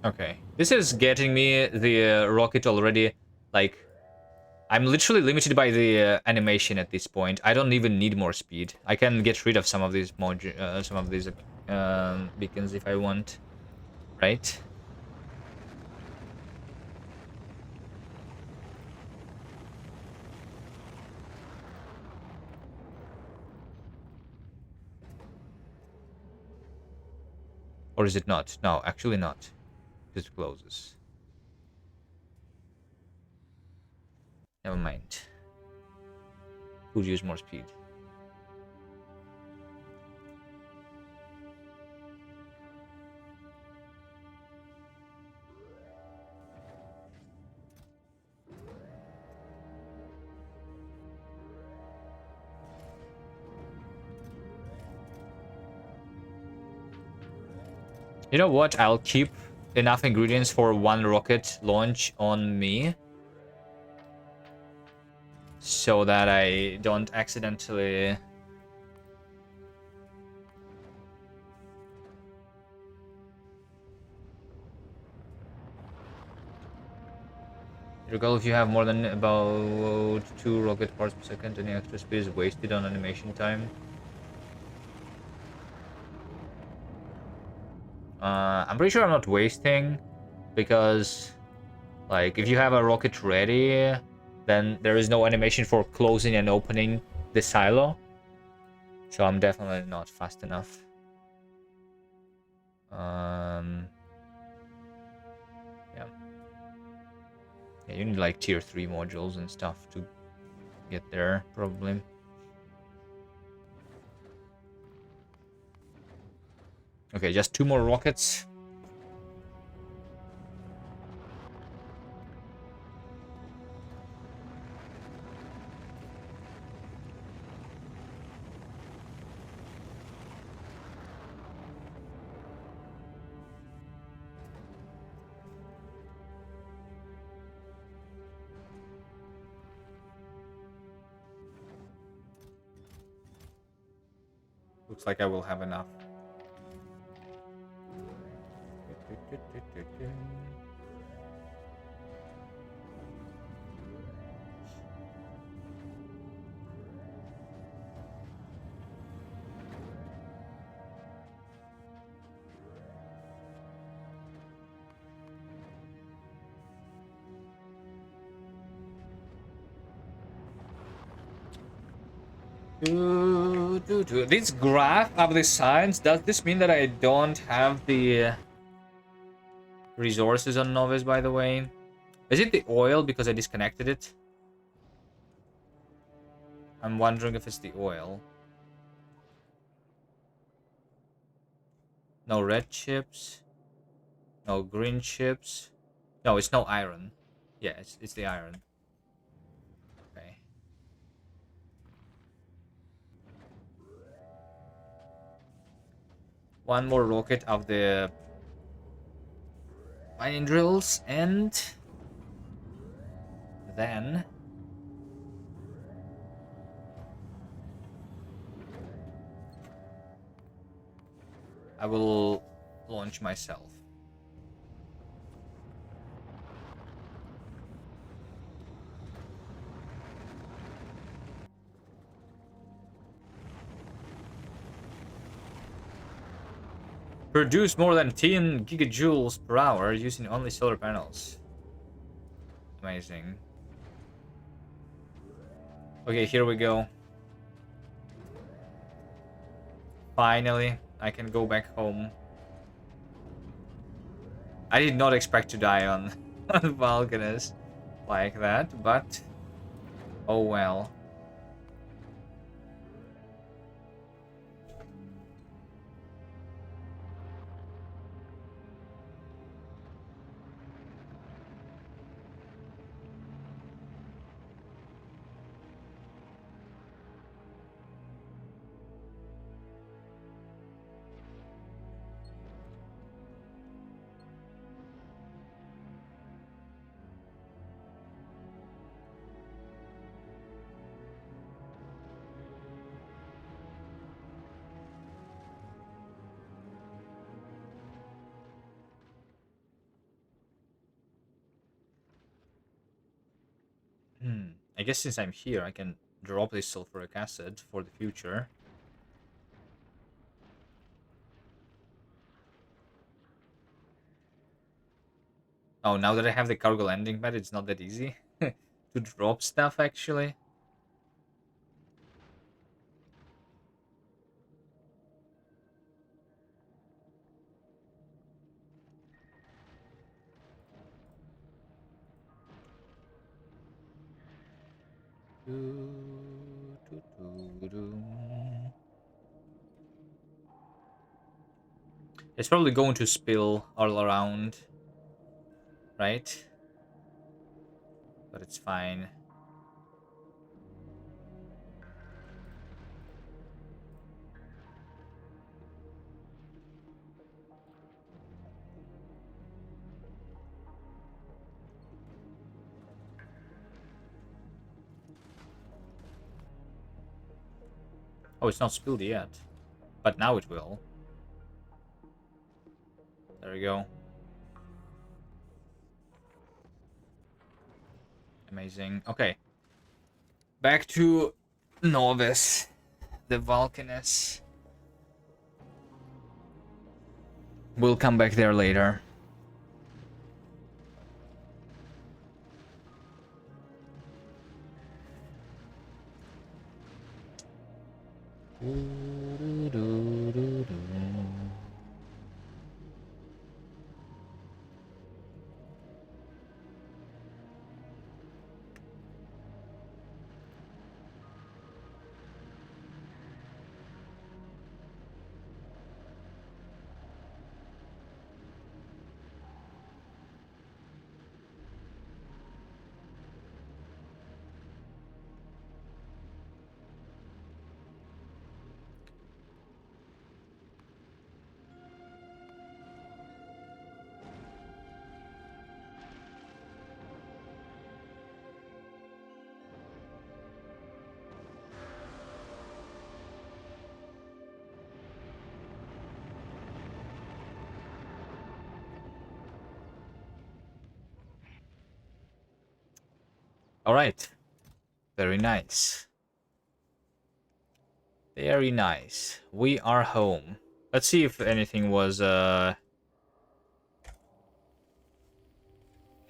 Okay, this is getting me the rocket already. Like, I'm literally limited by the animation at this point. I don't even need more speed. I can get rid of some of these beacons if I want, right? Or is it not? No, actually not. It closes. Never mind. Could use more speed. You know what? I'll keep enough ingredients for one rocket launch on me, so that I don't accidentally... Recall, if you have more than about 2 rocket parts per second, any extra speed is wasted on animation time. I'm pretty sure I'm not wasting, because, like, if you have a rocket ready, then there is no animation for closing and opening the silo. So I'm definitely not fast enough. Yeah. Yeah, you need like tier 3 modules and stuff to get there, probably. Okay, just 2 more rockets. Looks like I will have enough. This graph of the science, does this mean that I don't have the resources on Novice, by the way? Is it the oil because I disconnected it? I'm wondering if it's the oil. No red chips. No green chips. No, it's no iron. Yeah, it's the iron. Okay. One more rocket of the mining drills, and then I will launch myself. Produce more than 10 gigajoules per hour using only solar panels. Amazing. Okay, here we go. Finally, I can go back home. I did not expect to die on, on Valkanus like that, but oh well. I guess since I'm here, I can drop this sulfuric acid for the future. Oh, now that I have the cargo landing pad, it's not that easy to drop stuff, actually. It's probably going to spill all around, right? But it's fine. Oh, it's not spilled yet. But now it will. There we go. Amazing. Okay. Back to Novice. The Vulcanus. We'll come back there later. All right. Very nice. Very nice. We are home. Let's see if anything was, if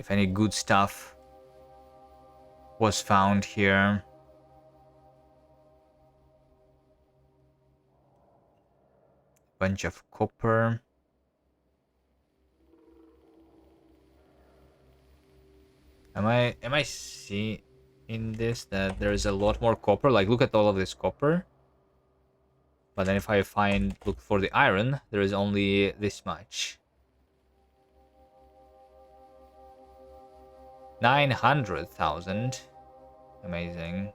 any good stuff was found here. Bunch of copper. Am I seeing in this that there is a lot more copper? Like, look at all of this copper. But then if I look for the iron, there is only this much. 900,000. Amazing.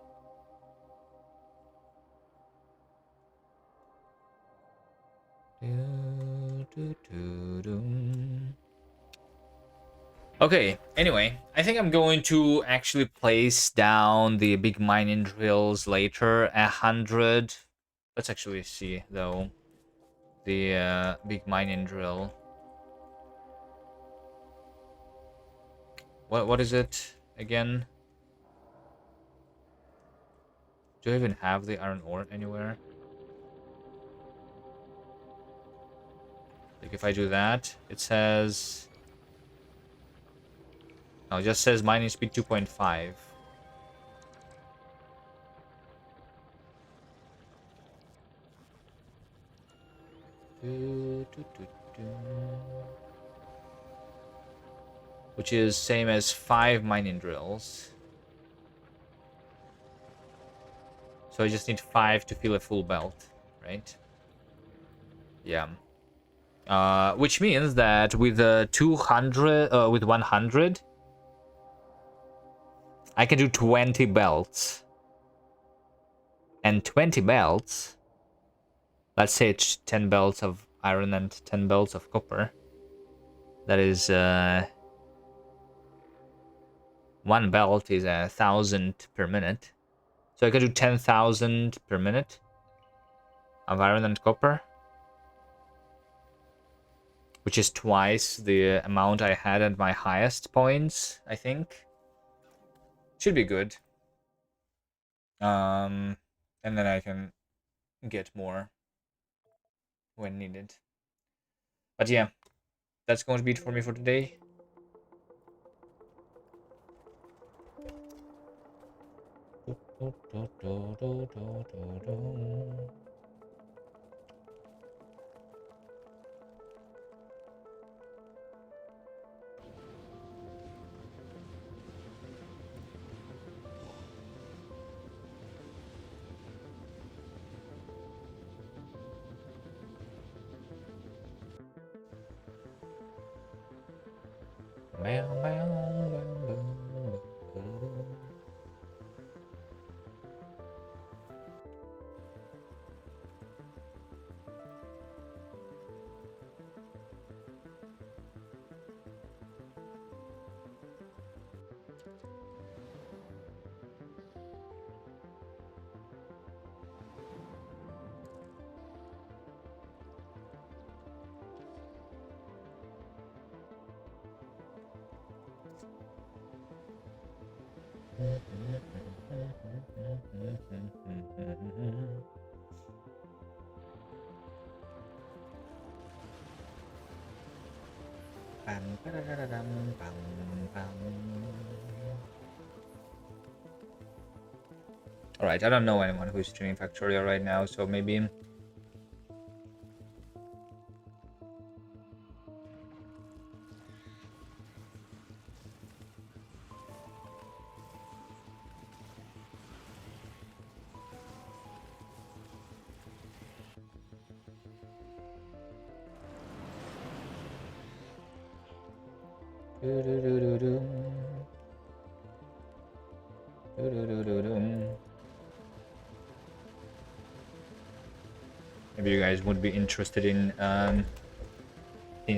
Okay, anyway, I think I'm going to actually place down the big mining drills later. 100. Let's actually see, though. The big mining drill. What is it again? Do I even have the iron ore anywhere? Like if I do that, it says... No, it just says mining speed 2.5. Which is same as 5 mining drills. So I just need 5 to fill a full belt, right? Yeah. Which means that with 100, I can do 20 belts. And 20 belts, let's say it's 10 belts of iron and 10 belts of copper. That is, 1 belt is 1,000 per minute. So I can do 10,000 per minute of iron and copper. Which is twice the amount I had at my highest points, I think. Should be good. And then I can get more when needed. But yeah, that's going to be it for me for today. Alright, I don't know anyone who's streaming Factorio right now, so maybe... Maybe you guys would be interested in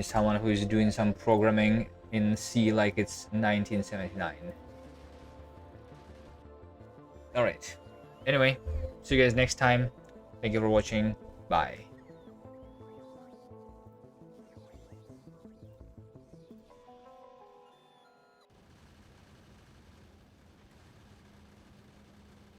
someone who is doing some programming in C like it's 1979. Alright. Anyway, see you guys next time. Thank you for watching. Bye.